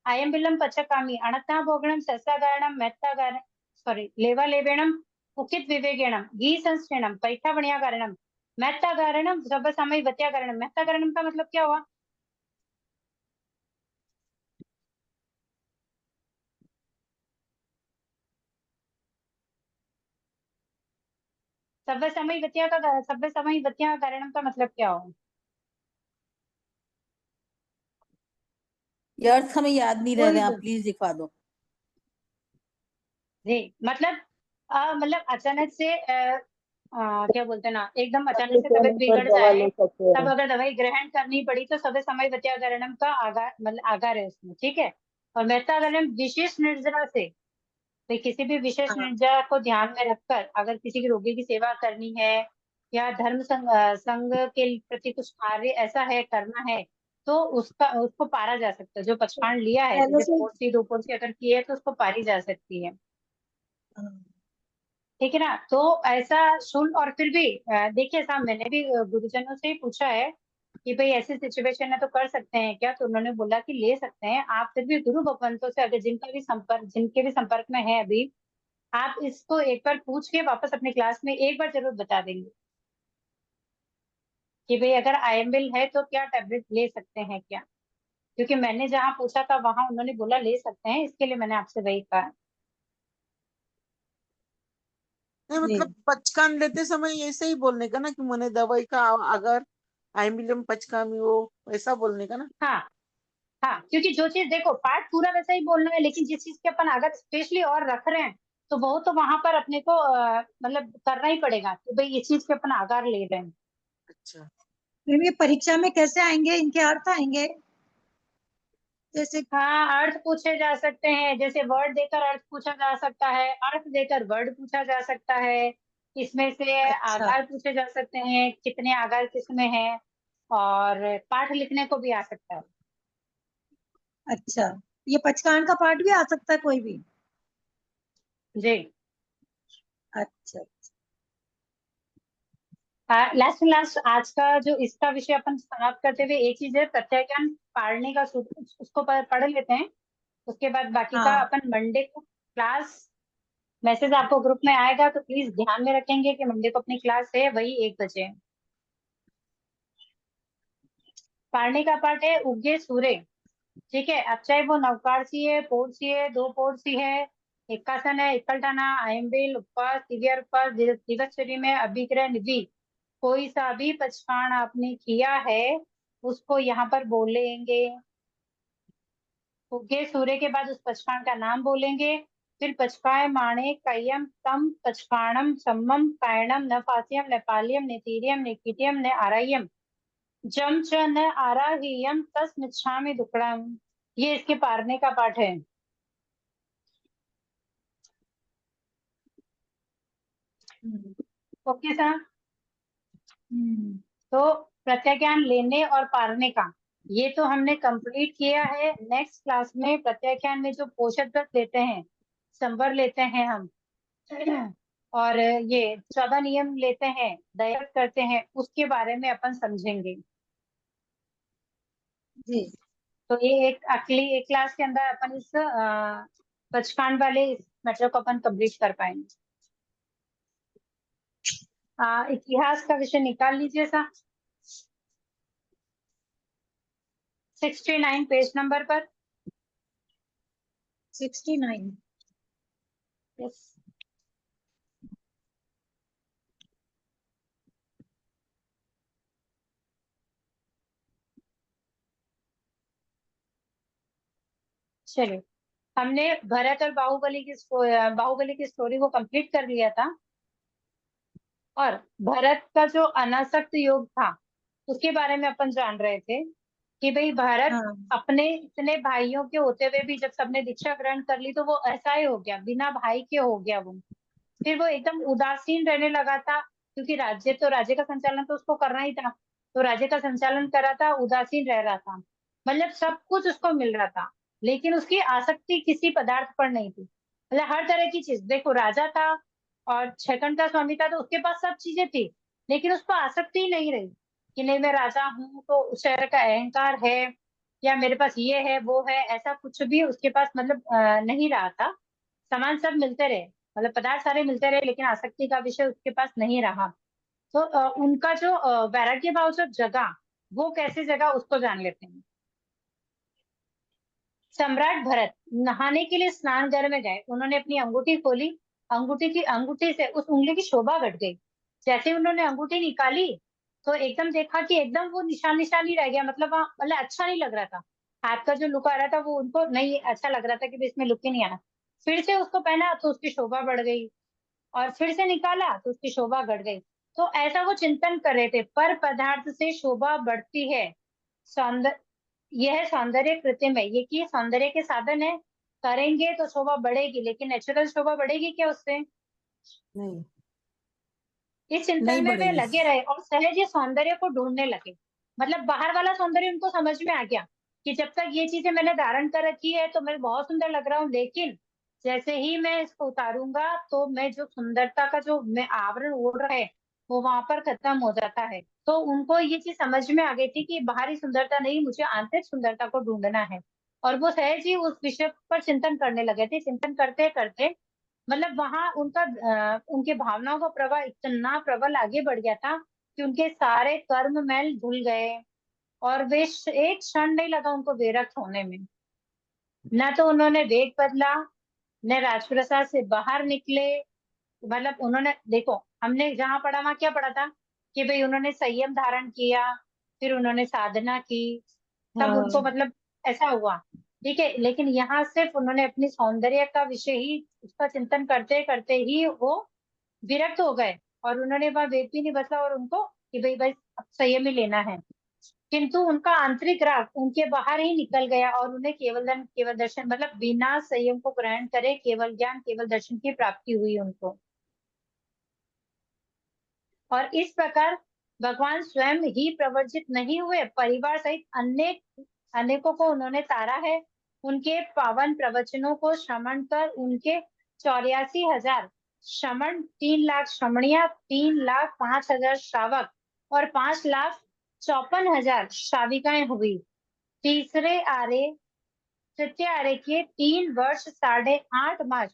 अयम बिलम पचकामी अणता भोगणम सस्यागारणम मेत्तागारण, सॉरी, लेवा लेवेणम उकित विवेकेणम घी संस्कृणम पैठा बणियागारणम मेत्तागारणम सब समय वत्यागारणम। मेत्तागारणम का मतलब क्या हुआ? सव्य समय वत्या का सव्य समय वत्यागारणम का मतलब क्या हुआ? ये अर्थ हमें याद नहीं रह वही रहे, आप तो। प्लीज दिखा दो। जी, मतलब अचानक से क्या बोलते हैं ना, एकदम अचानक से तबीयत बिगड़ जाए, तब अगर दवाई ग्रहण करनी पड़ी तो सव्य समय वत्याकरणम का आगार, मतलब आगार है उसमें, ठीक है। और मेत्ताकरणम विशेष निर्जरा से, तो किसी भी विशेष हाँ निर्जरा को ध्यान में रखकर अगर किसी के रोगी की सेवा करनी है या धर्म संघ के प्रति कुछ कार्य ऐसा है करना है, तो उसको पारा जा सकता है। जो पचखान लिया है, पहले जैसे से पोरसी दो पोरसी अगर की है तो उसको पारी जा सकती है, हाँ, ठीक है ना। तो ऐसा सुन, और फिर भी देखिए साहब, मैंने भी गुरुजनों से ही पूछा है कि भाई ऐसी सिचुएशन है तो कर सकते हैं क्या, तो उन्होंने बोला कि ले सकते हैं आप। फिर भी गुरु भगवंतों से अगर जिनके भी संपर्क में है अभी, आप इसको एक बार पूछ के वापस अपनी क्लास में एक बार जरूर बता देंगे कि भाई अगर आईएमएल है तो क्या टैबलेट ले सकते हैं क्या, क्योंकि मैंने जहाँ पूछा था वहां उन्होंने बोला ले सकते हैं, इसके लिए मैंने आपसे वही कहा। नहीं जी मतलब पचकान लेते समय ऐसे ही बोलने का ना कि मैंने दवाई का अगर आइमिलम पचकामी हो, ऐसा बोलने का ना। हाँ हाँ, क्योंकि जो चीज देखो पार्ट पूरा वैसा ही बोलना है, लेकिन जिस चीज के अपन अगर स्पेशली और रख रहे हैं तो वो तो वहां पर अपने को मतलब करना ही पड़ेगा कि भाई इस चीज के अपन आगार ले रहे हैं। अच्छा। फिर ये परीक्षा में कैसे आएंगे, इनके अर्थ आएंगे जैसे। हाँ, अर्थ पूछे जा सकते हैं, जैसे वर्ड देकर अर्थ पूछा जा सकता है, अर्थ देकर वर्ड पूछा जा सकता है, इसमें से अच्छा आगार पूछे जा सकते हैं, कितने आगार किसमें हैं, और पाठ लिखने को भी आ सकता है। अच्छा, ये पचकान का पाठ भी आ सकता है कोई भी। जी। अच्छा लास्ट लास्ट आज का जो इसका विषय अपन समाप्त करते हुए एक चीज है, प्रत्यय ज्ञान पाढ़ने का सूत्र, उसको पढ़ लेते हैं। उसके बाद बाकी का हाँ अपन मंडे को क्लास, मैसेज आपको ग्रुप में आएगा तो प्लीज ध्यान में रखेंगे कि मंडे को अपनी क्लास है वही 1 बजे। पढ़ने का पाठ है उगे सूर्य, ठीक है। अब चाहे वो नवकारसी है, पोरसी है, दो पोरसी है, एकासन है, एकलटाना, आयम्बिल, उपवास, दिव्या उपवास, दिवसचर्या में अभिग्रह निधि, कोई सा भी पचखान आपने किया है उसको यहाँ पर बोलेंगे। उगे सूर्य के बाद उस पचखान का नाम बोलेंगे, फिर पचकाय माणे कयम तम पचखाणम सम्मम कायणम न फास्यम न पाल्यम न तीर्यम न कीटियम न आरायम जम च न आराह्यम तस मिच्छामि दुक्कडम। ये इसके पारने का पाठ है। हम्म, ओके सर। हम्म, तो प्रत्यय ज्ञान लेने और पारने का ये तो हमने कंप्लीट किया है। नेक्स्ट क्लास में प्रत्यय ज्ञान में जो पोषक तत्व लेते हैं, संवर लेते हैं हम, और ये 14 नियम लेते हैं, दया करते हैं, उसके बारे में अपन समझेंगे। जी तो ये एक अगली एक क्लास के अंदर अपन इस पचकांड वाले इस मैटर को अपन कंप्लीट कर पाएंगे। इतिहास का विषय निकाल लीजिए सा 69 पेज नंबर पर। 69। यस। चलिए, हमने भरत और बाहुबली की स्टोरी को कंप्लीट कर लिया था, और भरत का जो अनासक्त योग था उसके बारे में अपन जान रहे थे कि भाई भरत हाँ अपने इतने भाइयों के होते हुए भी जब सबने दीक्षा ग्रहण कर ली तो वो ऐसा ही हो गया, बिना भाई के हो गया वो। फिर वो एकदम उदासीन रहने लगा था, क्योंकि राज्य का संचालन तो उसको करना ही था, तो राज्य का संचालन कर रहा था, उदासीन रह रहा था, मतलब सब कुछ उसको मिल रहा था, लेकिन उसकी आसक्ति किसी पदार्थ पर नहीं थी। मतलब हर तरह की चीज, देखो राजा था और छेकन का स्वामी था तो उसके पास सब चीजें थी, लेकिन उसको आसक्ति ही नहीं रही कि नहीं मैं राजा हूँ तो उस शहर का अहंकार है या मेरे पास ये है वो है, ऐसा कुछ भी उसके पास मतलब नहीं रहा था। सामान सब मिलते रहे, मतलब पदार्थ सारे मिलते रहे, लेकिन आसक्ति का विषय उसके पास नहीं रहा। तो उनका जो वैराग्य भाव जो जगा, वो कैसे जगा उसको जान लेते हैं। सम्राट भरत नहाने के लिए स्नान घर में गए, उन्होंने अपनी अंगूठी खोली, अंगूठी से उस उंगली की शोभा घट गई। जैसे उन्होंने अंगूठी निकाली तो एकदम देखा कि एकदम वो निशान निशान ही रह गया, मतलब अच्छा नहीं लग रहा था। हाथ का जो लुक आ रहा था वो उनको नहीं अच्छा लग रहा था कि भी इसमें लुक ही नहीं आना। फिर से उसको पहना तो उसकी शोभा बढ़ गई, और फिर से निकाला तो उसकी शोभा घट गई। तो ऐसा वो चिंतन कर रहे थे, पर पदार्थ से शोभा बढ़ती है, सौंदर्य, यह सौंदर्य कृत्रिम है, ये कि सौंदर्य के साधन है, करेंगे तो शोभा बढ़ेगी, लेकिन नेचुरल शोभा बढ़ेगी क्या उससे? नहीं, इस चिंतन नहीं में वे बढ़ेगी। लगे रहे और सहज ये सौंदर्य को ढूंढने लगे। मतलब बाहर वाला सौंदर्य उनको समझ में आ गया कि जब तक ये चीजें मैंने धारण कर रखी है तो मैं बहुत सुंदर लग रहा हूँ, लेकिन जैसे ही मैं इसको उतारूंगा तो मैं जो सुंदरता का जो मैं आवरण ओढ़ रहा है वो वहां पर खत्म हो जाता है। तो उनको ये चीज समझ में आ गई थी कि बाहरी सुंदरता नहीं, मुझे आंतरिक सुंदरता को ढूंढना है। और वो सहज ही उस विषय पर चिंतन करने लगे थे। चिंतन करते करते मतलब वहां उनका उनके भावनाओं का प्रवाह इतना प्रबल आगे बढ़ गया था कि उनके सारे कर्म मैल धुल गए, और वे एक क्षण नहीं लगा उनको विरक्त होने में। न तो उन्होंने वेग बदला, न राजप्रसाद से बाहर निकले। मतलब उन्होंने, देखो हमने जहाँ पढ़ा वहां क्या पढ़ा था कि भाई उन्होंने संयम धारण किया, फिर उन्होंने साधना की, तब हाँ उनको मतलब ऐसा हुआ। ठीक है, लेकिन यहाँ सिर्फ उन्होंने अपनी सौंदर्य का विषय ही उसका चिंतन करते करते ही वो विरक्त हो गए, और उन्होंने वह वेद भी नहीं बदला, और उनको कि भाई भाई अब संयम ही लेना है। किंतु उनका आंतरिक राग उनके बाहर ही निकल गया, और उन्हें केवल दर्शन, मतलब बिना संयम को ग्रहण करे केवल ज्ञान केवल दर्शन की प्राप्ति हुई उनको। और इस प्रकार भगवान स्वयं ही प्रवर्जित नहीं हुए, परिवार सहित अनेकों को उन्होंने तारा है। उनके पावन प्रवचनों को श्रवण कर उनके 84,000 श्रमण, 3 लाख श्रमणियां, 3,05,000 श्रावक और 5,54,000 श्राविकाएं हुई। तृतीय आर्य के 3 वर्ष 8.5 मास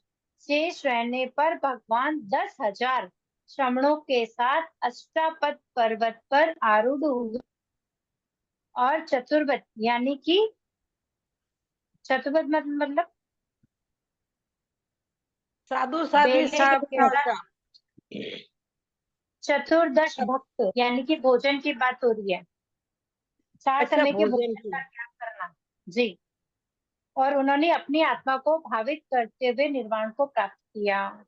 शेष रहने पर भगवान 10,000 श्रमणों के साथ अष्टापद पर्वत पर आरूढ़ हुए, और चतुर्वत यानी कि चतुर्वत मतलब साधु साध्वी बेले साहब के का साथ चतुर्दश भक्त, यानी कि भोजन की बात हो रही है, 4 अच्छा समय के भोजन भोजन की का त्याग करना। जी। और उन्होंने अपनी आत्मा को भावित करते हुए निर्वाण को प्राप्त किया।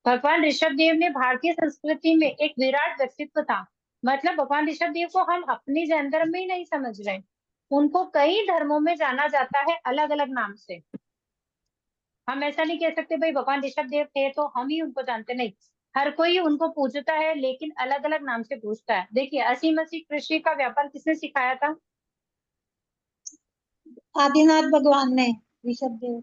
भगवान ऋषभ देव ने भारतीय संस्कृति में एक विराट व्यक्तित्व था। मतलब भगवान ऋषभ देव को हम अपनी अंदर में ही नहीं समझ रहे, उनको कई धर्मों में जाना जाता है अलग अलग नाम से। हम ऐसा नहीं कह सकते भाई भगवान ऋषभ देव थे तो हम ही उनको जानते, नहीं, हर कोई उनको पूजता है लेकिन अलग अलग नाम से पूछता है। देखिए असीम मसीह कृषि का व्यापार किसने सिखाया था? आदिनाथ भगवान ने, ऋषभ देव।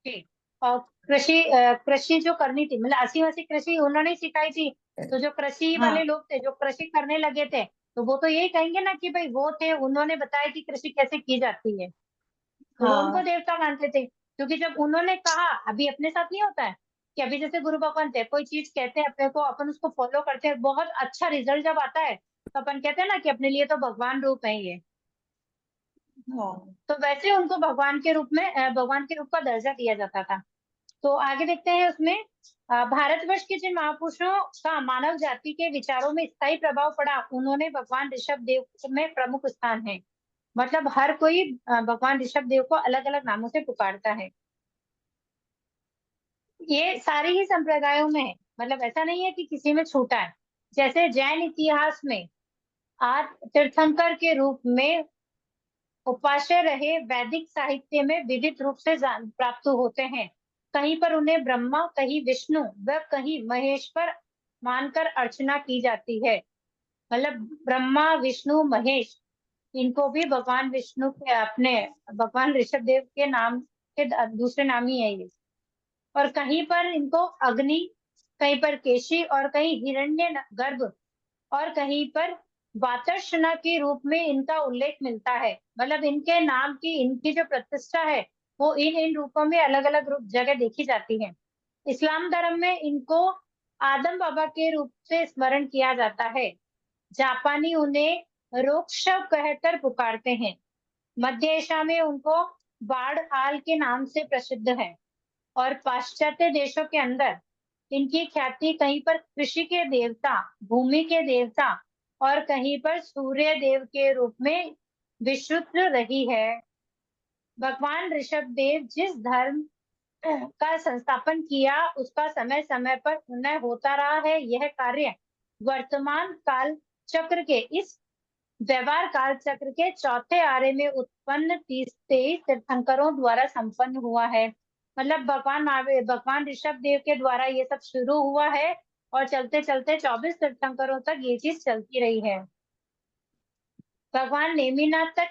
ठीक। और कृषि जो करनी थी, मतलब 80 कृषि उन्होंने ही सिखाई थी। तो जो कृषि हाँ वाले लोग थे जो कृषि करने लगे थे, तो वो तो यही कहेंगे ना कि भाई वो थे, उन्होंने बताया कि कृषि कैसे की जाती है, तो वो उनको हाँ देवता मानते थे। क्योंकि जब उन्होंने कहा, अभी अपने साथ नहीं होता है कि अभी जैसे गुरु भगवान थे, कोई चीज कहते हैं अपने को, अपन उसको फॉलो करते हैं, बहुत अच्छा रिजल्ट जब आता है तो अपन कहते हैं ना कि अपने लिए तो भगवान रूप है ये। हाँ तो वैसे उनको भगवान के रूप का दर्जा दिया जाता था। तो आगे देखते हैं उसमें भारतवर्ष के जिन महापुरुषों का मानव जाति के विचारों में स्थायी प्रभाव पड़ा, उन्होंने भगवान ऋषभ देव में प्रमुख स्थान है। मतलब हर कोई भगवान ऋषभ देव को अलग अलग नामों से पुकारता है। ये सारे ही संप्रदायों में है, मतलब ऐसा नहीं है कि किसी में छूटा है। जैसे जैन इतिहास में आर्य तीर्थंकर के रूप में उपास्य रहे, वैदिक साहित्य में विविध रूप से प्राप्त होते हैं। कहीं पर उन्हें ब्रह्मा, कहीं विष्णु व कहीं महेश्वर मानकर अर्चना की जाती है। मतलब ब्रह्मा विष्णु महेश, इनको भी भगवान विष्णु के अपने भगवान ऋषभ देव के नाम के दूसरे नाम ही है ये। और कहीं पर इनको अग्नि, कहीं पर केशी और कहीं हिरण्य गर्भ और कहीं पर वातर्षणा के रूप में इनका उल्लेख मिलता है। मतलब इनके नाम की इनकी जो प्रतिष्ठा है वो इन इन रूपों में अलग अलग रूप जगह देखी जाती है। इस्लाम धर्म में इनको आदम बाबा के रूप से स्मरण किया जाता है। जापानी उन्हें रोक्शव कहकर पुकारते हैं। मध्य एशिया में उनको बाढ़ आल के नाम से प्रसिद्ध है और पाश्चात्य देशों के अंदर इनकी ख्याति कहीं पर कृषि के देवता, भूमि के देवता और कहीं पर सूर्य देव के रूप में विश्रुत रही है। भगवान ऋषभ देव जिस धर्म का संस्थापन किया उसका समय समय पर उन्नय होता रहा है। यह कार्य वर्तमान काल चक्र के इस व्यवहार काल चक्र के चौथे आरे में उत्पन्न 23 तीर्थंकरों द्वारा संपन्न हुआ है। मतलब भगवान ऋषभ देव के द्वारा ये सब शुरू हुआ है और चलते चलते 24 तीर्थंकरों तक ये चीज चलती रही है। भगवान नेमिनाथ तक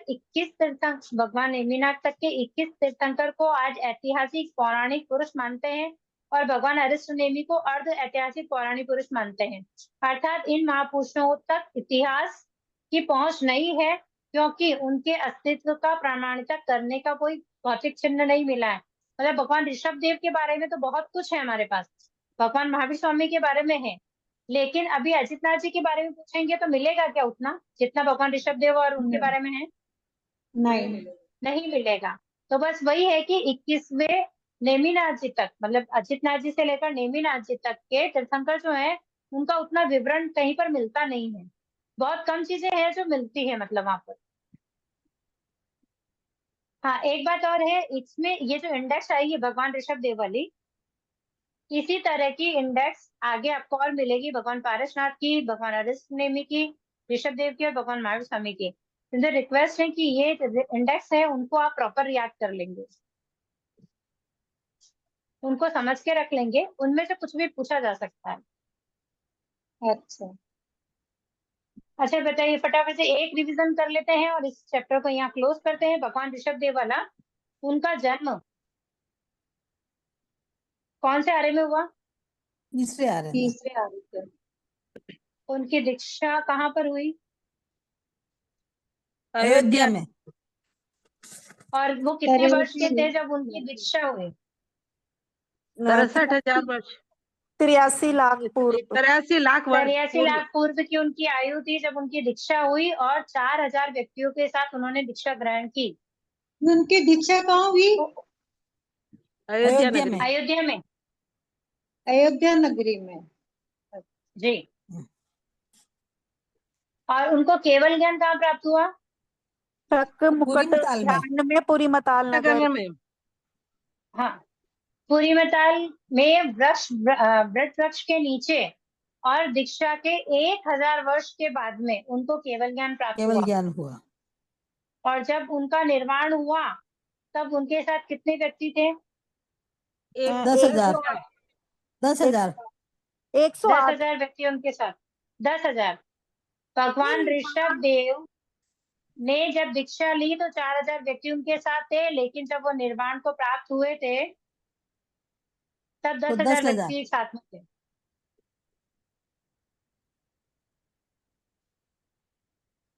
के 21 तीर्थंकर को आज ऐतिहासिक पौराणिक पुरुष मानते हैं और भगवान अरिष्ट नेमि को अर्ध ऐतिहासिक पौराणिक पुरुष मानते हैं। अर्थात इन महापुरुषों तक इतिहास की पहुंच नहीं है क्योंकि उनके अस्तित्व का प्रमाणित करने का कोई भौतिक चिन्ह नहीं मिला है। मतलब भगवान ऋषभ देव के बारे में तो बहुत कुछ है हमारे पास, भगवान महावीर स्वामी के बारे में है, लेकिन अभी अजितनाथ जी के बारे में पूछेंगे तो मिलेगा क्या उतना जितना भगवान ऋषभ देव और उनके बारे में है? नहीं मिलेगा। तो बस वही है कि 21वें नेमिनाथ जी तक, मतलब अजितनाथ जी से लेकर नेमिनाथ जी तक के तीर्थंकर जो है उनका उतना विवरण कहीं पर मिलता नहीं है। बहुत कम चीजें हैं जो मिलती है मतलब वहां पर। हाँ, एक बात और है, इसमें ये जो इंडेक्स आई है भगवान ऋषभ देव वाली, इसी तरह की इंडेक्स आगे आपको और मिलेगी भगवान पारसनाथ की, भगवान अरिष्ट नेमि की, ऋषभ देव की और भगवान महावीर स्वामी की। मुझे रिक्वेस्ट है कि ये इंडेक्स है उनको आप प्रॉपर याद कर लेंगे, उनको समझ के रख लेंगे, उनमें से कुछ भी पूछा जा सकता है। अच्छा बताइए, फटाफट से एक रिवीजन कर लेते हैं और इस चैप्टर को यहाँ क्लोज करते हैं। भगवान ऋषभ देव वाला, उनका जन्म कौन से आर्य में हुआ? तीसरे आ रहे हैं। उनकी दीक्षा कहाँ पर हुई? अयोध्या में। और वो कितने वर्ष के थे जब उनकी दीक्षा हुई? 63,000 वर्ष, 83 लाख पूर्व। 83 लाख वर्ष 83 लाख पूर्व की उनकी आयु थी जब उनकी दीक्षा हुई और 4000 व्यक्तियों के साथ उन्होंने दीक्षा ग्रहण की। उनकी दीक्षा कहाँ हुई? अयोध्या अयोध्या नगरी। में। अयोध्या में। अयोध्या नगरी में। जी। और उनको केवल ज्ञान कहाँ प्राप्त हुआ? शक मुकुट मताल में। ध्यान में पुरी मताल नगर। नगर में। हाँ, पूरी मताल में वृक्ष वृक्ष के नीचे और दीक्षा के 1000 वर्ष के बाद में उनको केवल ज्ञान प्राप्त केवल हुआ। ज्ञान हुआ। और जब उनका निर्वाण हुआ तब उनके साथ कितने व्यक्ति थे? 10,000। 10,000। 108। 10,000 व्यक्ति उनके साथ। 10,000। भगवान ऋषभ देव ने जब दीक्षा ली तो 4000 व्यक्ति उनके साथ थे, लेकिन जब वो निर्वाण को प्राप्त हुए थे तब 10,000 व्यक्ति साथ में थे।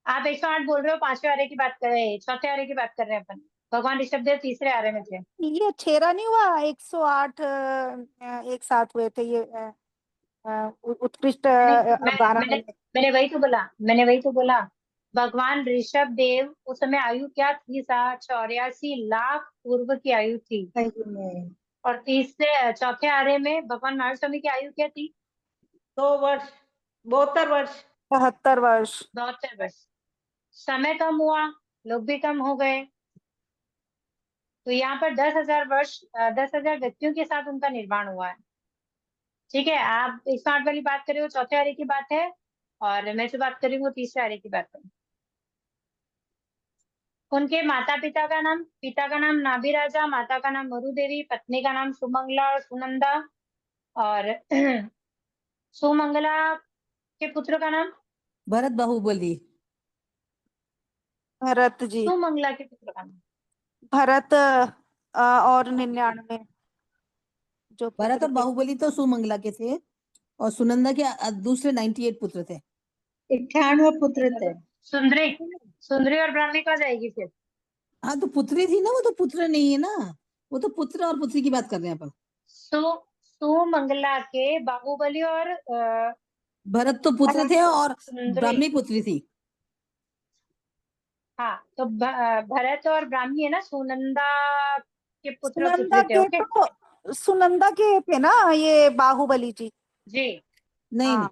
आप 108 बोल रहे हो, 5वें आर्य की बात कर रहे हैं, 4थे आर्य की बात कर रहे हैं अपन। भगवान ऋषभ देव 3रे आर्य में थे। ये 6 नहीं हुआ, 108 एक साथ हुए थे ये उत्कृष्ट अवधारणा में। मैंने वही तो बोला भगवान ऋषभ देव उस समय आयु क्या थी? 84 लाख पूर्व की आयु थी। और चौथे आर्य में भगवान महावीर स्वामी की आयु क्या थी? 2 वर्ष, 72 वर्ष। 72 वर्ष। 72 वर्ष। समय कम हुआ, लोग भी कम हो गए, तो यहाँ पर 10,000 व्यक्तियों के साथ उनका निर्माण हुआ है। ठीक है, आप 108 वाली बात कर रहे हो, चौथे आर्य की बात है, और मैं जो बात कर रही हूँ वो 3रे आर्य की बात है। उनके पिता का नाम नाभि राजा, माता का नाम मरु देवी, पत्नी का नाम सुमंगला और सुनंदा, और सुमंगला के पुत्र का नाम भरत बाहुबली। भरत जी। सुमंगला के पुत्र का नाम भरत और 99 जो भरत और बाहुबली तो सुमंगला के थे। और सुनंदा के दूसरे 98 पुत्र थे। 98 पुत्र थे। सुंदरी सुंदरी और ब्राह्मणी कहाँ जाएगी फिर? हाँ तो पुत्री थी ना, वो तो पुत्र नहीं है ना, वो तो पुत्र और पुत्री की बात कर रहे हैं अपन। सुमंगला के बाहुबली और भरत तो पुत्र थे और सुंदरी। ब्राह्मणी पुत्री थी। हाँ तो भरत और ब्राह्मणी है ना, सुनंदा के पुत्र और सुनंदा पुत्री थे। के ओके तो सुनंदा के थे ना ये बाहुबली जी। जी। नहीं हाँ।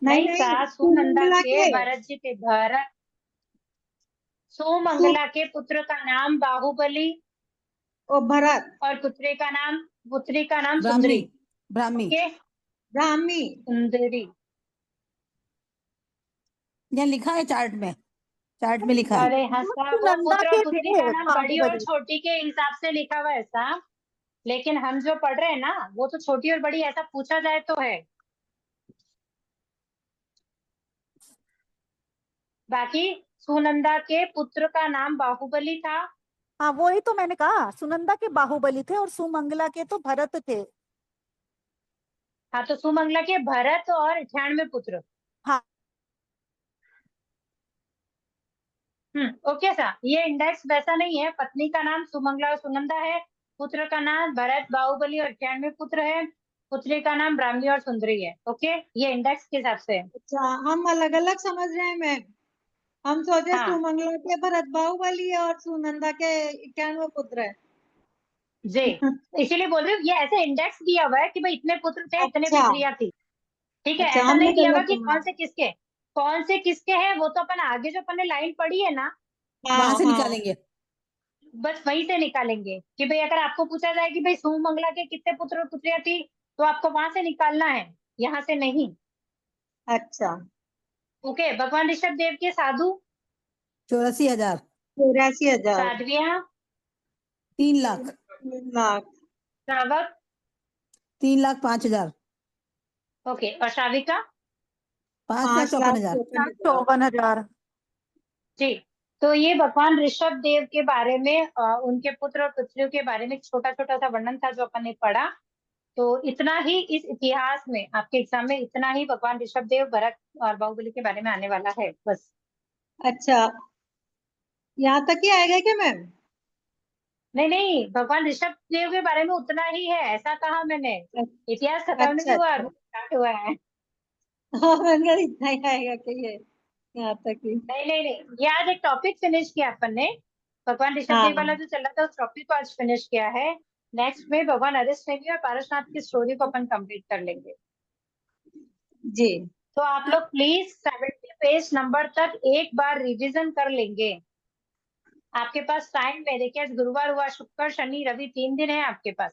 नहीं नहीं, सा सुनंदा सुमंगला के के। भरत जी थे। भरत सुमंगला के पुत्र का नाम बाहुबली और भरत। और पुत्री का नाम ब्राह्मणी सुंदरी। ब्राह्मणी ओके ब्राह्मी। सुंदरी। यहाँ लिखा है चार्ट में लिखा है। अरे हाँ साहब, वो सुनंदा पुत्र और के पुत्री थे का नाम बड़ी और बाहुबली। छोटी के हिसाब से लिखा हुआ है साहब, लेकिन हम जो पढ़ रहे हैं ना वो तो छोटी और बड़ी ऐसा पूछा जाए तो है। बाकी सुनंदा के पुत्र का नाम बाहुबली था। हाँ वही तो मैंने कहा, सुनंदा के बाहुबली थे और सुमंगला के तो भरत थे। हाँ तो सुमंगला के भरत और 98 पुत्र। हाँ। ओके सा, ये इंडेक्स वैसा नहीं है। पत्नी का नाम सुमंगला और सुनंदा है, पुत्र का नाम भरत बाहुबली और 98 पुत्र है, पुत्री का नाम ब्राह्मणी और सुंदरी है। ओके ये इंडेक्स के हिसाब से है। अच्छा, हम अलग अलग समझ रहे हैं मैम। हम सोचे हाँ सुमंगला के भरत बाहुबली है और सुनंदा के 91 पुत्र है। जी, इसीलिए बोल रही हूँ ये ऐसे इंडेक्स दिया हुआ है कि भाई इतने पुत्र थे, इतने अच्छा पुत्रियां थी। ठीक है, अच्छा, ऐसा हमने नहीं दिया हुआ गलत कि सुना। कौन से किसके हैं। वो तो अपन आगे जो अपन ने लाइन पढ़ी है ना, वहां हाँ से हाँ निकालेंगे। बस वहीं से निकालेंगे कि भाई अगर आपको पूछा जाए कि भाई सुमंगला के कितने पुत्र और पुत्रियां थी, तो आपको वहां से निकालना है, यहाँ से नहीं। अच्छा। ओके, भगवान ऋषभ देव के साधु 84,000। 84,000। साध्वियां 3 लाख। 3 लाख। श्रावक 3,05,000। ओके, और श्राविका 5,54,000। 54,000। जी। तो ये भगवान ऋषभ देव के बारे में उनके पुत्र और पुत्रियों के बारे में छोटा छोटा सा वर्णन था जो अपन ने पढ़ा। तो इतना ही इस इतिहास में आपके एग्जाम में, इतना ही भगवान ऋषभ देव भरत और बाहुबली के बारे में आने वाला है बस। अच्छा, यहाँ तक ही आएगा क्या मैम? नहीं नहीं, भगवान ऋषभ देव के बारे में उतना ही है, ऐसा कहा मैंने। इतिहास खत्म अच्छा नहीं हुआ, अच्छा। स्टार्ट हुआ है। हाँ, मैंने कहा इतना ही आएगा क्या ये, यहाँ तक ही। नहीं नहीं नहीं, ये आज एक टॉपिक फिनिश किया अपन ने। भगवान ऋषभ हाँ देव वाला जो चल रहा था उस टॉपिक को आज फिनिश किया है। नेक्स्ट में भगवान अरिष्ट नेमी और पारसनाथ की स्टोरी को अपन कंप्लीट कर लेंगे। जी। तो आप लोग प्लीज 70 पेज नंबर तक एक बार रिवीजन कर लेंगे। आपके पास टाइम है, देखिए आज गुरुवार हुआ, शुक्र शनि रवि 3 दिन है आपके पास।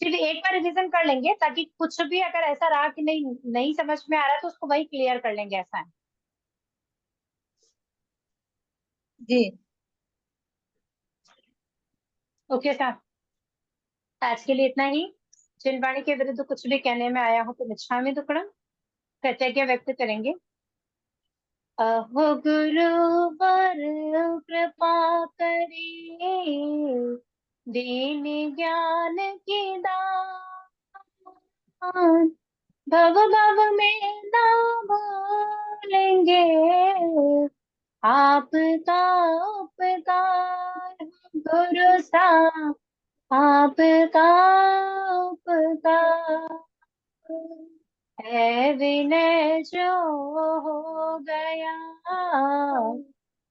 सिर्फ एक बार रिवीजन कर लेंगे ताकि कुछ भी अगर ऐसा रहा कि नहीं समझ में आ रहा तो उसको वही क्लियर कर लेंगे, ऐसा है। जी। ओके सर, आज के लिए इतना ही। जिन वाणी के विरुद्ध कुछ भी कहने में आया हो तो मिच्छामि दुक्कडम कृतज्ञ व्यक्त करेंगे। अहो गुरुवर कृपा करी, दीन ज्ञान की दान, भव भव में ना भूलेंगे आपका उपकार। गुरु सा आपका उपकार है, विनय जो हो गया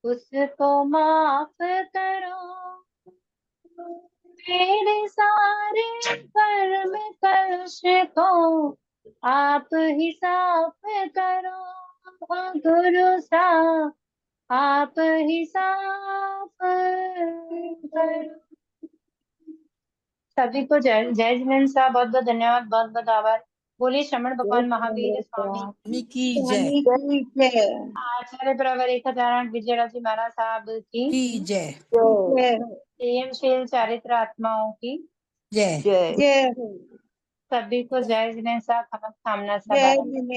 उसको माफ करो। मेरे सारे कर्म कलुष को आप ही साफ करो। गुरु सा आप ही साफ करो। सभी को जय जय जिनेन्द्र साहब, बहुत बहुत धन्यवाद, बहुत बहुत आभार। बोलिए श्रमण भगवान महावीर स्वामी की जय। स्वामी की जय। आचार्य प्रवर 1008 विजयराज जी महाराज साहब की की जय। जय संयमशील चारित्र आत्माओं की जय। जय हो। सभी को जय जिनेन्द्र साहब, कामना जय सदा। जिनेन्द्र।